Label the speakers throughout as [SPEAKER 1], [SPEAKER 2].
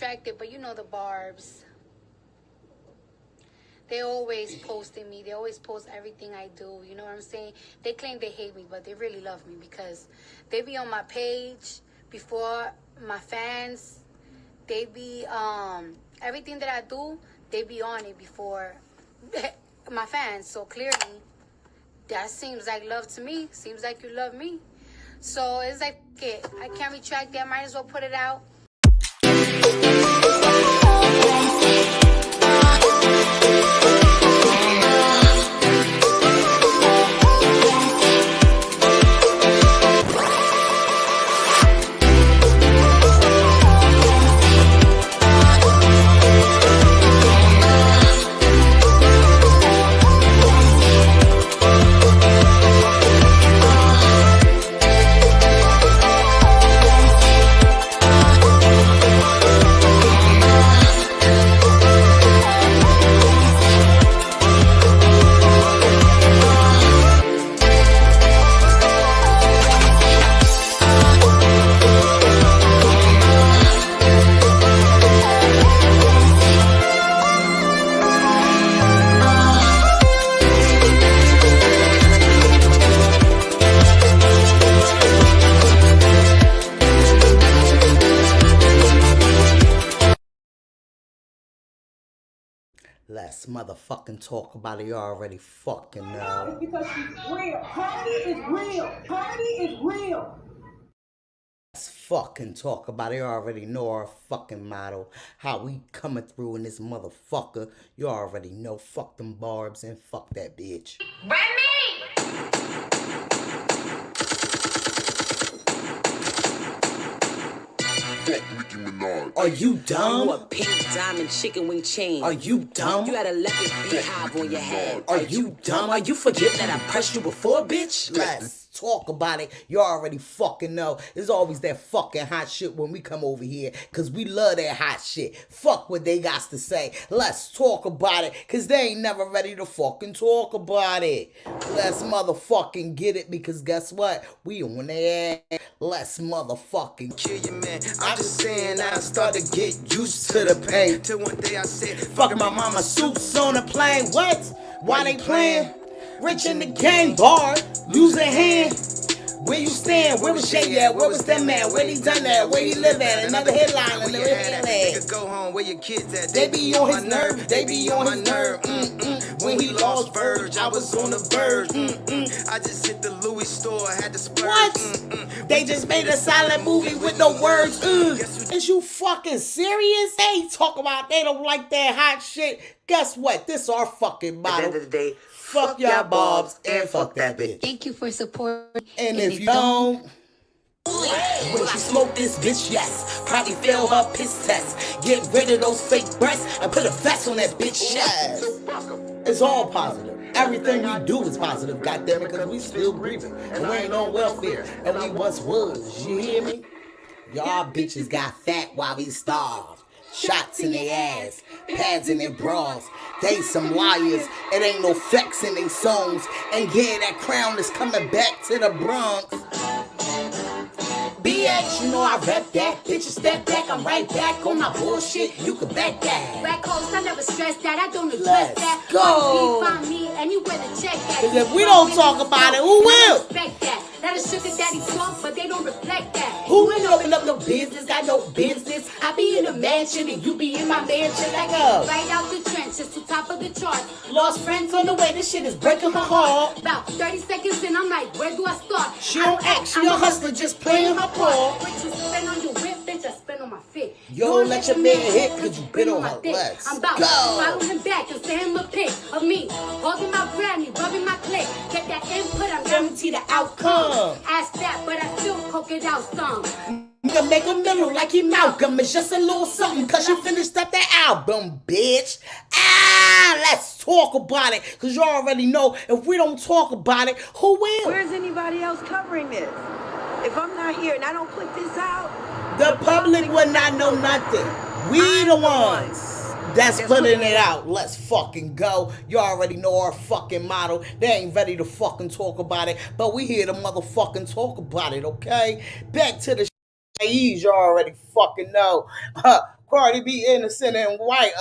[SPEAKER 1] attracted, but you know the Barbs. They always posting me. They always post everything I do. You know what I'm saying? They claim they hate me, but they really love me because they be on my page before my fans. They be, everything that I do, they be on it before my fans. So clearly, that seems like love to me. Seems like you love me. So it's like, okay, I can't retract that. Might as well put it out.
[SPEAKER 2] Let's motherfucking talk about it. You already fucking know.
[SPEAKER 3] Because she's real. Cardi is real. Cardi is real.
[SPEAKER 2] Let's fucking talk about it. You already know our fucking motto. How we coming through in this motherfucker. You already know. Fuck them Barbs and fuck that bitch. Are you dumb?
[SPEAKER 4] You a pink diamond chicken wing chain.
[SPEAKER 2] Are you dumb?
[SPEAKER 4] You had a leopard beehive on your head.
[SPEAKER 2] Are you dumb?
[SPEAKER 4] Are you forget that I pressed you before, bitch?
[SPEAKER 2] Let's talk about it. You already fucking know. There's always that fucking hot shit when we come over here. Cause we love that hot shit. Fuck what they got to say. Let's talk about it. Cause they ain't never ready to fucking talk about it. Let's motherfucking get it. Because guess what? We on their ass. Let's motherfucking
[SPEAKER 5] kill you, man. I'm just saying I started to get used to the pain. Till one day I said,
[SPEAKER 2] fuck my mama suits on the plane. What? Why they playing? Rich in the game, bar, losing hand. Where you stand? Where was Shay at? Where was that man? Where he done that? Where he live at? Another headline, another headline.
[SPEAKER 5] Go home, where your kids at?
[SPEAKER 2] They be on his nerve, they be on his nerve. When he lost Verge, I was on the verge.
[SPEAKER 5] I just hit the Louis store, had to splurge.
[SPEAKER 2] What? They just made a silent movie with no words. Is you fucking serious? They talk about they don't like that hot shit. Guess what? This our fucking motto.
[SPEAKER 4] At the end of the day,
[SPEAKER 2] fuck y'all Bobs and fuck that bitch.
[SPEAKER 1] Thank you for supporting.
[SPEAKER 2] And if you don't, when she smoke this bitch, yes, probably fail her piss test. Get rid of those fake breasts and put a vest on that bitch, yes. It's all positive. Everything we do is positive, goddammit, because we still breathing. And we ain't on welfare, and we once was, you hear me? Y'all bitches got fat while we starved. Shots in their ass, pads in their bras. They some liars, it ain't no flex in their songs. And yeah, that crown is coming back to the Bronx. BX, you know I rep that. Bitches step back, I'm right back on my bullshit. You can back that.
[SPEAKER 1] Back hoes, I never stress that. I don't address that.
[SPEAKER 2] Go.
[SPEAKER 1] Find me anywhere to check that.
[SPEAKER 2] Cause if we don't talk about it, who will?
[SPEAKER 1] Respect that. That a sugar daddy talk, but they don't reflect that.
[SPEAKER 2] Who ain't open up no business? Got no business. I be in a mansion and you be in my mansion. Like
[SPEAKER 1] right out the trenches to top of the chart.
[SPEAKER 2] Lost friends on the way. This shit is breaking her heart.
[SPEAKER 1] About 30 seconds in, I'm like, where do I start?
[SPEAKER 2] She don't act. She a hustler, just playing her part.
[SPEAKER 1] What you spend on your whip, bitch, I spend on my fit.
[SPEAKER 2] You don't let your man hit cause you been on her legs.
[SPEAKER 1] I'm about to follow him back and send him a pic of me holding my granny, rubbing my clit. Get that input, I'm guaranteed the outcome. Ask that, but I still coke it out some.
[SPEAKER 2] Nigga make a middle like he Malcolm. It's just a little something cause you finished up that album, bitch. Let's talk about it. Cause you already know if we don't talk about it, who will?
[SPEAKER 3] Where's anybody else covering this? If I'm not here and I don't put this out,
[SPEAKER 2] the public will not know nothing. We the ones that's putting it out. Let's fucking go. You already know our fucking motto. They ain't ready to fucking talk about it, but we here to motherfucking talk about it, okay? Back to the you already fucking know. Cardi B innocent and white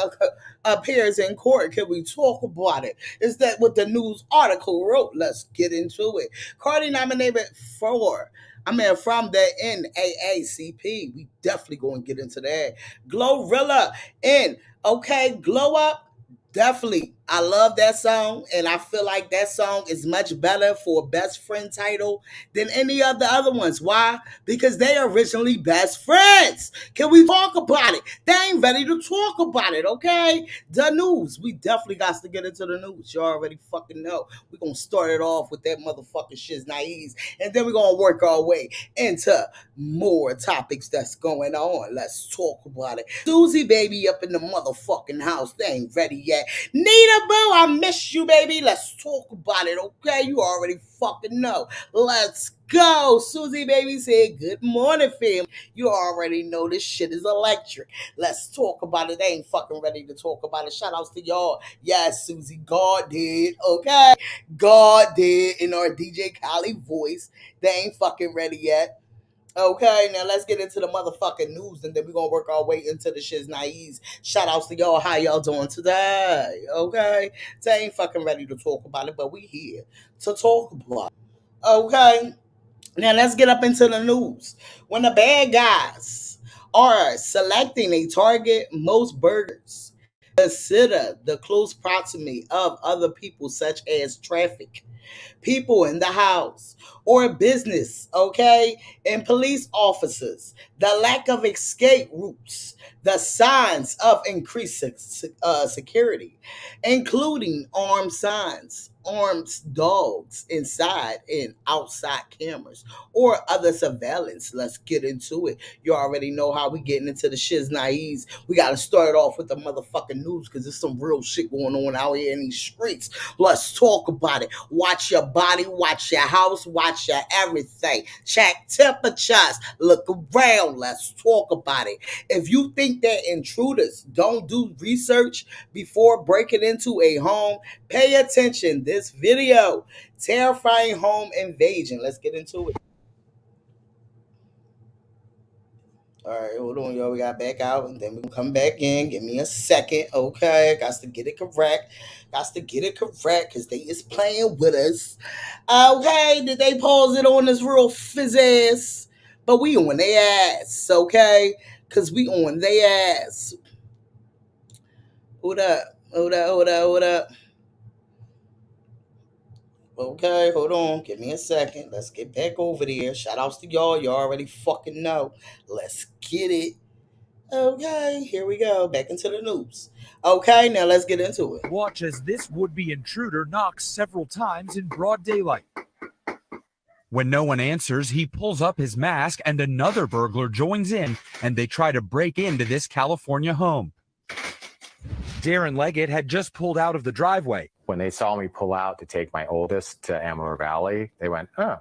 [SPEAKER 2] appears in court. Can we talk about it? Is that what the news article wrote? Let's get into it. Cardi nominated from the NAACP. We definitely going to get into that. Glorilla in. Okay, glow up. Definitely. I love that song, and I feel like that song is much better for a best friend title than any of the other ones. Why? Because they are originally best friends. Can we talk about it? They ain't ready to talk about it, okay? The news. We definitely got to get into the news. You already fucking know. We're going to start it off with that motherfucking shit's naive, and then we're going to work our way into more topics that's going on. Let's talk about it. Susie baby up in the motherfucking house. They ain't ready yet. Nita Boo, I miss you, baby. Let's talk about it, okay? You already fucking know. Let's go. Susie baby said, good morning, fam. You already know this shit is electric. Let's talk about it. They ain't fucking ready to talk about it. Shout outs to y'all. Yes, Susie, God did, okay? God did in our DJ Khaled voice. They ain't fucking ready yet. Okay, now let's get into the motherfucking news, and then we're gonna work our way into the shit's naive. Shout outs to y'all. How y'all doing today? Okay, they ain't fucking ready to talk about it, but we here to talk about it. Okay, now let's get up into the news. When the bad guys are selecting a target, most burgers consider the close proximity of other people, such as traffic, people in the house, or business, okay, and police officers, the lack of escape routes, the signs of increased security, including armed signs, armed dogs inside and outside cameras, or other surveillance. Let's get into it. You already know how we getting into the shiz naives. We got to start it off with the motherfucking news because there's some real shit going on out here in these streets. Let's talk about it. Watch your body, watch your house, watch your everything. Check temperatures. Look around. Let's talk about it. If you think that intruders don't do research before breaking into a home, pay attention. This video, terrifying home invasion. Let's get into it. All right, hold on, y'all. We got back out, and then we can come back in. Give me a second, okay? Got to get it correct. Because they is playing with us. Okay, did they pause it on this real fizz? But we on their ass, okay? Because we on their ass. Hold up. Okay, hold on. Give me a second. Let's get back over there. Shout outs to y'all. You already fucking know. Let's get it. Okay, here we go. Back into the news. Okay, now let's get into it.
[SPEAKER 6] Watch as this would-be intruder knocks several times in broad daylight. When no one answers, he pulls up his mask and another burglar joins in, and they try to break into this California home. Darren Leggett had just pulled out of the driveway.
[SPEAKER 7] When they saw me pull out to take my oldest to Amador Valley, they went, oh,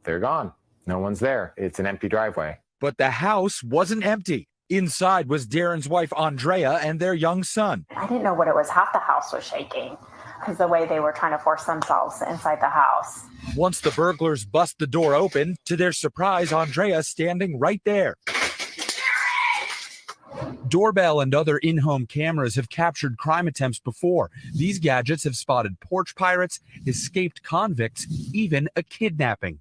[SPEAKER 7] they're gone. No one's there. It's an empty driveway.
[SPEAKER 6] But the house wasn't empty. Inside was Darren's wife, Andrea, and their young son.
[SPEAKER 8] I didn't know what it was. Half the house was shaking because the way they were trying to force themselves inside the house.
[SPEAKER 6] Once the burglars bust the door open, to their surprise, Andrea standing right there. Doorbell and other in-home cameras have captured crime attempts before. These gadgets have spotted porch pirates, escaped convicts, even a kidnapping.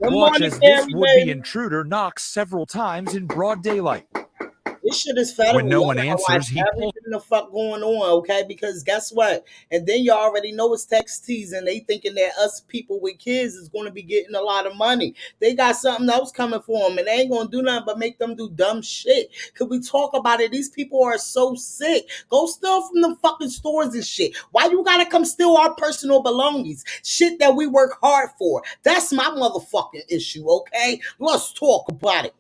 [SPEAKER 6] Watch as this would-be intruder knocks several times in broad daylight.
[SPEAKER 2] This shit is federal.
[SPEAKER 6] When no one answers, he pulls
[SPEAKER 2] the fuck going on, okay? Because guess what? And then you already know it's text teasing. They thinking that us people with kids is going to be getting a lot of money. They got something else coming for them, and they ain't going to do nothing but make them do dumb shit. Could we talk about it? These people are so sick. Go steal from the fucking stores and shit. Why you got to come steal our personal belongings? Shit that we work hard for. That's my motherfucking issue, okay? Let's talk about it.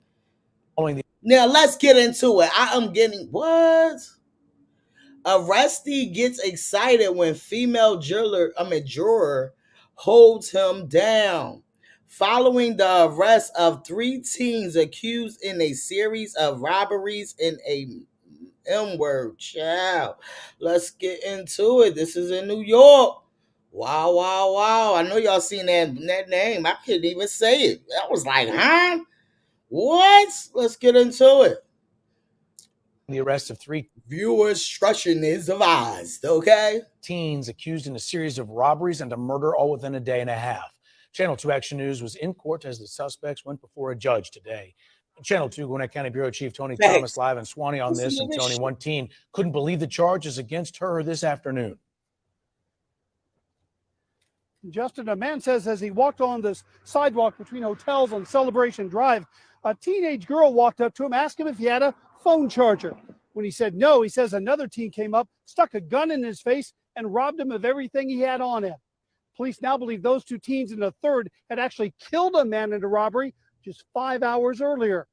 [SPEAKER 2] Now let's get into it. I am getting what? Arrestee gets excited when female juror holds him down. Following the arrest of 3 teens accused in a series of robberies in a M-word child. Let's get into it. This is in New York. Wow. I know y'all seen that name. I couldn't even say it. I was like, huh? What? Let's get into it.
[SPEAKER 9] The arrest of 3
[SPEAKER 2] Viewer discretion is advised, okay?
[SPEAKER 9] teens accused in a series of robberies and a murder all within a day and a half. Channel 2 Action News was in court as the suspects went before a judge today. Channel 2 Gwinnett County Bureau Chief Tony Thomas live in Swanee on this. And Tony, one teen couldn't believe the charges against her this afternoon.
[SPEAKER 10] Justin, a man says as he walked on this sidewalk between hotels on Celebration Drive, a teenage girl walked up to him, asked him if he had a phone charger. When he said no, he says another teen came up, stuck a gun in his face, and robbed him of everything he had on him. Police now believe those 2 teens and a third had actually killed a man in a robbery just 5 hours earlier.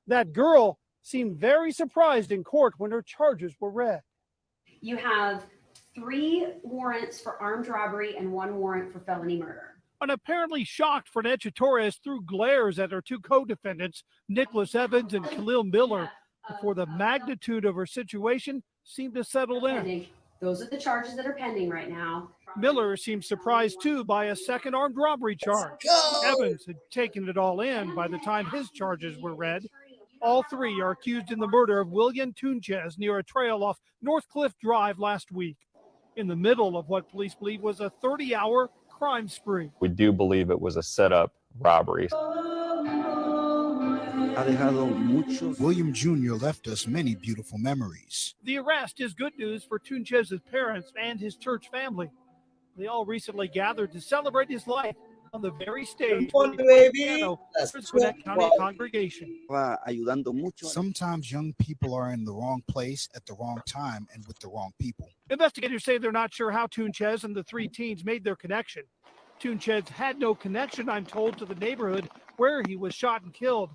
[SPEAKER 10] That girl seemed very surprised in court when her charges were read.
[SPEAKER 11] You have 3 warrants for armed robbery and 1 warrant for felony murder.
[SPEAKER 10] And apparently shocked, Fernanda Torres threw glares at her 2 co-defendants, Nicholas Evans and Khalil Miller, before the magnitude of her situation seemed to settle in.
[SPEAKER 11] Those are the charges that are pending right now.
[SPEAKER 10] Miller seemed surprised too by a second armed robbery charge. Evans had taken it all in by the time his charges were read. All 3 are accused in the murder of William Tunchez near a trail off North Cliff Drive last week, in the middle of what police believe was a 30-hour crime spree.
[SPEAKER 12] We do believe it was a setup robbery.
[SPEAKER 13] William Jr. left us many beautiful memories.
[SPEAKER 10] The arrest is good news for Tunchez's parents and his church family. They all recently gathered to celebrate his life on the very stage for the Gwinnett County congregation.
[SPEAKER 13] Sometimes young people are in the wrong place at the wrong time and with the wrong people.
[SPEAKER 10] Investigators say they're not sure how Tunchez and the 3 teens made their connection. Tunchez had no connection, I'm told, to the neighborhood where he was shot and killed.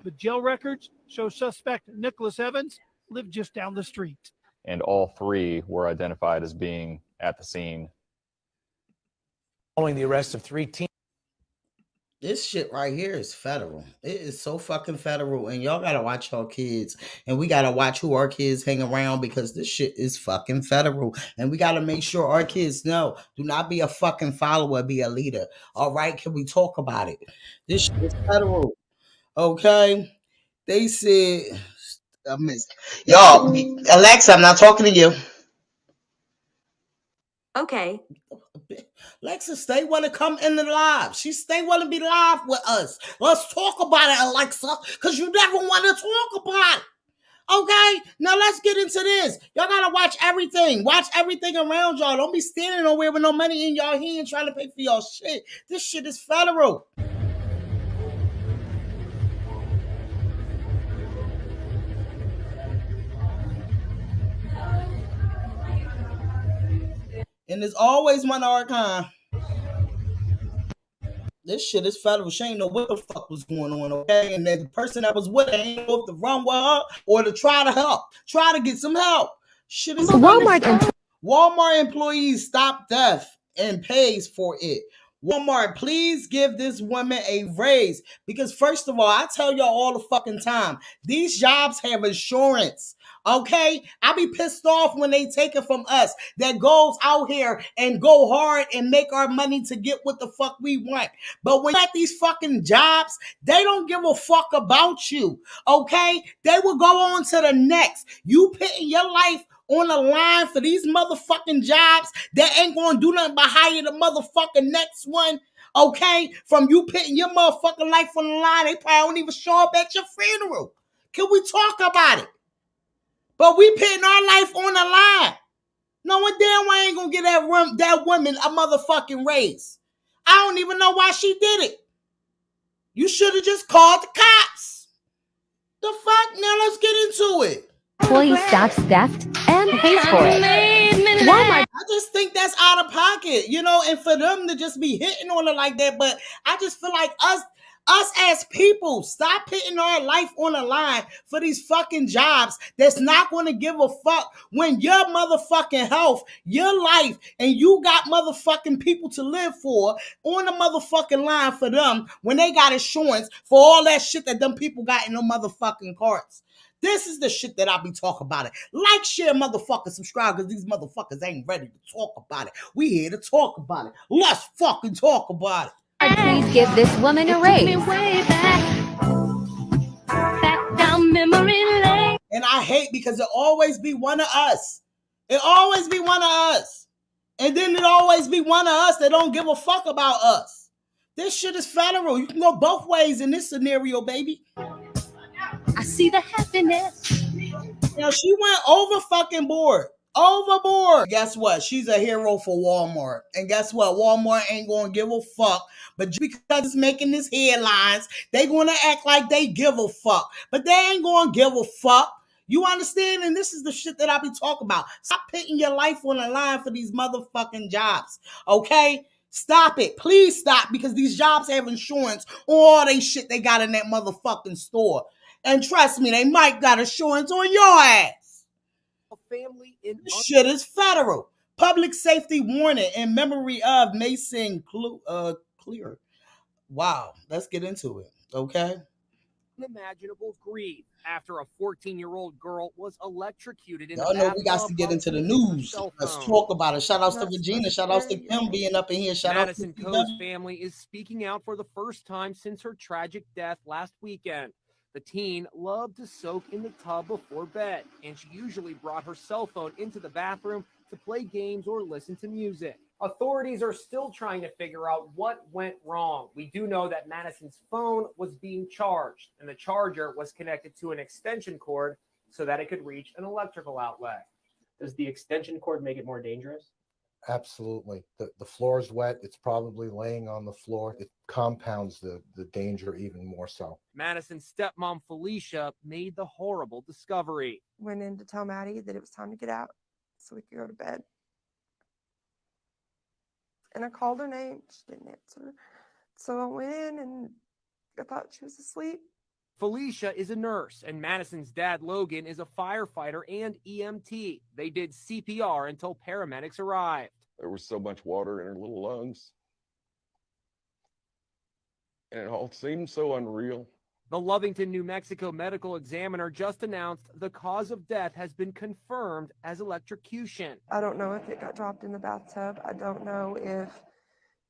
[SPEAKER 10] But jail records show suspect Nicholas Evans lived just down the street.
[SPEAKER 12] And all 3 were identified as being at the scene.
[SPEAKER 9] Following the arrest of 3 teens.
[SPEAKER 2] This shit right here is federal. It is so fucking federal. And y'all gotta watch y'all kids. And we gotta watch who our kids hang around, because this shit is fucking federal. And we gotta make sure our kids know. Do not be a fucking follower, be a leader. All right? Can we talk about it? This shit is federal. Okay? They said, y'all, Alexa, I'm not talking to you.
[SPEAKER 11] Okay.
[SPEAKER 2] Alexa, they want to come in the live. They want to be live with us. Let's talk about it, Alexa, because you never want to talk about it. Okay? Now let's get into this. Y'all got to watch everything. Watch everything around y'all. Don't be standing nowhere with no money in y'all hand trying to pay for y'all shit. This shit is federal. And there's always one archive. This shit is federal. She ain't know what the fuck was going on, okay? And then the person that was with her ain't know if to run with her or to try to help. Try to get some help. Shit is Walmart employees stop theft and pays for it. Walmart, please give this woman a raise. Because first of all, I tell y'all all the fucking time, these jobs have insurance. Okay, I be pissed off when they take it from us that goes out here and go hard and make our money to get what the fuck we want. But when at these fucking jobs, they don't give a fuck about you. Okay, they will go on to the next. You putting your life on the line for these motherfucking jobs that ain't gonna do nothing but hire the motherfucking next one. Okay, from you putting your motherfucking life on the line, they probably don't even show up at your funeral. Can we talk about it? But we putting our life on the line. No one damn well ain't gonna get that woman a motherfucking raise. I don't even know why she did it. You should have just called the cops. The fuck? Now let's get into it.
[SPEAKER 14] Employee stops theft and pays for it. Walmart.
[SPEAKER 2] I just think that's out of pocket, you know, and for them to just be hitting on it like that. But I just feel like us as people, stop putting our life on the line for these fucking jobs that's not going to give a fuck when your motherfucking health, your life, and you got motherfucking people to live for on the motherfucking line for them when they got insurance for all that shit that them people got in them motherfucking carts. This is the shit that I be talking about it. Like, share, motherfucker, subscribe, because these motherfuckers ain't ready to talk about it. We here to talk about it. Let's fucking talk about it.
[SPEAKER 14] Please give this woman a raise.
[SPEAKER 11] Back down memory lane.
[SPEAKER 2] And I hate because it always be one of us. It always be one of us. And then it always be one of us that don't give a fuck about us. This shit is federal. You can go both ways in this scenario, baby.
[SPEAKER 14] I see the happiness.
[SPEAKER 2] Now she went over fucking board. Overboard. Guess what? She's a hero for Walmart. And guess what? Walmart ain't gonna give a fuck. But just because it's making this headlines, they gonna act like they give a fuck. But they ain't gonna give a fuck. You understand? And this is the shit that I be talking about. Stop putting your life on the line for these motherfucking jobs. Okay? Stop it. Please stop, because these jobs have insurance on all they shit they got in that motherfucking store. And trust me, they might got insurance on your ass.
[SPEAKER 15] Family in
[SPEAKER 2] this shit is federal. Public safety warning in memory of Mason Clear. Wow, let's get into it, okay?
[SPEAKER 15] Unimaginable grief after a 14-year-old girl was electrocuted in
[SPEAKER 2] Y'all
[SPEAKER 15] the
[SPEAKER 2] know we got to get into the news. Let's talk about it. Shout outs to Regina. Shout outs to Kim being up in here. Shout out to
[SPEAKER 15] Madison Coe's family is speaking out for the first time since her tragic death last weekend. The teen loved to soak in the tub before bed, and she usually brought her cell phone into the bathroom to play games or listen to music. Authorities are still trying to figure out what went wrong. We do know that Madison's phone was being charged, and the charger was connected to an extension cord so that it could reach an electrical outlet. Does the extension cord make it more dangerous?
[SPEAKER 16] Absolutely. The floor is wet. It's probably laying on the floor. It compounds the danger even more so.
[SPEAKER 15] Madison's stepmom, Felicia, made the horrible discovery.
[SPEAKER 17] Went in to tell Maddie that it was time to get out so we could go to bed. And I called her name. She didn't answer. So I went in and I thought she was asleep.
[SPEAKER 15] Felicia is a nurse, and Madison's dad, Logan, is a firefighter and EMT. They did CPR until paramedics arrived.
[SPEAKER 18] There was so much water in her little lungs. And it all seemed so unreal.
[SPEAKER 15] The Lovington, New Mexico medical examiner just announced the cause of death has been confirmed as electrocution.
[SPEAKER 17] I don't know if it got dropped in the bathtub. I don't know if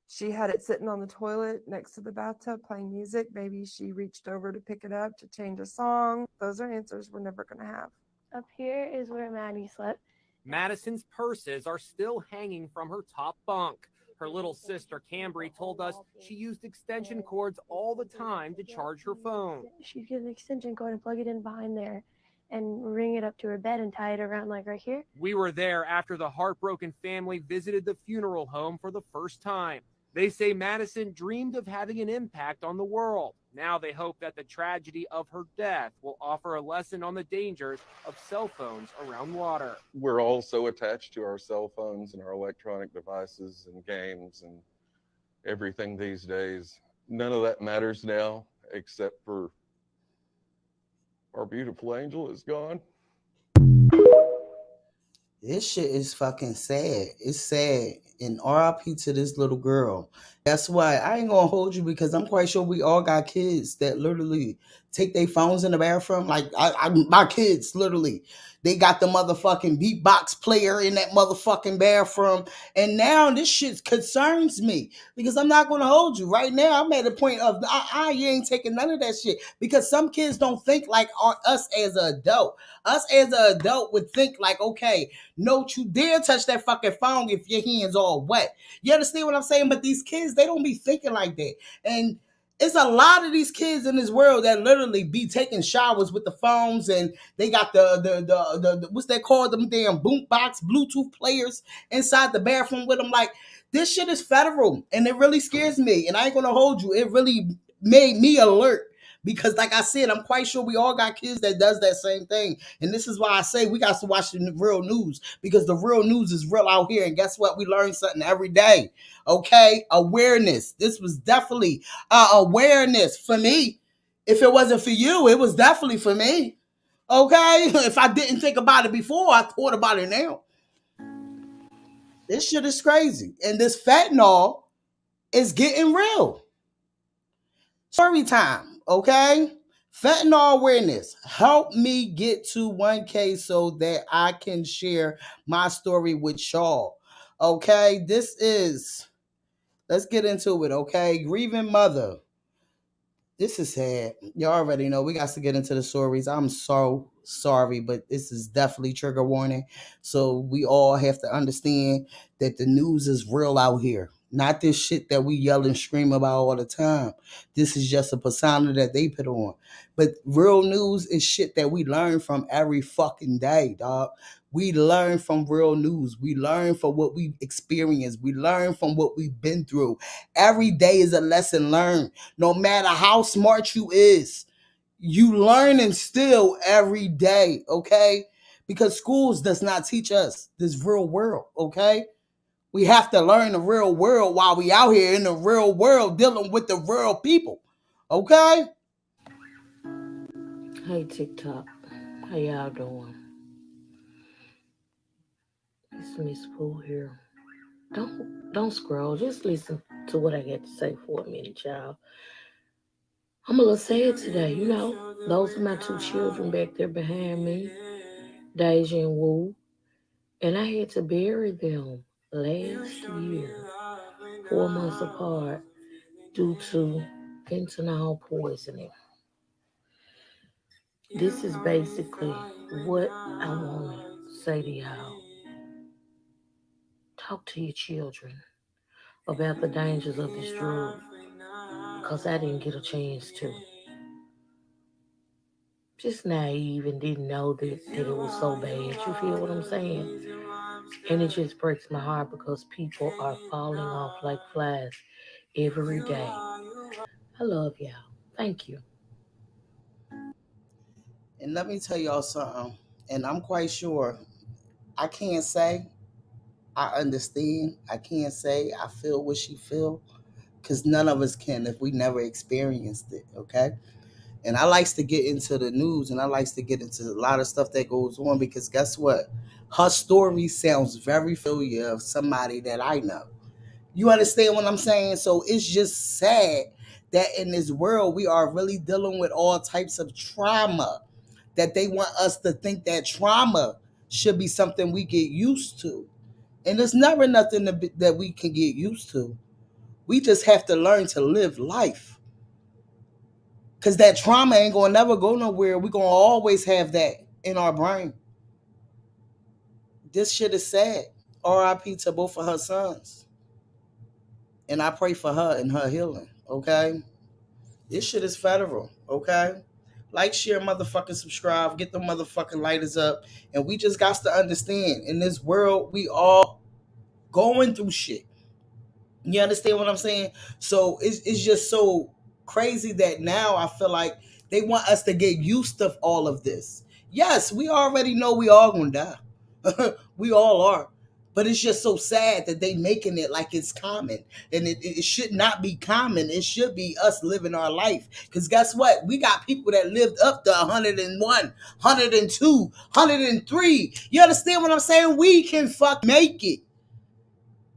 [SPEAKER 17] she had it sitting on the toilet next to the bathtub playing music. Maybe she reached over to pick it up to change a song. Those are answers we're never going to have.
[SPEAKER 19] Up here is where Maddie slept.
[SPEAKER 15] Madison's purses are still hanging from her top bunk. Her little sister, Cambry, told us she used extension cords all the time to charge her phone.
[SPEAKER 19] She'd get an extension cord and plug it in behind there and ring it up to her bed and tie it around like right here.
[SPEAKER 15] We were there after the heartbroken family visited the funeral home for the first time. They say Madison dreamed of having an impact on the world. Now they hope that the tragedy of her death will offer a lesson on the dangers of cell phones around water.
[SPEAKER 18] We're all so attached to our cell phones and our electronic devices and games and everything these days. None of that matters now, except for our beautiful angel is gone.
[SPEAKER 2] This shit is fucking sad. It's sad. And RIP to this little girl. That's why I ain't gonna hold you, because I'm quite sure we all got kids that literally take their phones in the bathroom. Like my kids, literally, they got the motherfucking beatbox player in that motherfucking bathroom. And now this shit concerns me, because I'm not gonna hold you. Right now, I'm at a point of you ain't taking none of that shit, because some kids don't think like us as an adult. Us as an adult would think like, okay, no, you dare touch that fucking phone if your hands all wet. You understand what I'm saying? But these kids, they don't be thinking like that. And it's a lot of these kids in this world that literally be taking showers with the phones, and they got the what's that called? Them damn boombox Bluetooth players inside the bathroom with them. Like, this shit is federal, and it really scares me. And I ain't gonna hold you. It really made me alert. Because like I said, I'm quite sure we all got kids that does that same thing. And this is why I say we got to watch the real news, because the real news is real out here. And guess what? We learn something every day. Okay? Awareness. This was definitely awareness for me. If it wasn't for you, it was definitely for me. Okay? If I didn't think about it before, I thought about it now. This shit is crazy. And this fentanyl is getting real. Story time. Okay, fentanyl awareness. Help me get to 1K so that I can share my story with y'all. Okay, let's get into it. Okay, grieving mother. This is sad. You already know we got to get into the stories. I'm so sorry, but this is definitely trigger warning. So we all have to understand that the news is real out here. Not this shit that we yell and scream about all the time. This is just a persona that they put on. But real news is shit that we learn from every fucking day, dog. We learn from real news. We learn from what we experience. We learn from what we've been through. Every day is a lesson learned. No matter how smart you is, you learning still every day, okay? Because schools does not teach us this real world, okay? We have to learn the real world while we out here in the real world dealing with the real people, okay?
[SPEAKER 20] Hey TikTok, how y'all doing? It's Miss Pooh here. Don't scroll, just listen to what I got to say for a minute, y'all. I'm a little sad today, you know. Those are my two children back there behind me, Deja and Woo. And I had to bury them last year, 4 months apart, due to fentanyl poisoning. This is basically what I want to say to y'all. Talk to your children about the dangers of this drug, because I didn't get a chance to. Just naive and didn't know that it was so bad. You feel what I'm saying? And it just breaks my heart because people are falling off like flies every day. I love y'all. Thank you.
[SPEAKER 2] And let me tell y'all something, and I'm quite sure I can't say I understand. I can't say I feel what she feel, because none of us can if we never experienced it, okay? And I likes to get into the news, and I likes to get into a lot of stuff that goes on, because guess what? Her story sounds very familiar of somebody that I know. You understand what I'm saying? So it's just sad that in this world we are really dealing with all types of trauma, that they want us to think that trauma should be something we get used to. And it's never nothing that we can get used to. We just have to learn to live life. Because that trauma ain't going to never go nowhere. We're going to always have that in our brain. This shit is sad. RIP to both of her sons. And I pray for her and her healing, okay? This shit is federal, okay? Like, share, motherfucking subscribe. Get the motherfucking lighters up. And we just got to understand, in this world, we all going through shit. You understand what I'm saying? So it's just so crazy that now I feel like they want us to get used to all of this. Yes, we already know we all gonna die. We all are. But it's just so sad that they making it like it's common. And it should not be common. It should be us living our life. Because guess what? We got people that lived up to 101, 102, 103. You understand what I'm saying? We can make it.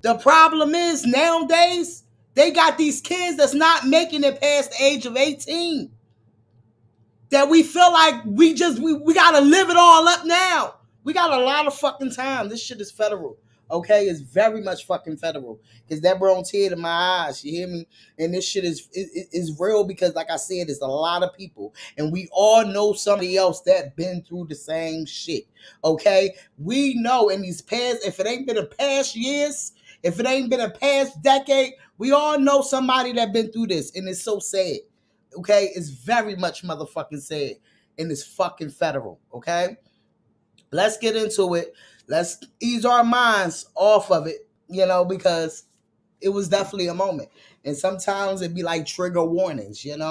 [SPEAKER 2] The problem is nowadays they got these kids that's not making it past the age of 18. That we feel like we gotta live it all up now. We got a lot of fucking time. This shit is federal. Okay, it's very much fucking federal. Because that brought tear to my eyes. You hear me? And this shit is real, because like I said, there's a lot of people. And we all know somebody else that been through the same shit. Okay? We know in these past, if it ain't been a past years, if it ain't been a past decade, we all know somebody that been through this. And it's so sad. Okay? It's very much motherfucking sad. And it's fucking federal. Okay? Let's get into it. Let's ease our minds off of it, because it was definitely a moment. And sometimes it'd be like trigger warnings, and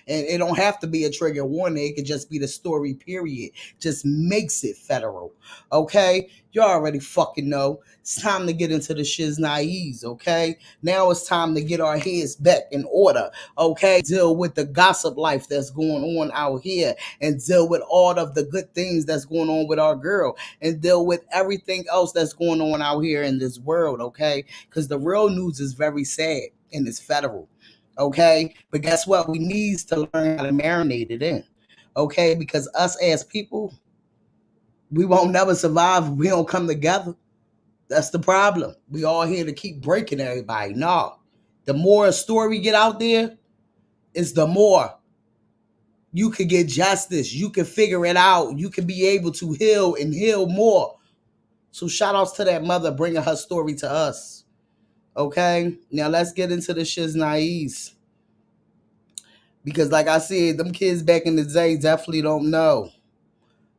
[SPEAKER 2] it don't have to be a trigger warning. It could just be the story, period. Just makes it federal. Okay? You already fucking know. It's time to get into the shiznai's, okay? Now it's time to get our heads back in order, okay? Deal with the gossip life that's going on out here, and deal with all of the good things that's going on with our girl, and deal with everything else that's going on out here in this world, okay? Because the real news is very sad, and it's federal, okay? But guess what? We need to learn how to marinate it in, okay? Because us as people, we won't never survive if we don't come together. That's the problem. We all here to keep breaking everybody. No. The more a story get out there, is the more you could get justice. You can figure it out. You can be able to heal and heal more. So shout outs to that mother bringing her story to us. Okay? Now let's get into the shiznais. Because like I said, them kids back in the day definitely don't know,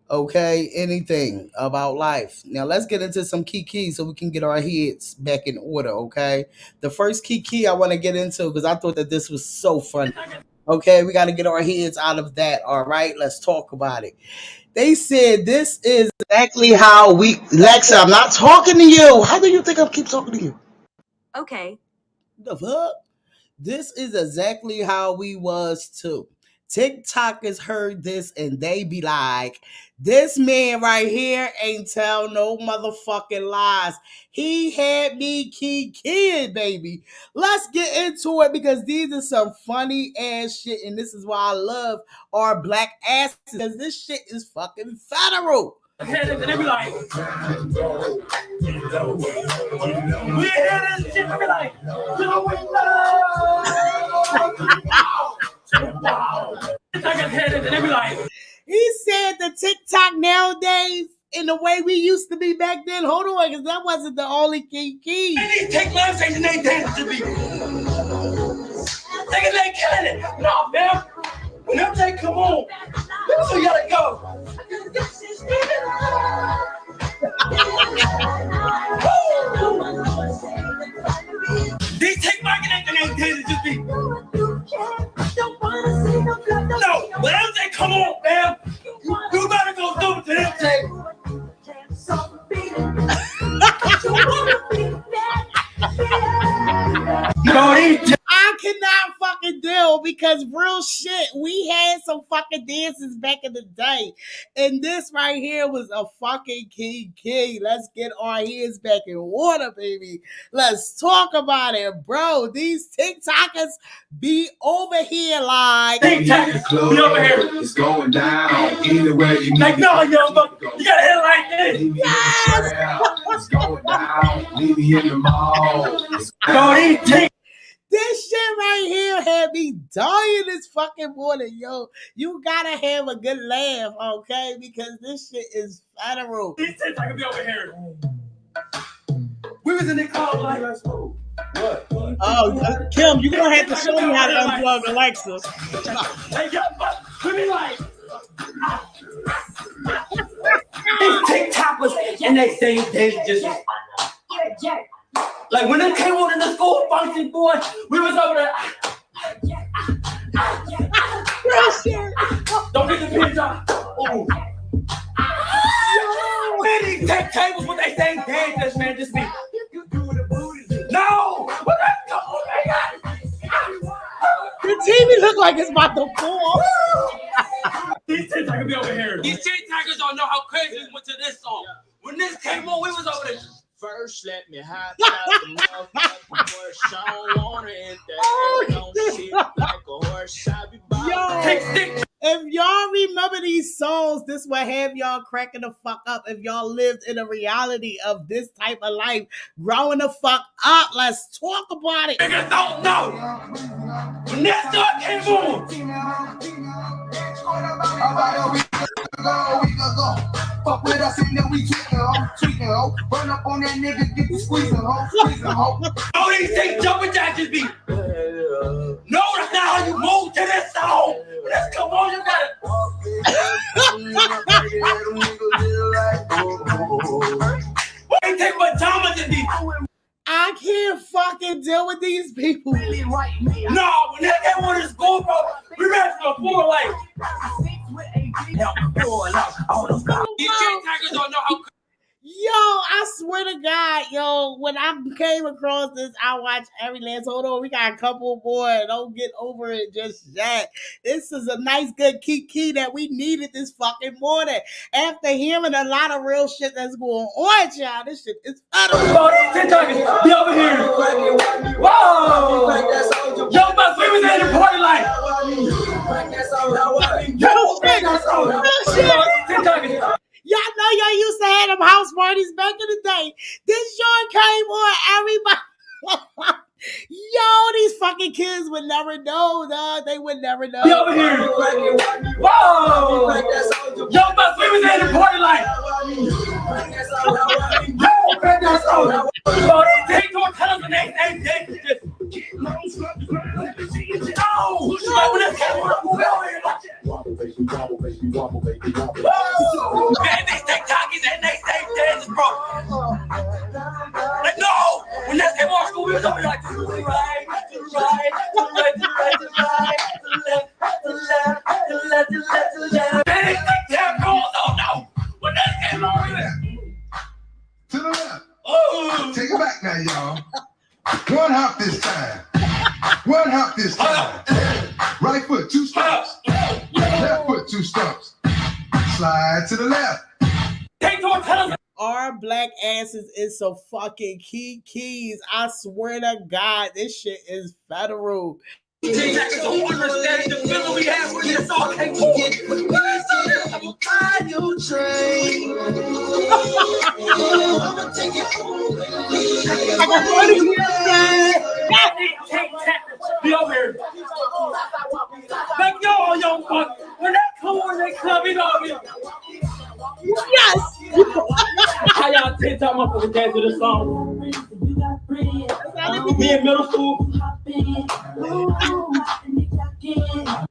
[SPEAKER 2] okay, anything about life. Now let's get into some key so we can get our heads back in order, okay? The first key I want to get into, because I thought that this was so funny. Okay, we got to get our heads out of that, all right? Let's talk about it. They said this is exactly how we... Lexa, I'm not talking to you. How do you think I keep talking to you?
[SPEAKER 21] Okay.
[SPEAKER 2] The fuck? This is exactly how we was too. TikTokers heard this and they be like, this man right here ain't tell no motherfucking lies. He had me keyed, baby. Let's get into it because these are some funny ass shit, and this is why I love our black asses, because this shit is fucking federal.
[SPEAKER 22] And they be like, we hear this shit, they be like,
[SPEAKER 2] he said the TikTok nowadays in the way we used to be back then. Hold on, because that wasn't the only key.
[SPEAKER 22] And these take lives ain't the name dance to be. They killing it. No, man. Whenever they come on, so you gotta go. These take market ain't the name dance to be. No, whenever they come on, man, you better go do it to them, take.
[SPEAKER 2] I cannot fucking deal because real shit, we had some fucking dances back in the day. And this right here was a fucking key. Let's get our heads back in order, baby. Let's talk about it, bro. These TikTokers be over here like...
[SPEAKER 22] TikTokers be over here.
[SPEAKER 23] It's going down. Anywhere you
[SPEAKER 22] like, no, young buck, you gotta hit it like this.
[SPEAKER 2] Yes!
[SPEAKER 23] It's going down. Leave me in the mall.
[SPEAKER 2] This shit right here had me dying this fucking morning, yo. You gotta have a good laugh, okay? Because this shit is federal.
[SPEAKER 22] These tits I could be over here. We was in the club like, what?
[SPEAKER 2] Oh, Kim, you're gonna have to show me how to unplug Alexa.
[SPEAKER 22] Hey, young buck, we be like, these TikTokers and they say they just... Like when they came on in the school function, boy, we was over there. Don't get the pins on. Oh. Man, these take tables, what they saying, dances, man, just be. No! What that? Come on, man.
[SPEAKER 2] The TV look like it's about to fall.
[SPEAKER 22] These TikTokers be over here. These TikTokers don't know how crazy we went to this song. When this came on, we was over there.
[SPEAKER 23] First, let me hop out the motherfucking horse. I don't want to hit that. Don't shit like a horse. I be
[SPEAKER 2] if y'all remember these songs, this will have y'all cracking the fuck up. If y'all lived in a reality of this type of life, growing the fuck up, let's talk about it.
[SPEAKER 22] Niggas don't know. When that song came on.
[SPEAKER 23] Fuck with us and then we tweaking, ho. Run up on that nigga, get you squeezing, ho.
[SPEAKER 22] Oh, these things jumping jacks just be. No, that's not how you move to this song. Let's come on, you gotta. Why you take my time to be?
[SPEAKER 2] I can't fucking deal with these people.
[SPEAKER 22] No, when they get one of this gold, bro, we ran from a poor life. These TikTokers don't know how.
[SPEAKER 2] Yo, I swear to God, yo, when I came across this, I watched every last. Hold on, we got a couple more. Don't get over it just yet. This is a nice, good key that we needed this fucking morning. After hearing a lot of real shit that's going on, y'all, this shit is
[SPEAKER 22] federal. TikTokers, be over here. Whoa! Yo, but we was in the party like. TikTokers.
[SPEAKER 2] Y'all know y'all used to have them house parties back in the day. This joint came on, everybody. Yo, these fucking kids would never know, dog. They would never know.
[SPEAKER 22] Be over here. Whoa! Yo, but we was in the party like. Yo, crack that soul. Bro, they take your colors and they just. Oh, right when that came on, we over here like. Man, they take talkies and they stay dances, bro. Like, no! When that came on school, we was over here like, to the right, to the right, to the right, to the right, to the right, to the left, to the left, to the left, to the left, to the left. Man, they take that girls, oh no! When that came on, we went.
[SPEAKER 4] To the left.
[SPEAKER 22] Oh!
[SPEAKER 4] Take it back now, y'all. One hop this time. One hop this time. Right foot, 2 stumps. Left foot, 2 stumps. Slide to the left.
[SPEAKER 22] Take your colors.
[SPEAKER 2] Our black asses is some fucking keys. I swear to God, this shit is federal.
[SPEAKER 22] T-Jackers don't understand the feeling we have when this all came on. I'm a you train. I'ma take it home. Be over here. Thank y'all, young fuck. When that come on, they club it on me.
[SPEAKER 2] Yes.
[SPEAKER 22] How y'all 10 time up for the dance to this song? Me in middle school.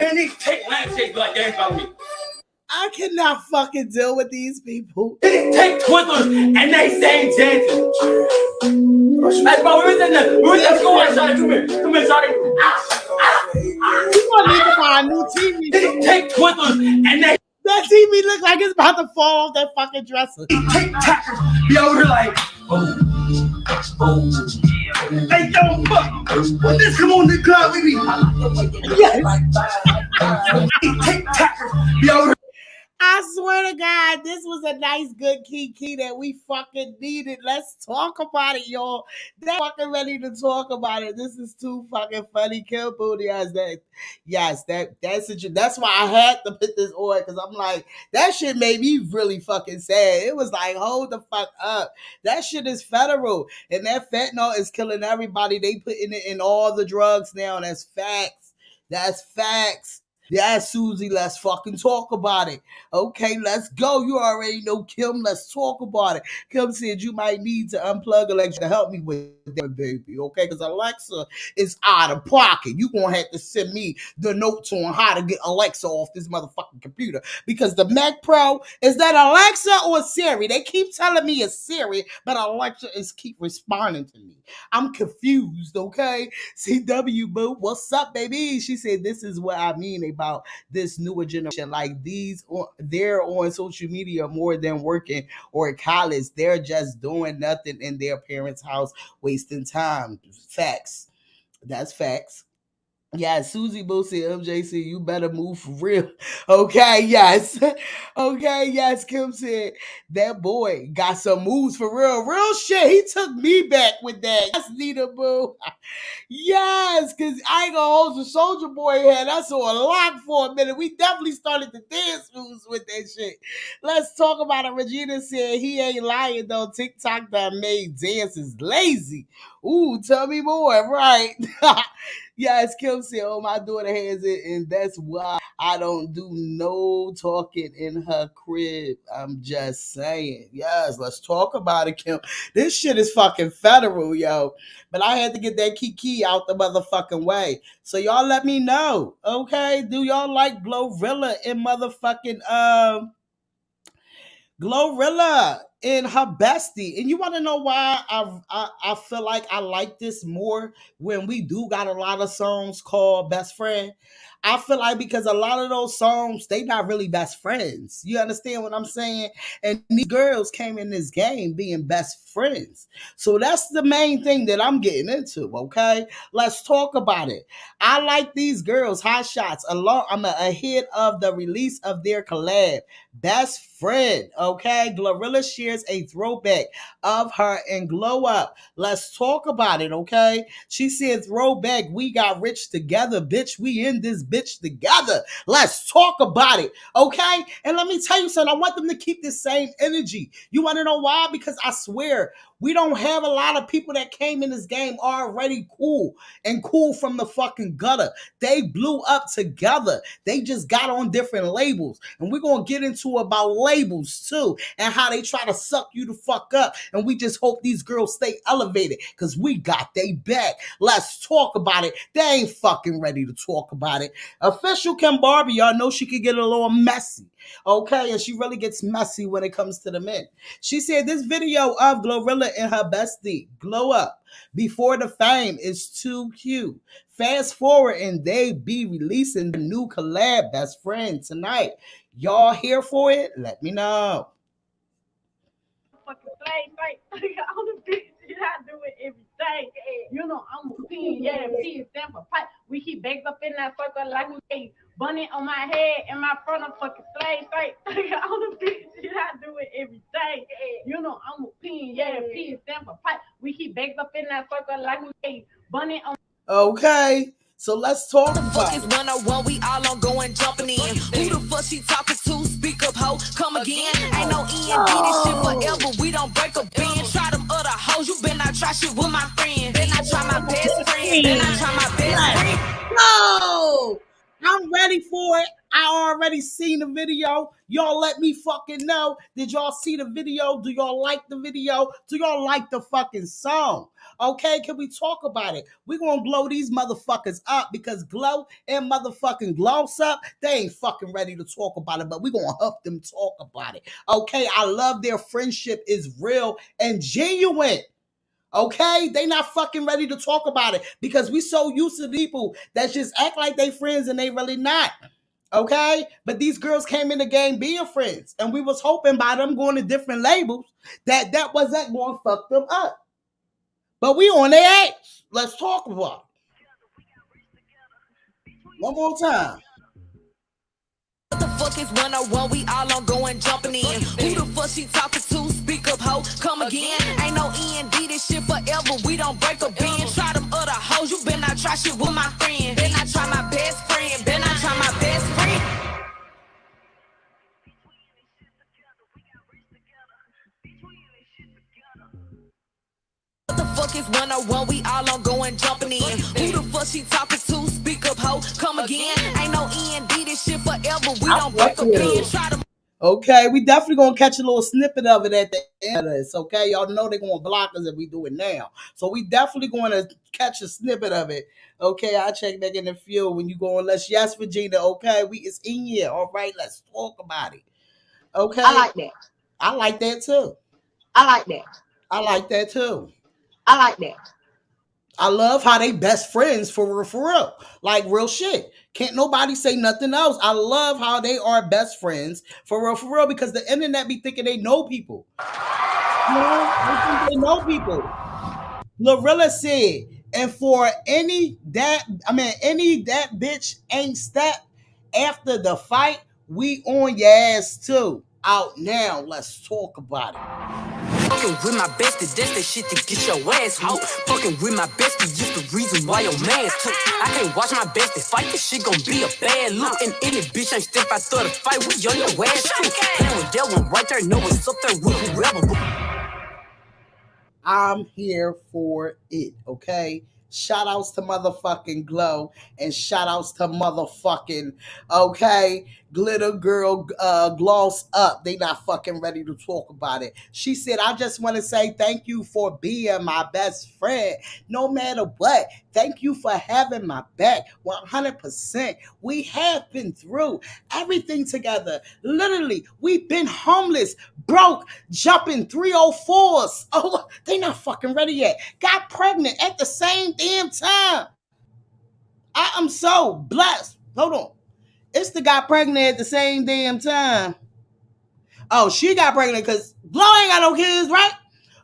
[SPEAKER 22] And these take lampshades like dance about me.
[SPEAKER 2] I cannot fucking deal with these people.
[SPEAKER 22] They take twizzlers and they say dancing. Hey, bro, we was in the school. Shawty, come here, Shawty.
[SPEAKER 2] You gonna need to buy a new TV.
[SPEAKER 22] They take twizzlers and they.
[SPEAKER 2] That TV look like it's about to fall off that fucking dresser.
[SPEAKER 22] Take tackers. Be over here like, oh. Hey, yo, fuck. When this come on the club, we be. Yes. Take tackers. Be over here.
[SPEAKER 2] I swear to God, this was a nice, good key that we fucking needed. Let's talk about it, y'all. They're fucking ready to talk about it. This is too fucking funny. Kill Booty as that. Yes, that's why I had to put this on, because I'm like, that shit made me really fucking sad. It was like, hold the fuck up. That shit is federal. And that fentanyl is killing everybody. They putting it in all the drugs now. That's facts. That's facts. Yeah, Susie, let's fucking talk about it. Okay, let's go. You already know Kim. Let's talk about it. Kim said you might need to unplug Alexa to help me with that, baby. Okay, because Alexa is out of pocket. You're going to have to send me the notes on how to get Alexa off this motherfucking computer. Because the Mac Pro, is that Alexa or Siri? They keep telling me it's Siri, but Alexa is keep responding to me. I'm confused, okay? CW, boo, what's up, baby? She said, this is what I mean about this newer generation. Like they're on social media more than working or at college. They're just doing nothing in their parents' house, wasting time. Facts. That's facts. Yeah, Susie Boo said, MJC, you better move for real. Okay, yes. Okay, yes. Kim said, that boy got some moves for real. Real shit. He took me back with that. Yes, Nita Boo. Yes, because I ain't gonna hold the Soldier Boy head. I saw a lock for a minute. We definitely started the dance moves with that shit. Let's talk about it. Regina said he ain't lying though. TikTok done made dances lazy. Ooh, tell me more. Right. Yes, Kim said, oh, my daughter has it, and that's why I don't do no talking in her crib. I'm just saying. Yes, let's talk about it, Kim. This shit is fucking federal, yo. But I had to get that key out the motherfucking way. So y'all let me know, okay? Do y'all like Glorilla and motherfucking Glorilla and her bestie? And you want to know why I feel like I like this more when we do got a lot of songs called Best Friend? I feel like because a lot of those songs, they not really best friends. You understand what I'm saying? And these girls came in this game being best friends. So that's the main thing that I'm getting into, okay? Let's talk about it. I like these girls, Hot Shots, I'm ahead of the release of their collab, Best Friend, okay? Glorilla shared shares a throwback of her in Glow Up. Let's talk about it, okay? She said, throwback, we got rich together, bitch. We in this bitch together. Let's talk about it, okay? And let me tell you something. I want them to keep this same energy. You want to know why? Because I swear, we don't have a lot of people that came in this game already cool and cool from the fucking gutter. They blew up together. They just got on different labels. And we're going to get into about labels too and how they try to suck you the fuck up. And we just hope these girls stay elevated because we got they back. Let's talk about it. They ain't fucking ready to talk about it. Official Kim Barbie, y'all know she could get a little messy. Okay, and she really gets messy when it comes to the men. She said this video of Glorilla and her bestie, Glow Up, before the fame is too cute. Fast forward and they be releasing the new collab, Best Friend, tonight. Y'all here for it? Let me know.
[SPEAKER 1] Fucking slave fight. All the bitch shit I do it every day. You know I'm a queen, yeah, P stand for pipe. We keep bags up in that circle like we ate bunny on my head and my front of fucking slave fight. All the bitch shit I do it every day. You know I'm a queen, yeah, P stand for pipe. We keep bags up in that circle like we ate bunny on.
[SPEAKER 2] Okay. So let's talk about it.
[SPEAKER 5] 101, we all on going jumping in. Who the fuck she talking to? Speak up, ho, come again. Ain't no END, this shit forever. We don't break a bend. Try them other hoes, you better not try shit with my friend. Better not try my best friend. Better not try my best friend.
[SPEAKER 2] No! I'm ready for it. I already seen the video. Y'all let me fucking know. Did y'all see the video? Do y'all like the video? Do y'all like the fucking song? Okay, can we talk about it? We're gonna blow these motherfuckers up because Glow and motherfucking Gloss Up, they ain't fucking ready to talk about it, but we're gonna help them talk about it. Okay, I love their friendship is real and genuine. Okay, they not fucking ready to talk about it because we so used to people that just act like they friends and they really not. Okay, but these girls came in the game being friends, and we was hoping by them going to different labels that wasn't going to fuck them up. But we on their ass. Let's talk about it. One more time.
[SPEAKER 5] What the fuck is 101? We all on going jumping in. Who the fuck she talking to? Speak up, ho, come again. Ain't no END, this shit forever. We don't break a bend. Try them other hoes, you better not try shit with my friend. Better not try my best friend. Better not try my best friend. What the fuck is 101? We all on going jumping in. Who the fuck she talking to? Speak up, ho, come again. Ain't no END, this shit forever. We don't break a bend. Try to.
[SPEAKER 2] Okay, we definitely gonna catch a little snippet of it at the end of this. Okay, y'all know they're gonna block us if we do it now, so we definitely gonna catch a snippet of it. Okay, I'll check back in the field when you go on. Let's yes, Virginia. Okay, it's in here. All right, let's talk about it. Okay,
[SPEAKER 21] I like that.
[SPEAKER 2] I like that too.
[SPEAKER 21] I like that.
[SPEAKER 2] I like that too.
[SPEAKER 21] I like that.
[SPEAKER 2] I love how they best friends for real. Like real shit. Can't nobody say nothing else. I love how they are best friends for real, because the internet be thinking they know people. You know, they think they know people. Glorilla said, and for any that bitch ain't step after the fight, we on your ass too. Out now, let's talk about it.
[SPEAKER 5] Fucking with my bestie, that's that shit to get your ass out. Fucking with my bestie, just the reason why your man's took. I can't watch my bestie fight, this shit gon' be a bad look. And any bitch ain't step out through the fight, we on your ass too. Playing with that one right there, know what's up there with whoever.
[SPEAKER 2] I'm here for it, okay? Shout outs to motherfucking Glow and shout outs to motherfucking, okay, Glitter Girl Gloss Up. They not fucking ready to talk about it. She said, I just want to say thank you for being my best friend. No matter what, thank you for having my back 100%. We have been through everything together. Literally, we've been homeless, broke, jumping 304s. Oh, they not fucking ready yet. Got pregnant at the same damn time. I am so blessed. Hold on. It's the got pregnant at the same damn time. Oh, she got pregnant because Glow ain't got no kids, right?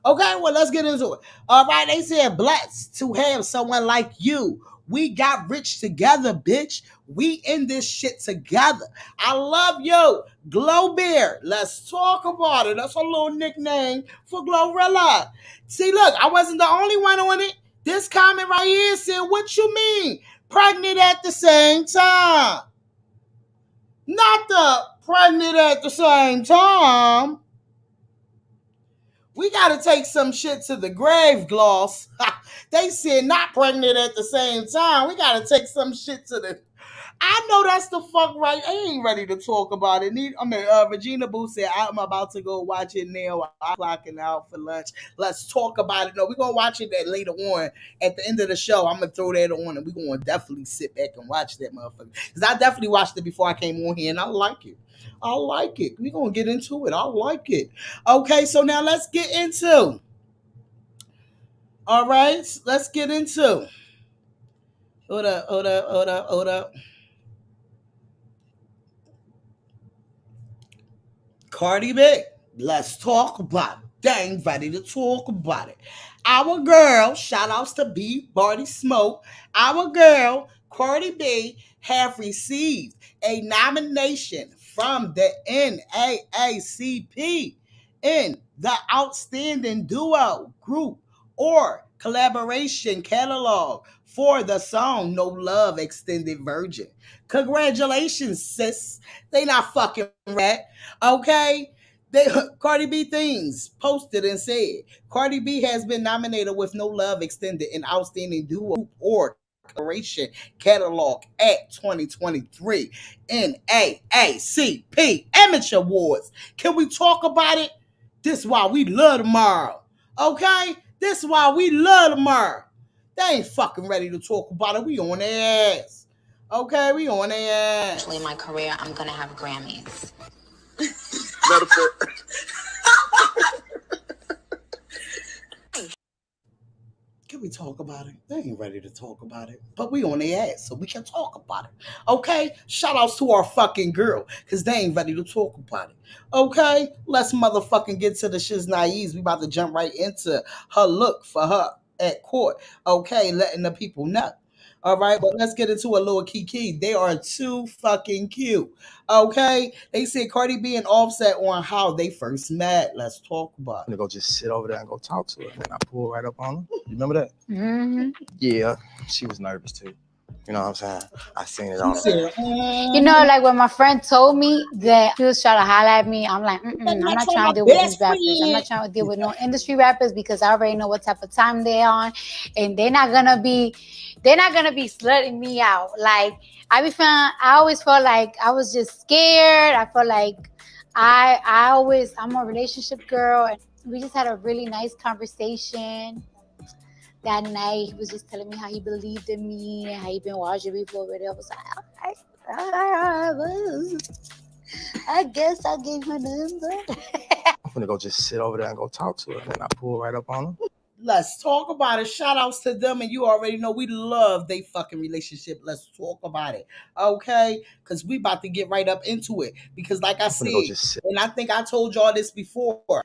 [SPEAKER 2] Okay, well, let's get into it. All right, they said blessed to have someone like you. We got rich together, bitch. We in this shit together. I love you. GLO Bear. Let's talk about it. That's a little nickname for Glorilla. See, look, I wasn't the only one on it. This comment right here said, what you mean? Pregnant at the same time. Not the pregnant at the same time. We got to take some shit to the grave, Gloss. They said not pregnant at the same time. We got to take some shit to the... I know that's the fuck right. I ain't ready to talk about it. Regina Boo said, I'm about to go watch it now. I'm clocking out for lunch. Let's talk about it. No, we're going to watch it later on. At the end of the show, I'm going to throw that on and we're going to definitely sit back and watch that motherfucker. Because I definitely watched it before I came on here and I like it. I like it. We're going to get into it. I like it. Okay, so now let's get into... All right, let's get into... Hold up. Cardi B, let's talk about it. Dang, ready to talk about it. Our girl, shout outs to B, Barty Smoke. Our girl, Cardi B, have received a nomination from the NAACP in the Outstanding Duo, Group, or Collaboration Catalog for the song No Love Extended Virgin. Congratulations, sis. They not fucking rat. Okay? Cardi B Things posted and said, Cardi B has been nominated with No Love Extended in Outstanding Duo or Collaboration Catalog at 2023 NAACP Image Awards. Can we talk about it? This is why we love tomorrow. Okay? This is why we love tomorrow. They ain't fucking ready to talk about it. We on their ass. Okay, we on their ass.
[SPEAKER 3] Actually, in my career, I'm gonna have Grammys.
[SPEAKER 2] Can we talk about it? They ain't ready to talk about it. But we on their ass, so we can talk about it. Okay? Shout outs to our fucking girl, because they ain't ready to talk about it. Okay? Let's motherfucking get to the shiz naives. We about to jump right into her look for her at court. Okay? Letting the people know. All right, but let's get into a little kiki. They are too fucking cute. Okay? They said Cardi B and Offset on how they first met. Let's talk about it.
[SPEAKER 7] I'm gonna go just sit over there and go talk to her. And I pull right up on her. You remember that?
[SPEAKER 19] Mm-hmm.
[SPEAKER 7] Yeah, she was nervous too. You know what I'm saying? I seen it all.
[SPEAKER 19] You know, like when my friend told me that she was trying to holler at me, I'm like, I'm not trying to deal with these rappers. I'm not trying to deal with no industry rappers because I already know what type of time they're on, and they're not gonna be slutting me out. Like I always felt like I was just scared. I felt like I'm a relationship girl, and we just had a really nice conversation. That night, he was just telling me how he believed in me and how he been watching me for it. I was like, I guess I'll give him a number.
[SPEAKER 7] I'm gonna go just sit over there and go talk to her. And I pull right up on her.
[SPEAKER 2] Let's talk about it. Shout outs to them, and you already know we love they fucking relationship. Let's talk about it. Okay? Because we about to get right up into it. Because like I said, and I think I told y'all this before,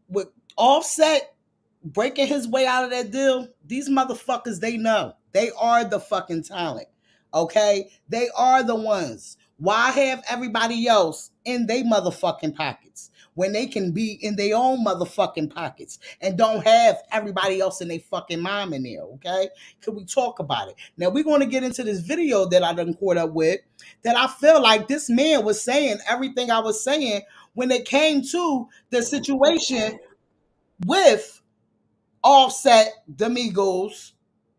[SPEAKER 2] with Offset breaking his way out of that deal, these motherfuckers, they know. They are the fucking talent. Okay? They are the ones. Why have everybody else in their motherfucking pockets when they can be in their own motherfucking pockets and don't have everybody else in their fucking mom in there, okay? Can we talk about it? Now, we're going to get into this video that I done caught up with that I feel like this man was saying everything I was saying when it came to the situation with Offset, the Migos,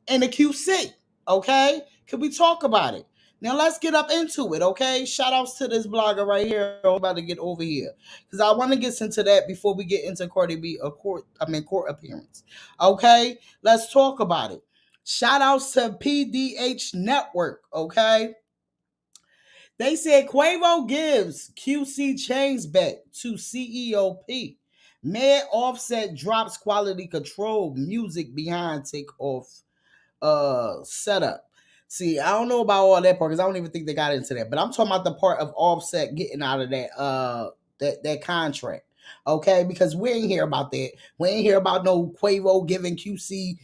[SPEAKER 2] and the QC, okay? Can we talk about it? Now let's get up into it, okay? Shout outs to this blogger right here. I'm about to get over here because I want to get into that before we get into Cardi B court appearance. Okay, let's talk about it. Shout outs to PDH Network, okay? They said Quavo gives QC chains back to CEOP. Mad Offset drops quality control music behind takeoff setup. See, I don't know about all that part because I don't even think they got into that. But I'm talking about the part of Offset getting out of that contract. Okay, because we ain't hear about that. We ain't hear about no Quavo giving QC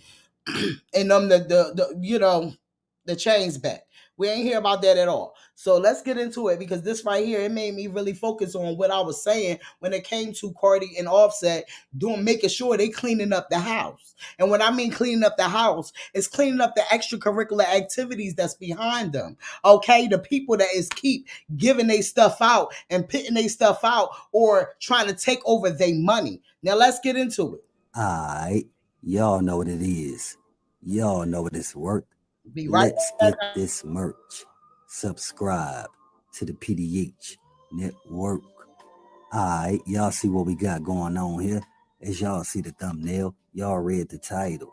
[SPEAKER 2] and them the chains back. We ain't hear about that at all. So let's get into it, because this right here, it made me really focus on what I was saying when it came to Cardi and Offset making sure they cleaning up the house. And when I mean cleaning up the house, it's cleaning up the extracurricular activities that's behind them. Okay, the people that is keep giving their stuff out and pitting their stuff out or trying to take over their money. Now let's get into it.
[SPEAKER 6] Alright, y'all know what it is. Y'all know what it's worth.
[SPEAKER 2] Be right
[SPEAKER 6] Let's
[SPEAKER 2] back.
[SPEAKER 6] get this merch. Subscribe to the PDH Network. Alright, y'all see what we got going on here. As y'all see the thumbnail, y'all read the title.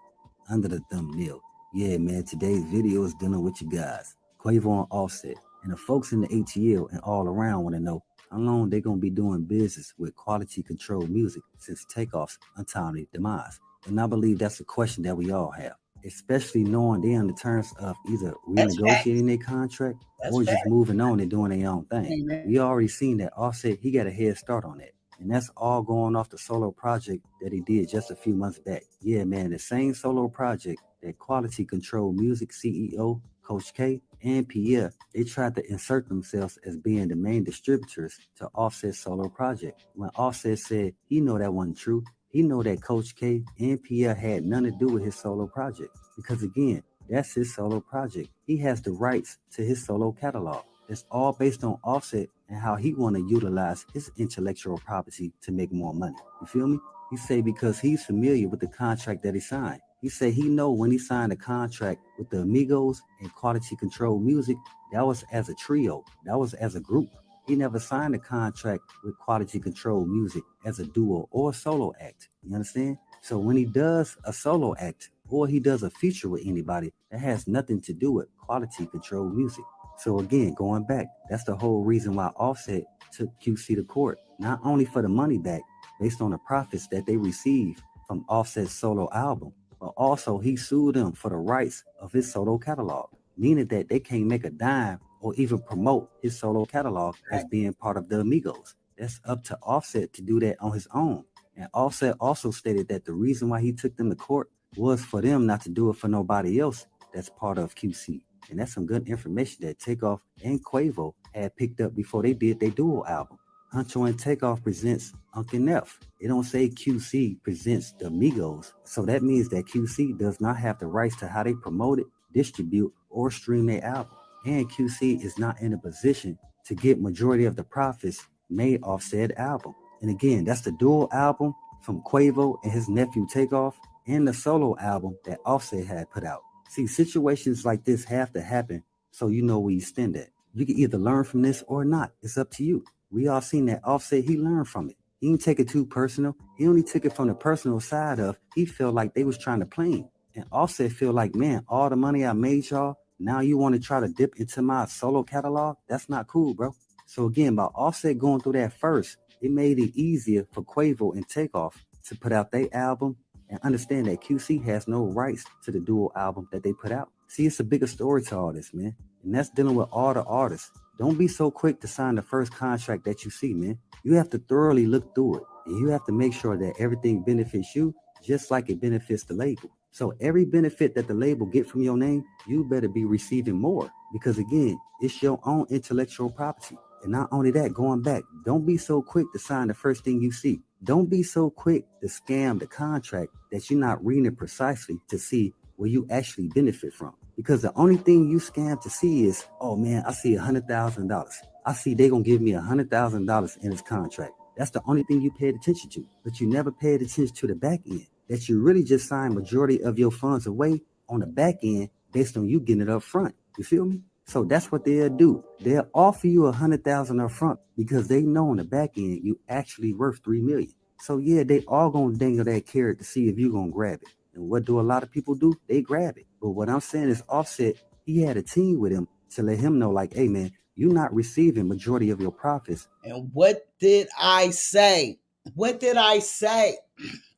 [SPEAKER 6] Under the thumbnail, yeah man, today's video is dealing with you guys. Quavo and Offset, and the folks in the ATL and all around want to know how long they gonna be doing business with quality control music since Takeoff's untimely demise. And I believe that's a question that we all have, especially knowing they're on the terms of either renegotiating their contract or just moving on and doing their own thing.
[SPEAKER 2] Amen.
[SPEAKER 6] We already seen that Offset, he got a head start on that. And that's all going off the solo project that he did just a few months back. Yeah, man, the same solo project that Quality Control Music CEO, Coach K, and Pierre, they tried to insert themselves as being the main distributors to Offset's solo project. When Offset said he know that wasn't true, he know that Coach K and Pierre had nothing to do with his solo project. Because again, that's his solo project. He has the rights to his solo catalog. It's all based on Offset and how he want to utilize his intellectual property to make more money. You feel me? He say because he's familiar with the contract that he signed. He said he know when he signed a contract with the Amigos and Quality Control Music, that was as a trio. That was as a group. He never signed a contract with Quality Control Music as a duo or a solo act. You understand? So when he does a solo act or he does a feature with anybody, that has nothing to do with Quality Control Music. So again, going back, that's the whole reason why Offset took QC to court, not only for the money back based on the profits that they received from Offset's solo album, but also he sued them for the rights of his solo catalog, meaning that they can't make a dime or even promote his solo catalog as being part of the Amigos. That's up to Offset to do that on his own. And Offset also stated that the reason why he took them to court was for them not to do it for nobody else that's part of QC. And that's some good information that Takeoff and Quavo had picked up before they did their duo album. Huncho and Takeoff presents Uncle F. It don't say QC presents the Migos. So that means that QC does not have the rights to how they promote it, distribute, or stream their album. And QC is not in a position to get majority of the profits made off said album. And again, that's the dual album from Quavo and his nephew Takeoff, and the solo album that Offset had put out. See, situations like this have to happen so you know where you stand at. You can either learn from this or not. It's up to you. We all seen that Offset, he learned from it. He didn't take it too personal. He only took it from the personal side of he felt like they was trying to play him. And Offset feel like, man, all the money I made y'all, now you want to try to dip into my solo catalog? That's not cool, bro. So again, by Offset going through that first, it made it easier for Quavo and Takeoff to put out their album and understand that QC has no rights to the dual album that they put out. See, it's a bigger story to all this, man. And that's dealing with all the artists. Don't be so quick to sign the first contract that you see, man. You have to thoroughly look through it. And you have to make sure that everything benefits you just like it benefits the label. So every benefit that the label get from your name, you better be receiving more. Because again, it's your own intellectual property. And not only that, going back, don't be so quick to sign the first thing you see. Don't be so quick to scam the contract that you're not reading it precisely to see where you actually benefit from. Because the only thing you scam to see is, oh man, I see $100,000. I see they're going to give me $100,000 in this contract. That's the only thing you paid attention to. But you never paid attention to the back end. That you really just signed majority of your funds away on the back end based on you getting it up front. You feel me? So that's what they'll do. They'll offer you $100,000 up front because they know on the back end you actually worth $3 million. So yeah, they all gonna dangle that carrot to see if you gonna grab it. And what do a lot of people do? They grab it. But what I'm saying is Offset, he had a team with him to let him know, like, hey man, you're not receiving majority of your profits.
[SPEAKER 2] And what did I say? What did I say?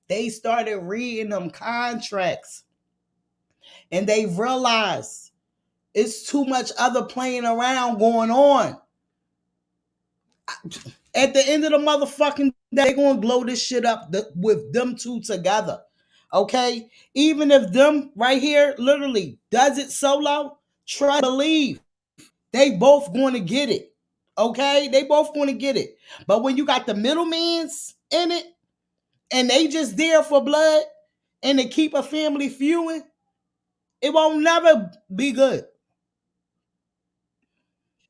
[SPEAKER 2] They started reading them contracts and they realized it's too much other playing around going on. At the end of the motherfucking day, they're going to blow this shit up with them two together. Okay? Even if them right here literally does it solo, try to believe They both going to get it. Okay? They both going to get it. But when you got the middlemans in it, and they just there for blood, and to keep a family fewing, it won't never be good.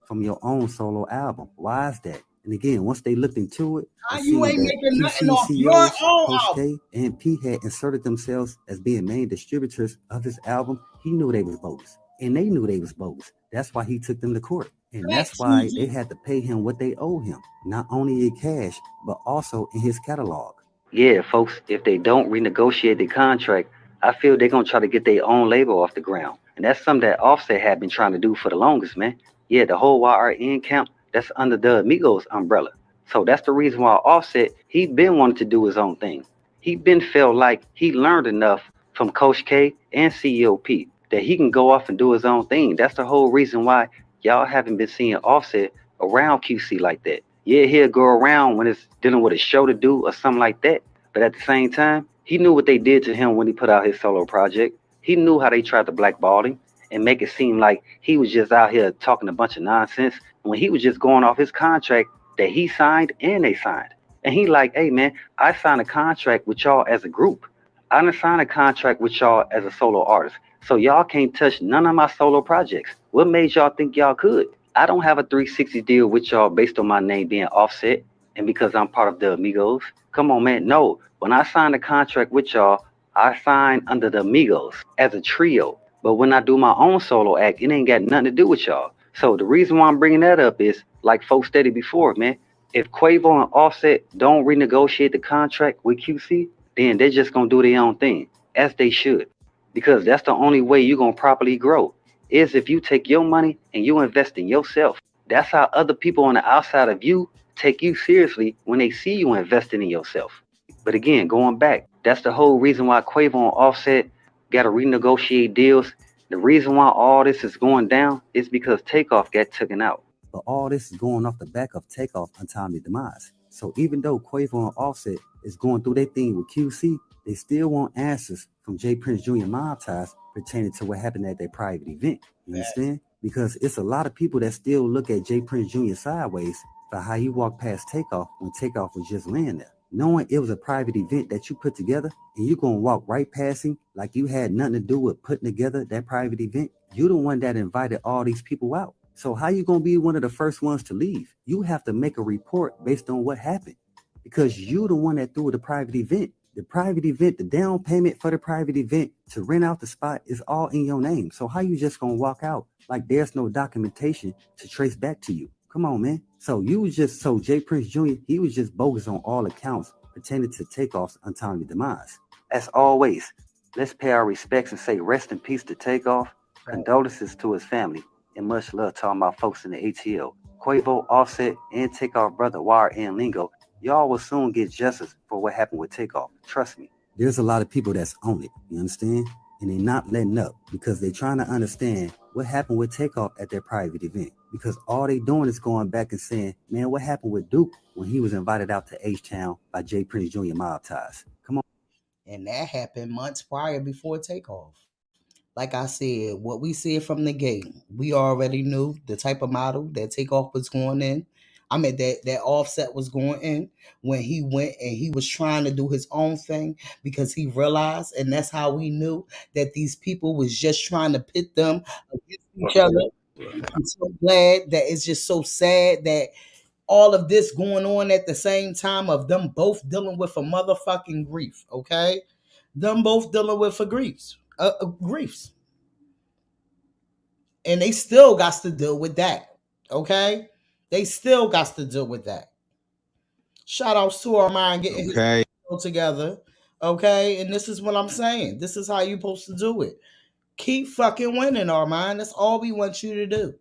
[SPEAKER 6] From your own solo album. Why is that? And again, once they looked into it,
[SPEAKER 2] How
[SPEAKER 6] they
[SPEAKER 2] you
[SPEAKER 6] seen
[SPEAKER 2] ain't
[SPEAKER 6] that
[SPEAKER 2] making nothing
[SPEAKER 6] QC
[SPEAKER 2] off your
[SPEAKER 6] CEOs,
[SPEAKER 2] own
[SPEAKER 6] Coach
[SPEAKER 2] album?
[SPEAKER 6] K, and P had inserted themselves as being main distributors of his album. He knew they was bogus, and they knew they was bogus. That's why he took them to court. And that's why they had to pay him what they owe him, not only in cash, but also in his catalog. Yeah, folks, if they don't renegotiate the contract, I feel they're going to try to get their own label off the ground. And that's something that Offset had been trying to do for the longest, man. Yeah, the whole YRN camp, that's under the Amigos umbrella. So that's the reason why Offset, he been wanting to do his own thing. He been felt like he learned enough from Coach K and CEO P that he can go off and do his own thing. That's the whole reason why y'all haven't been seeing Offset around QC like that. Yeah, he'll go around when it's dealing with a show to do or something like that. But at the same time, he knew what they did to him when he put out his solo project. He knew how they tried to blackball him and make it seem like he was just out here talking a bunch of nonsense when he was just going off his contract that he signed and they signed. And he like, hey man, I signed a contract with y'all as a group. I done signed a contract with y'all as a solo artist. So y'all can't touch none of my solo projects. What made y'all think y'all could? I don't have a 360 deal with y'all based on my name being Offset and because I'm part of the Amigos. Come on, man. No. When I signed a contract with y'all, I signed under the Amigos as a trio. But when I do my own solo act, it ain't got nothing to do with y'all. So the reason why I'm bringing that up is, like folks stated before, man, if Quavo and Offset don't renegotiate the contract with QC, then they're just going to do their own thing, as they should. Because that's the only way you're going to properly grow, is if you take your money and you invest in yourself. That's how other people on the outside of you take you seriously when they see you investing in yourself. But again, going back, that's the whole reason why Quavo and Offset got to renegotiate deals. The reason why all this is going down is because Takeoff got taken out. But all this is going off the back of Takeoff untimely demise. So even though Quavo and Offset is going through their thing with QC, they still want answers from J. Prince Jr. mob ties pertaining to what happened at their private event. You understand? Because it's a lot of people that still look at J. Prince Jr. sideways for how he walked past Takeoff when Takeoff was just laying there. Knowing it was a private event that you put together and you're going to walk right past him like you had nothing to do with putting together that private event. You're the one that invited all these people out. So how you going to be one of the first ones to leave? You have to make a report based on what happened because you're the one that threw the private event. The private event, the down payment for the private event to rent out the spot is all in your name. So how you just going to walk out like there's no documentation to trace back to you? Come on, man. So J. Prince Jr., he was just bogus on all accounts pertaining to Takeoff's untimely demise. As always, let's pay our respects and say rest in peace to Takeoff, condolences to his family, and much love to all my folks in the ATL. Quavo, Offset, and Takeoff brother YRN Lingo, y'all will soon get justice for what happened with Takeoff. Trust me. There's a lot of people that's on it, you understand? And they're not letting up because they're trying to understand what happened with Takeoff at their private event. Because all they doing is going back and saying, man, what happened with Duke when he was invited out to H-Town by J. Prince Jr. mob ties? Come on.
[SPEAKER 2] And that happened months prior before Takeoff. Like I said, what we said from the gate, we already knew the type of model that Takeoff was going in. I mean, that Offset was going in when he went and he was trying to do his own thing because he realized, and that's how we knew that these people was just trying to pit them against each other. I'm so glad that it's just so sad that all of this going on at the same time of them both dealing with a motherfucking grief, okay? Them both dealing with griefs. And they still got to deal with that. Okay? They still got to deal with that. Shout outs to Armand getting his together. Okay? And this is what I'm saying. This is how you're supposed to do it. Keep fucking winning, Armand. That's all we want you to do.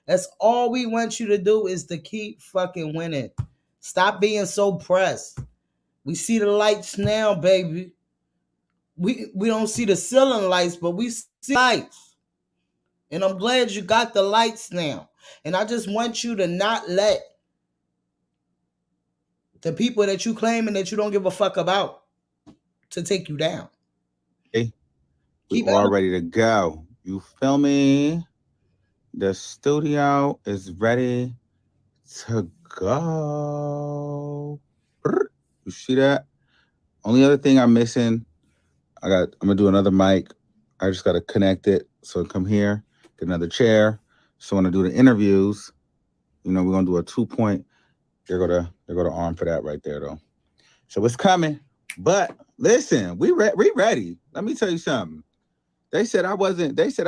[SPEAKER 2] That's all we want you to do is to keep fucking winning. Stop being so pressed. We see the lights now, baby. We don't see the ceiling lights, but we see lights. And I'm glad you got the lights now. And I just want you to not let the people that you claiming that you don't give a fuck about to take you down.
[SPEAKER 8] We're all ready to go. You feel me? The studio is ready to go. You see that? Only other thing I'm missing, I'm gonna do another mic. I just gotta connect it. So come here, get another chair. So when I do the interviews, we're gonna do a 2-point. They're gonna arm for that right there though. So it's coming. But listen, we ready. Let me tell you something. They said I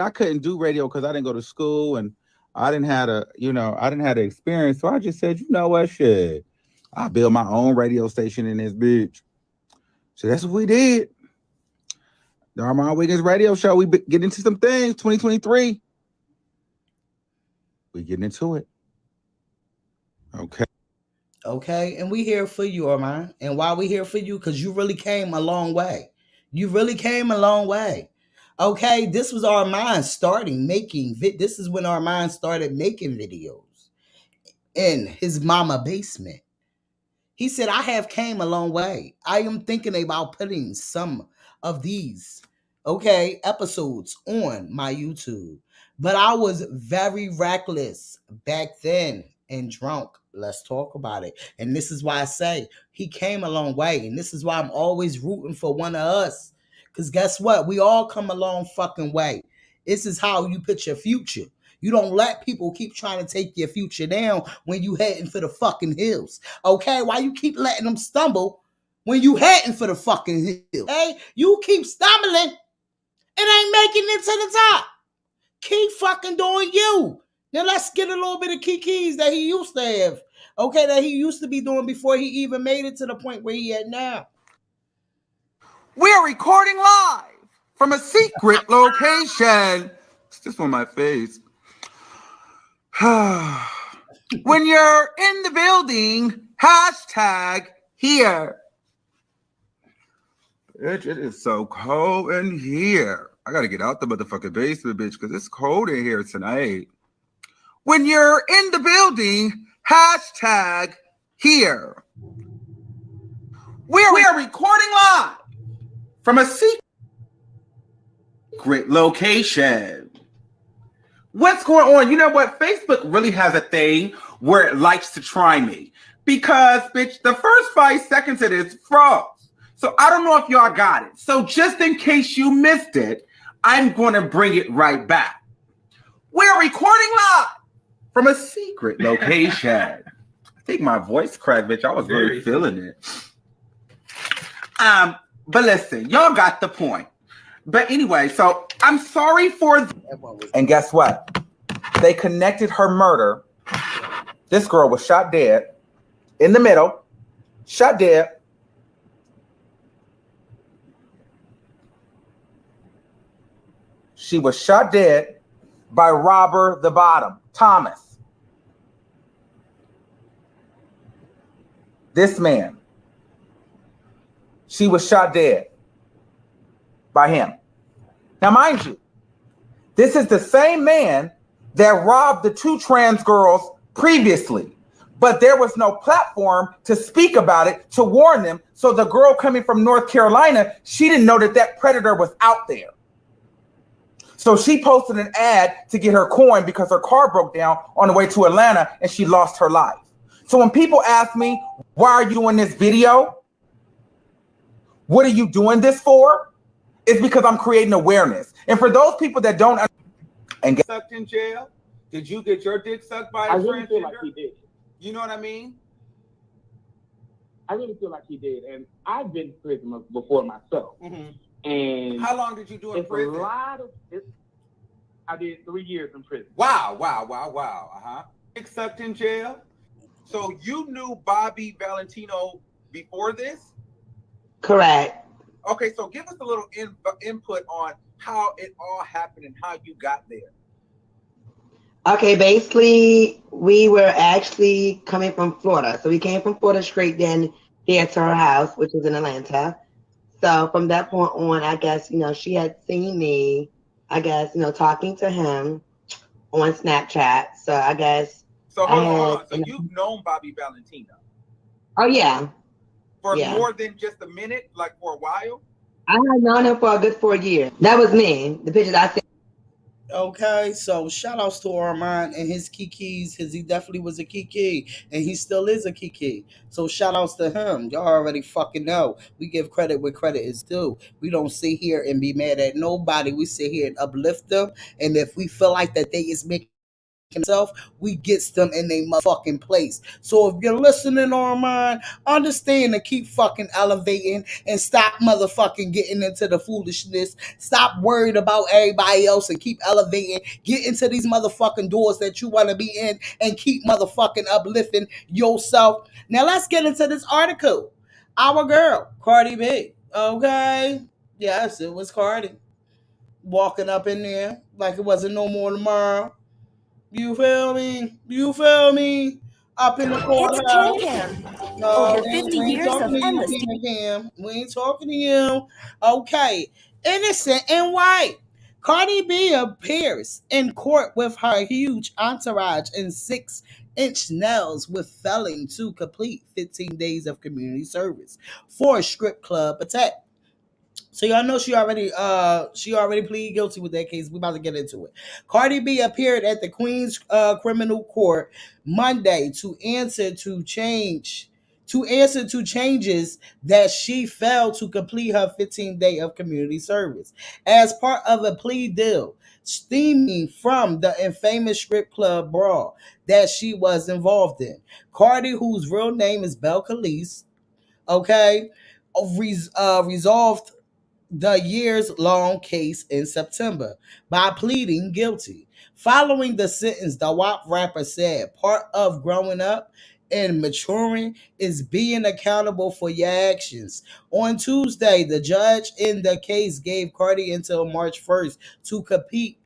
[SPEAKER 8] couldn't do radio because I didn't go to school and I didn't have the experience. So I just said, you know what, shit. I'll build my own radio station in this bitch. So that's what we did. The Armand Wiggins radio show. We get into some things. 2023. We getting into it. Okay.
[SPEAKER 2] Okay, and we here for you, Armand. And why we here for you? Because you really came a long way. You really came a long way. Okay, this was Armand starting making. This is when Armand started making videos in his mama basement. He said, I have came a long way. I am thinking about putting some of these, episodes on my YouTube. But I was very reckless back then and drunk. Let's talk about it. And this is why I say he came a long way. And this is why I'm always rooting for one of us. Because guess what? We all come a long fucking way. This is how you put your future. You don't let people keep trying to take your future down when you heading for the fucking hills. Okay? Why you keep letting them stumble when you heading for the fucking hills? Hey, you keep stumbling and ain't making it to the top. Keep fucking doing you. Now let's get a little bit of Kiki's that he used to have. Okay, that he used to be doing before he even made it to the point where he at now.
[SPEAKER 8] We're recording live from a secret location. It's just on my face. When you're in the building, #here. Bitch, it is so cold in here. I gotta get out the motherfucking basement, bitch, because it's cold in here tonight. When you're in the building, #here. We're recording live from a secret location. What's going on? You know what? Facebook really has a thing where it likes to try me. Because, bitch, the first 5 seconds of this froze. So I don't know if y'all got it. So just in case you missed it, I'm going to bring it right back. We're recording live from a secret location. I think my voice cracked, bitch. I was really feeling it. But listen, y'all got the point. But anyway, so I'm sorry for... And guess what? They connected her murder. This girl was shot dead in the middle. Shot dead. She was shot dead by Robert the Bottom, Thomas. This man. She was shot dead by him. Now, mind you, this is the same man that robbed the 2 trans girls previously, but there was no platform to speak about it, to warn them. So the girl coming from North Carolina, she didn't know that that predator was out there. So she posted an ad to get her coin because her car broke down on the way to Atlanta and she lost her life. So when people ask me, why are you doing this video? What are you doing this for? It's because I'm creating awareness. And for those people that don't and get sucked in jail, did you get your dick sucked by a transgender?
[SPEAKER 10] Really feel like he did.
[SPEAKER 8] You know what I mean?
[SPEAKER 10] I really feel like he did. And I've been to prison before myself. And
[SPEAKER 8] how long did you do in prison?
[SPEAKER 10] I did 3 years in prison.
[SPEAKER 8] Wow. Dick sucked in jail? So you knew Bobby Valentino before this?
[SPEAKER 21] Correct.
[SPEAKER 8] Okay, so give us a little input on how it all happened and how you got there.
[SPEAKER 21] Okay, basically, we were actually coming from Florida. So we came from Florida straight then here to her house, which is in Atlanta. So from that point on, I guess, she had seen me, talking to him on Snapchat. So I guess.
[SPEAKER 8] So hold on. So you've known Bobby Valentino?
[SPEAKER 21] Oh, yeah.
[SPEAKER 8] For more than just a minute, like for a while?
[SPEAKER 21] I had known him for a good 4 years. That was me. The pictures I sent.
[SPEAKER 2] Okay, so shout outs to Armand and his kikis, because he definitely was a kiki, and he still is a kiki. So shout outs to him. Y'all already fucking know. We give credit where credit is due. We don't sit here and be mad at nobody. We sit here and uplift them. And if we feel like that they is making himself, we gets them in a motherfucking place. So if you're listening, Armand, understand to keep fucking elevating and stop motherfucking getting into the foolishness. Stop worried about everybody else and keep elevating. Get into these motherfucking doors that you want to be in and keep motherfucking uplifting yourself. Now let's get into this article. Our girl, Cardi B. Okay. Yes, it was Cardi. Walking up in there like it wasn't no more tomorrow. You feel me? You feel me? Up in the courthouse. No, we ain't talking to you, Tina Cam. We ain't talking to you. Okay. Innocent and white. Cardi B appears in court with her huge entourage and 6-inch nails with failing to complete 15 days of community service for a strip club attack. So y'all know she already pleaded guilty with that case. We about to get into it. Cardi B appeared at the Queens Criminal Court Monday to answer to changes that she failed to complete her 15-day of community service as part of a plea deal stemming from the infamous strip club brawl that she was involved in. Cardi, whose real name is Belle Calise, okay, resolved the years long case in September by pleading guilty. Following the sentence, the WAP rapper said, "Part of growing up and maturing is being accountable for your actions." On Tuesday, the judge in the case gave Cardi until March 1st to complete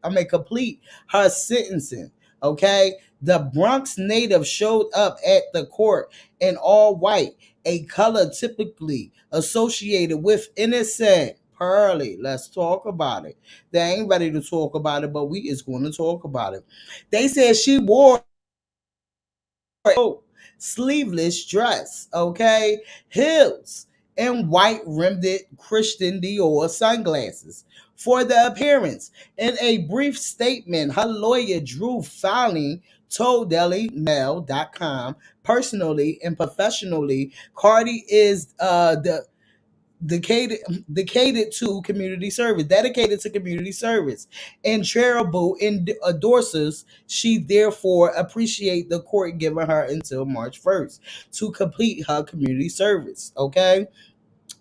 [SPEAKER 2] her sentencing. Okay? The Bronx native showed up at the court in all white, a color typically associated with innocent. Pearly, let's talk about it. They ain't ready to talk about it, but we is going to talk about it. They said she wore a sleeveless dress, okay, heels, and white rimmed Christian Dior sunglasses for the appearance. In a brief statement, her lawyer Drew Fowling told DailyMail.com, personally and professionally, Cardi is the dedicated to community service and charitable endorsers. She therefore appreciate the court giving her until March 1st to complete her community service. Okay.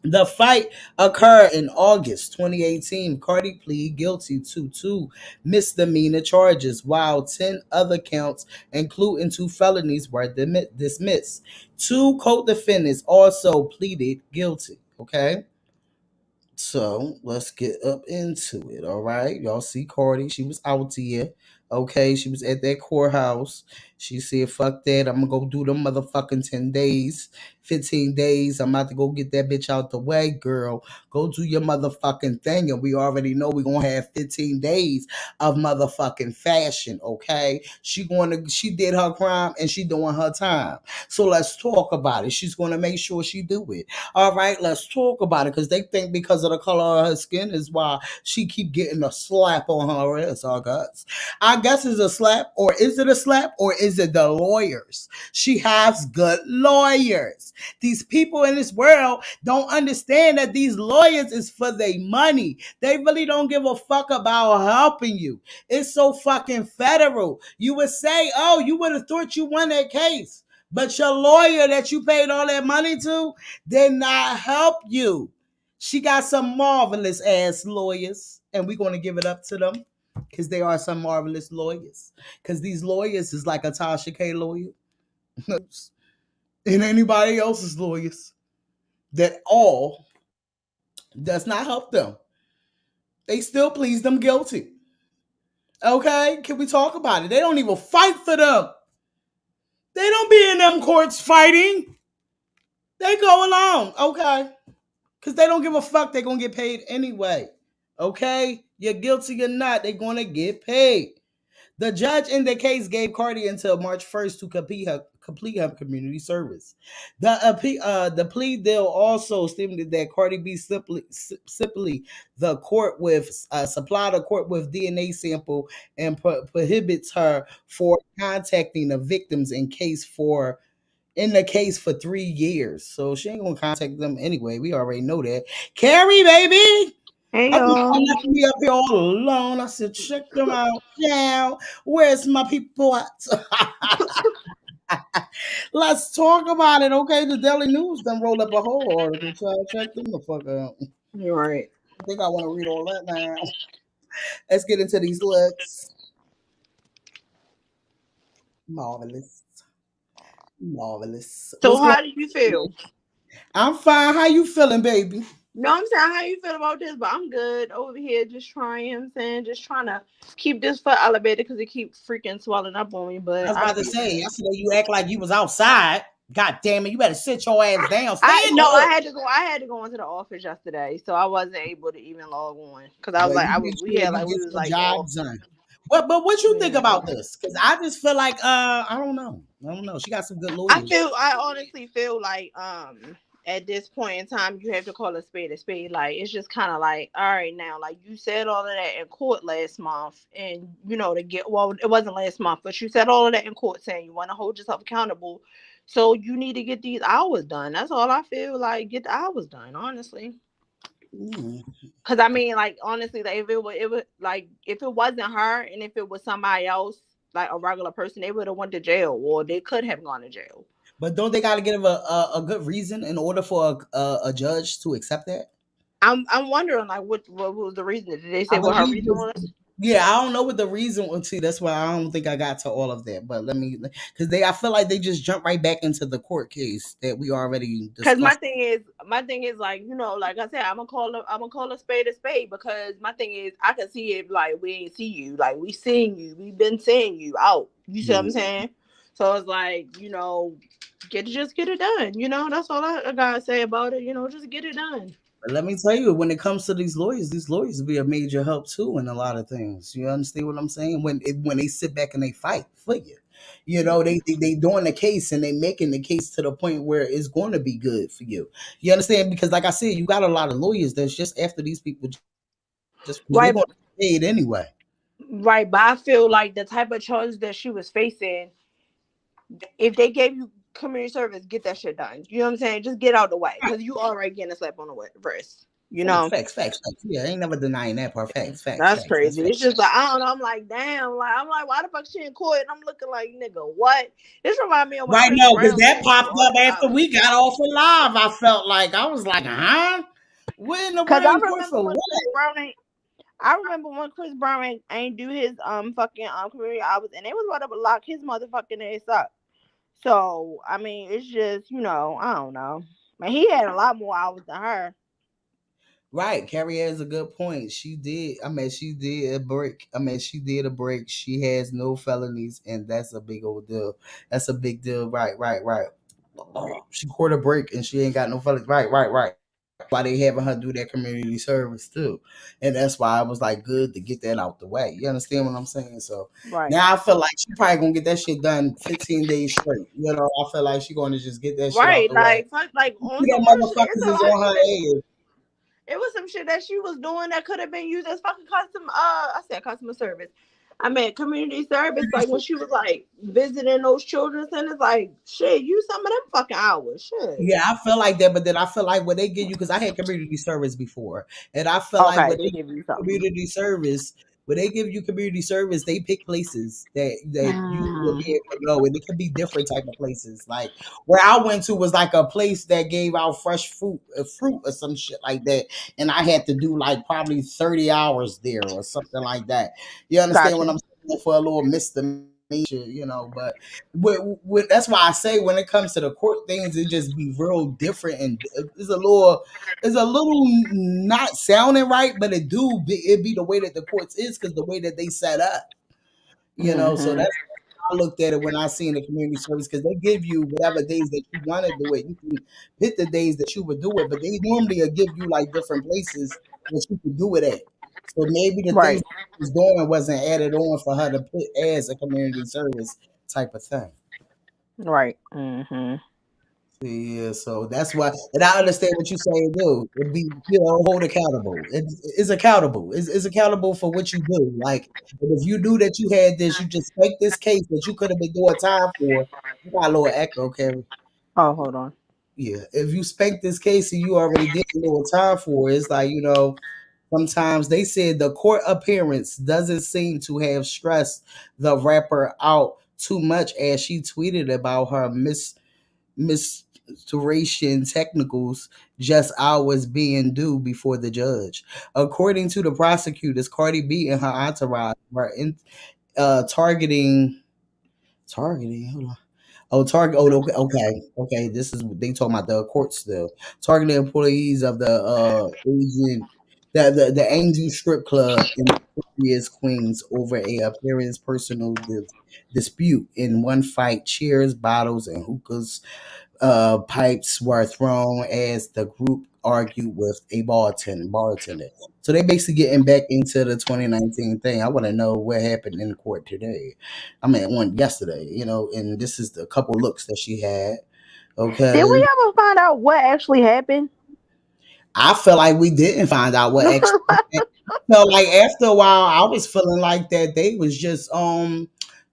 [SPEAKER 2] The fight occurred in August 2018. Cardi pleaded guilty to 2 misdemeanor charges, while 10 other counts, including 2 felonies, were dismissed. 2 co-defendants also pleaded guilty. Okay. So let's get up into it. All right. Y'all see Cardi. She was out here. Okay. She was at that courthouse. She said, fuck that. I'm going to go do them motherfucking 10 days, 15 days. I'm about to go get that bitch out the way, girl. Go do your motherfucking thing. And we already know we're going to have 15 days of motherfucking fashion. Okay. She did her crime and she doing her time. So let's talk about it. She's going to make sure she do it. All right, let's talk about it, because they think because of the color of her skin is why she keep getting a slap on her wrist. I guess it's a slap, or is it a slap, or is it the lawyers? She has good lawyers. These people in this world don't understand that these lawyers is for their money. They really don't give a fuck about helping you. It's so fucking federal. You would say, oh, you would have thought you won that case. But your lawyer that you paid all that money to did not help you. She got some marvelous ass lawyers, and we're going to give it up to them because they are some marvelous lawyers. Because these lawyers is like a Tasha K lawyer and anybody else's lawyers that all does not help them. They still please them guilty. Okay? Can we talk about it? They don't even fight for them. They don't be in them courts fighting. They go along. Okay? Because they don't give a fuck. They're going to get paid anyway. Okay? You're guilty or not, they're going to get paid. The judge in the case gave Cardi until March 1st to complete her community service. The plea deal also stated that Cardi B simply the court with supply the court with DNA sample and prohibits her for contacting the victims in the case for 3 years. So she ain't gonna contact them anyway. We already know that. Carrie, baby.
[SPEAKER 9] Hey
[SPEAKER 2] I just
[SPEAKER 9] y'all.
[SPEAKER 2] left me up here all alone. I said, check them out now. Where's my people at? Let's talk about it. Okay, the Daily News done rolled up a whole article. So check them the fuck out.
[SPEAKER 9] You're right.
[SPEAKER 2] I think I want to read all that now. Let's get into these looks. Marvelous. Marvelous.
[SPEAKER 9] So
[SPEAKER 2] What's going
[SPEAKER 9] how do you feel?
[SPEAKER 2] I'm fine. How you feeling, baby?
[SPEAKER 9] No, I'm saying how you feel about this, but I'm good over here just trying, you know what I'm saying, just trying to keep this foot elevated because it keeps freaking swelling up on me.
[SPEAKER 2] I
[SPEAKER 9] But
[SPEAKER 2] was
[SPEAKER 9] I'll
[SPEAKER 2] about to
[SPEAKER 9] be
[SPEAKER 2] say,
[SPEAKER 9] okay.
[SPEAKER 2] yesterday you act like you was outside. God damn it, you better sit your ass down. Stay
[SPEAKER 9] I
[SPEAKER 2] in
[SPEAKER 9] no,
[SPEAKER 2] the
[SPEAKER 9] I
[SPEAKER 2] hood.
[SPEAKER 9] had to go into the office yesterday, so I wasn't able to even log on because I was
[SPEAKER 2] Well,
[SPEAKER 9] like,
[SPEAKER 2] you make
[SPEAKER 9] we
[SPEAKER 2] sure
[SPEAKER 9] had
[SPEAKER 2] you
[SPEAKER 9] like we
[SPEAKER 2] get
[SPEAKER 9] was
[SPEAKER 2] your
[SPEAKER 9] like
[SPEAKER 2] job
[SPEAKER 9] off.
[SPEAKER 2] done. But what you think
[SPEAKER 9] Yeah.
[SPEAKER 2] about this? Because I just feel like I don't know. I don't know. She got some good lawyers.
[SPEAKER 9] I honestly feel like at this point in time you have to call a spade a spade. Like it's just kind of like, all right, now like you said all of that in court last month, and you know it wasn't last month, but you said all of that in court saying you want to hold yourself accountable, so you need to get these hours done. That's all I feel like. Get the hours done, honestly. Cause I mean, like honestly, like if it wasn't her and if it was somebody else, like a regular person, they would have went to jail or they could have gone to jail.
[SPEAKER 2] But don't they got to give a good reason in order for a judge to accept that?
[SPEAKER 9] I'm wondering like what was the reason? Did they
[SPEAKER 2] I
[SPEAKER 9] say what her
[SPEAKER 2] believe
[SPEAKER 9] reason
[SPEAKER 2] was,
[SPEAKER 9] was?
[SPEAKER 2] yeah, I don't know what the reason was. See, that's why I don't think I got to all of that. But let me, because I feel like they just jumped right back into the court case that we already
[SPEAKER 9] Because
[SPEAKER 2] discussed.
[SPEAKER 9] my thing is like like I said, I'm gonna call a spade because my thing is I can see it like we ain't see you, like we seen you, we've been seeing you out. You see what I'm saying? So it's like just get it done. That's all I gotta say about it. Just get it done.
[SPEAKER 2] But let me tell you, when it comes to these lawyers be a major help too in a lot of things. You understand what I'm saying? When they sit back and they fight for you, they doing the case and they making the case to the point where it's going to be good for you. You understand? Because like I said, you got a lot of lawyers that's just after these people just they're
[SPEAKER 9] Right,
[SPEAKER 2] going to get paid anyway.
[SPEAKER 9] right. But I feel like the type of charges that she was facing, if they gave you community service, get that shit done. You know what I'm saying? Just get out the way because you already getting a slap on the wrist.
[SPEAKER 2] Facts. Yeah, I ain't never denying that part. Facts.
[SPEAKER 9] That's
[SPEAKER 2] That's
[SPEAKER 9] crazy.
[SPEAKER 2] facts.
[SPEAKER 9] It's just like I don't know. I'm like, damn. Like I'm like, why the fuck she in court? And I'm looking like, nigga, what? This remind me of when
[SPEAKER 2] Right
[SPEAKER 9] Chris
[SPEAKER 2] now, because
[SPEAKER 9] Brown
[SPEAKER 2] that
[SPEAKER 9] came
[SPEAKER 2] popped
[SPEAKER 9] on
[SPEAKER 2] up after
[SPEAKER 9] Austin
[SPEAKER 2] we got off of live. I was like, huh? We're in the
[SPEAKER 9] Because
[SPEAKER 2] one court for what?
[SPEAKER 9] I remember when Chris Brown ain't do his fucking community hours, and they was about to lock his motherfucking ass up. So I mean, it's just I don't know. Man, he had a lot more hours than her.
[SPEAKER 2] Right, Carrie has a good point. She did. She did a break. She did a break. She has no felonies, and that's a big old deal. That's a big deal. Right. She caught a break, and she ain't got no felonies. Right. Why they having her do that community service too, and that's why I was like, good to get that out the way. You understand what I'm saying? So
[SPEAKER 9] Right.
[SPEAKER 2] now I feel like she probably gonna get that shit done 15 days straight. I feel like she gonna just get that shit out
[SPEAKER 9] Right,
[SPEAKER 2] the way.
[SPEAKER 9] like on
[SPEAKER 2] That
[SPEAKER 9] some more shit. It's
[SPEAKER 2] motherfuckers
[SPEAKER 9] a
[SPEAKER 2] is
[SPEAKER 9] lot of
[SPEAKER 2] on her
[SPEAKER 9] shit.
[SPEAKER 2] ass.
[SPEAKER 9] It was some shit that she was doing that could have been used as fucking I said customer service. I meant community service, like when she was like visiting those children's centers, like shit, use some of them fucking hours. Shit.
[SPEAKER 2] Yeah, I feel like that, but then I feel like what they give you, because I had community service before, and I feel like
[SPEAKER 9] Okay,
[SPEAKER 2] what
[SPEAKER 9] they
[SPEAKER 2] they
[SPEAKER 9] give
[SPEAKER 2] give
[SPEAKER 9] you
[SPEAKER 2] you
[SPEAKER 9] something.
[SPEAKER 2] community service, when they give you community service, they pick places that you will be able to go, and it could be different type of places. Like where I went to was like a place that gave out fresh fruit or some shit like that, and I had to do like probably 30 hours there or something like that. You understand what
[SPEAKER 9] Gotcha.
[SPEAKER 2] I'm saying? For a little misdemeanor, but that's why I say when it comes to the court things, it just be real different, and it's a little not sounding right, but it be the way that the courts is because the way that they set up, So
[SPEAKER 9] Mm-hmm.
[SPEAKER 2] that's how I looked at it when I seen the community service, because they give you whatever days that you want to do it. You can pick the days that you would do it, but they normally give you like different places that you could do it at. So maybe the things
[SPEAKER 9] Right.
[SPEAKER 2] she was doing wasn't added on for her to put as a community service type of thing.
[SPEAKER 9] Right. Mm-hmm.
[SPEAKER 2] Yeah, so that's why, and I understand what you're saying, dude. It be, hold accountable. It's accountable. It's accountable for what you do. Like, if you knew that you had this, you just take this case that you could have been doing time for. You got a little echo, Kevin.
[SPEAKER 9] Oh, hold on.
[SPEAKER 2] Yeah, if you spanked this case and you already did a little time for it, it's like, sometimes they said the court appearance doesn't seem to have stressed the rapper out too much as she tweeted about her restoration technicals just hours being due before the judge. According to the prosecutors, Cardi B and her entourage were targeting. Hold on. Oh, target. Oh, okay. This is they talking about the court still targeting employees of the agent, the Angel Strip Club in Queens over a appearance personal dispute. In one fight, chairs, bottles, and hookahs pipes were thrown as the group argued with a bartender. So they basically getting back into the 2019 thing. I want to know what happened in the court today. I mean, one yesterday, and this is the couple looks that she had. Okay.
[SPEAKER 9] Did we ever find out what actually happened?
[SPEAKER 2] I feel like we didn't find out what actually happened. So like after a while, I was feeling like that they was just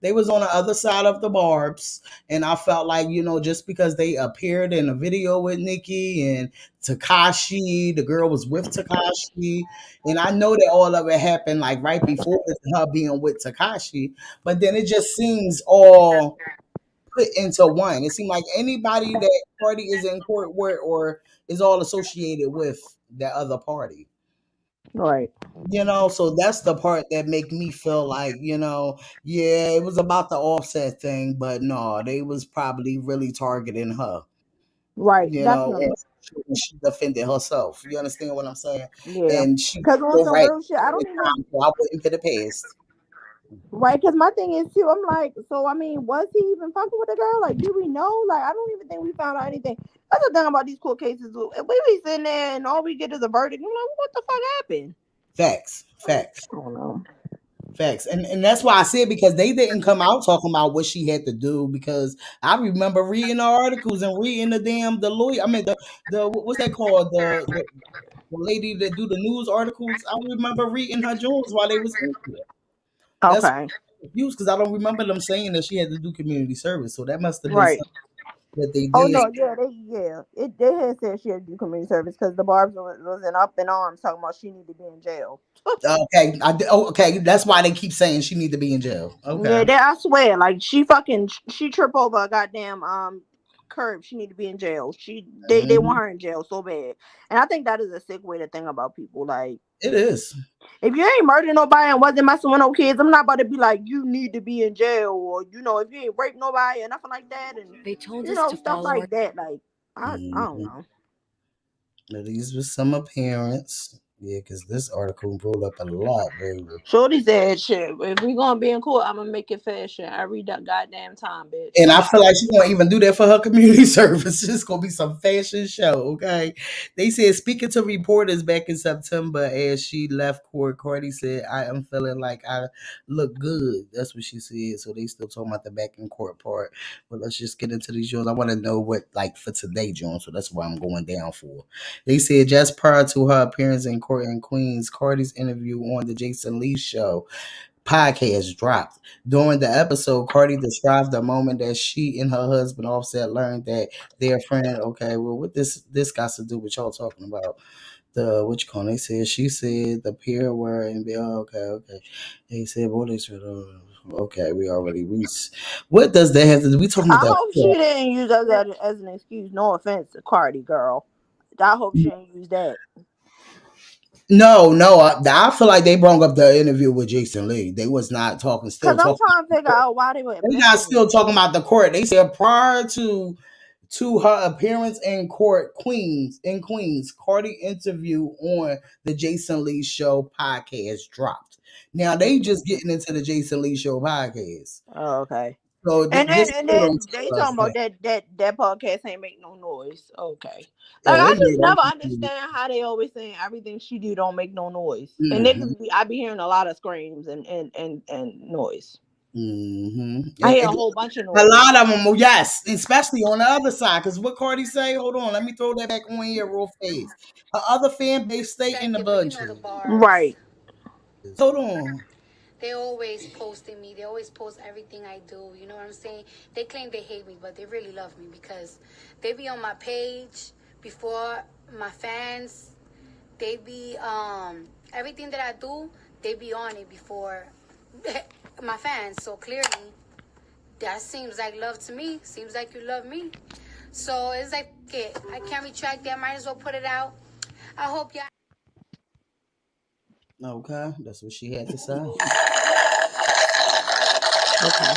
[SPEAKER 2] they was on the other side of the barbs, and I felt like just because they appeared in a video with Nicki and Takashi, the girl was with Takashi, and I know that all of it happened like right before her being with Takashi, but then it just seems all put into one. It seemed like anybody that party is in court with or is all associated with that other party.
[SPEAKER 9] Right.
[SPEAKER 2] So that's the part that make me feel like, yeah, it was about the Offset thing, but no, they was probably really targeting her.
[SPEAKER 9] Right.
[SPEAKER 2] And
[SPEAKER 9] Definitely.
[SPEAKER 2] she defended herself. You understand what I'm saying?
[SPEAKER 9] Yeah.
[SPEAKER 2] And she
[SPEAKER 9] Because on
[SPEAKER 2] all
[SPEAKER 9] some
[SPEAKER 2] right.
[SPEAKER 9] real shit, I don't even.
[SPEAKER 2] So I wouldn't put it past.
[SPEAKER 9] Right, because my thing is too, I'm like, so I mean, was he even fucking with the girl? Like, do we know? Like, I don't even think we found out anything. That's the thing about these court cases. If we be sitting there and all we get is a verdict, you're like, what the fuck happened?
[SPEAKER 2] Facts.
[SPEAKER 9] I don't know.
[SPEAKER 2] Facts. And that's why I said because they didn't come out talking about what she had to do because I remember reading the articles and reading the lawyer. I mean the what's that called? The lady that do the news articles. I remember reading her journals while they was in there. That's
[SPEAKER 9] Okay.
[SPEAKER 2] confused because I don't remember them saying that she had to do community service. So that must have been
[SPEAKER 9] Right.
[SPEAKER 2] something that they
[SPEAKER 9] Oh
[SPEAKER 2] did.
[SPEAKER 9] no, they had said she had to do community service because the Barb's was in up in arms talking about she needed to be in jail.
[SPEAKER 2] Okay, okay. That's why they keep saying she need to be in jail. Okay.
[SPEAKER 9] Yeah, I swear, like she trip over a goddamn curb. She need to be in jail. They want her in jail so bad, and I think that is a sick way to think about people. Like
[SPEAKER 2] it is.
[SPEAKER 9] If you ain't murdered nobody and wasn't messing with no kids, I'm not about to be like you need to be in jail or if you ain't raped nobody or nothing like that and
[SPEAKER 20] they told us to
[SPEAKER 9] stuff
[SPEAKER 20] follow
[SPEAKER 9] like that. Like I don't know.
[SPEAKER 2] Now, these were some appearance. Yeah, because this article brought up a lot, baby.
[SPEAKER 9] Shorty said, "Shit, if we gonna be in court, I'm gonna make it fashion every goddamn time, bitch."
[SPEAKER 2] And I feel like she won't even do that for her community service. It's gonna be some fashion show, okay? They said speaking to reporters back in September as she left court, Cardi said, "I am feeling like I look good." That's what she said. So they still talking about the back in court part. But let's just get into these Jones. I want to know what like for today, Jones. So that's what I'm going down for. They said just prior to her appearance in court in Queens, Cardi's interview on the Jason Lee show podcast dropped. During the episode, Cardi described the moment that she and her husband Offset learned that their friend. Okay, well, what this got to do with y'all talking about? The which call they said she said the peer were and be okay. They said what is it? Okay, what does that have to do? We talking about
[SPEAKER 9] I
[SPEAKER 2] the
[SPEAKER 9] hope she didn't use that as an excuse. No offense to Cardi, girl. I hope she didn't use that.
[SPEAKER 2] No, I feel like they brought up the interview with Jason Lee. They was not talking. Still
[SPEAKER 9] Because I'm
[SPEAKER 2] talking.
[SPEAKER 9] trying to figure out why they were.
[SPEAKER 2] They not still talking about the court. They said prior to her appearance in court, in Queens, Cardi interview on the Jason Lee Show podcast dropped. Now they just getting into the Jason Lee Show podcast.
[SPEAKER 9] Oh, okay.
[SPEAKER 2] So
[SPEAKER 9] And then they talking about that podcast ain't make no noise. Okay. Like I just never understand how they always saying everything she do don't make no noise. And niggas I be hearing a lot of screams and noise. I hear a whole bunch of
[SPEAKER 2] A
[SPEAKER 9] noise.
[SPEAKER 2] lot of them, yes, especially on the other side. Because what Cardi say? Hold on, let me throw that back on here real fast. Her other fan base stay in the budget.
[SPEAKER 9] Right.
[SPEAKER 2] Hold on.
[SPEAKER 19] They always posting me. They always post everything I do. You know what I'm saying? They claim they hate me, but they really love me because they be on my page before my fans. They be everything that I do, they be on it before my fans. So clearly, that seems like love to me. Seems like you love me. So it's like, okay, I can't retract that. Might as well put it out. I hope y'all.
[SPEAKER 2] Okay, that's what she had to say.
[SPEAKER 9] Okay.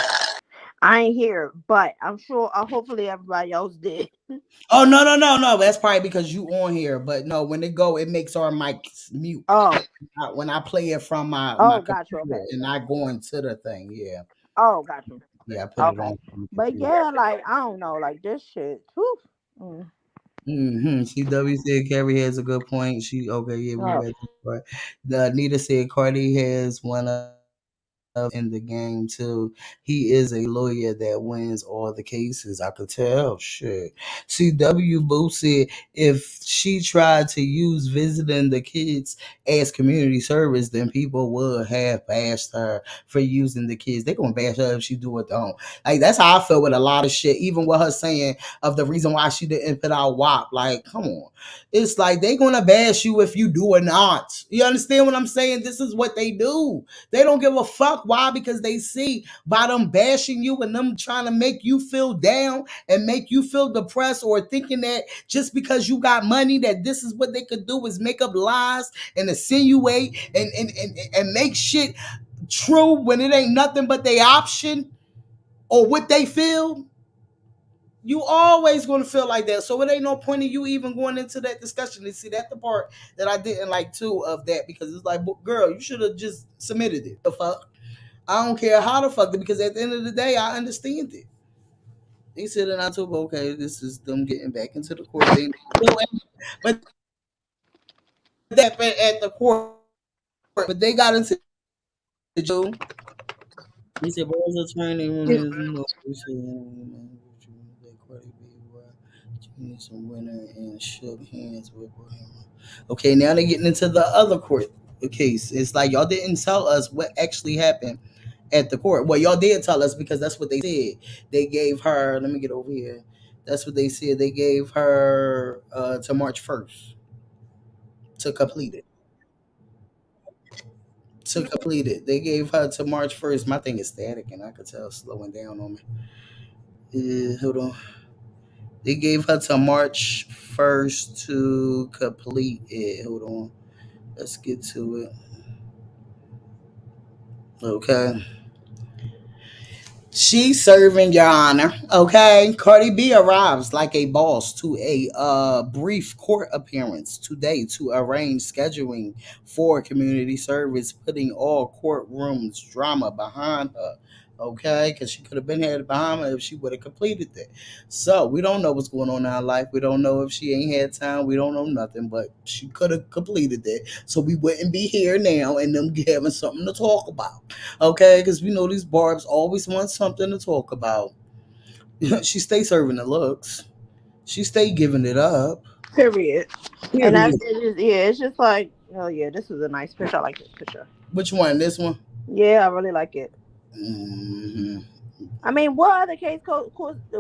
[SPEAKER 9] I ain't here, but I'm sure. Hopefully, everybody else did.
[SPEAKER 2] Oh no. That's probably because you on here. But no, when it go, it makes our mics mute.
[SPEAKER 9] Oh.
[SPEAKER 2] When I play it from my
[SPEAKER 9] Got you.
[SPEAKER 2] computer
[SPEAKER 9] Okay.
[SPEAKER 2] and I go into the thing. Yeah.
[SPEAKER 9] Oh, got you.
[SPEAKER 2] Yeah, I put it on.
[SPEAKER 9] But yeah, like I don't know, like this shit. Whew.
[SPEAKER 2] CW said Carrie has a good point. She okay, yeah, we
[SPEAKER 9] Oh.
[SPEAKER 2] read this part. The Anita said Cardi has one of in the game too. He is a lawyer that wins all the cases. I could tell. Shit. CW Boo said if she tried to use visiting the kids as community service, then people would have bashed her for using the kids. They're gonna bash her if she do it don't. Like that's how I feel with a lot of shit. Even with her saying of the reason why she didn't put out WAP. Like, come on. It's like they gonna bash you if you do or not. You understand what I'm saying? This is what they do. They don't give a fuck. Why? Because they see by them bashing you and them trying to make you feel down and make you feel depressed or thinking that just because you got money that this is what they could do is make up lies and insinuate and make shit true when it ain't nothing but they option or what they feel. You always gonna feel like that. So it ain't no point in you even going into that discussion. And see, that's the part that I didn't like too of that because it's like, girl, you should have just submitted it. The fuck? I don't care how the fuck, because at the end of the day, I understand it. They said in October, okay, this is them getting back into the court. But that at the court, but they got into the jail. He said, "Boys attorney, some winner and shook hands with him." Okay, now they're getting into the other court case. It's like y'all didn't tell us what actually happened at the court. Well, y'all did tell us because that's what they said. They gave her. Let me get over here. That's what they said. They gave her to March 1st to complete it. To complete it, they gave her to March 1st. My thing is static, and I could tell slowing down on me. Hold on. They gave her to March 1st to complete it. Hold on. Let's get to it. Okay. She's serving, Your Honor. Okay. Cardi B arrives like a boss to a brief court appearance today to arrange scheduling for community service, putting all courtrooms drama behind her. Okay, because she could have been had behind her if she would have completed that. So we don't know what's going on in her life. We don't know if she ain't had time. We don't know nothing, but she could have completed that. So we wouldn't be here now and them having something to talk about. Okay, because we know these barbs always want something to talk about. She stay serving the looks. She stay giving it up.
[SPEAKER 9] Period. And
[SPEAKER 2] Period.
[SPEAKER 9] that's it. It's just like, oh yeah, this is a nice picture. I like this picture.
[SPEAKER 2] Which one? This one?
[SPEAKER 9] Yeah, I really like it.
[SPEAKER 2] Mm-hmm.
[SPEAKER 9] I mean, what other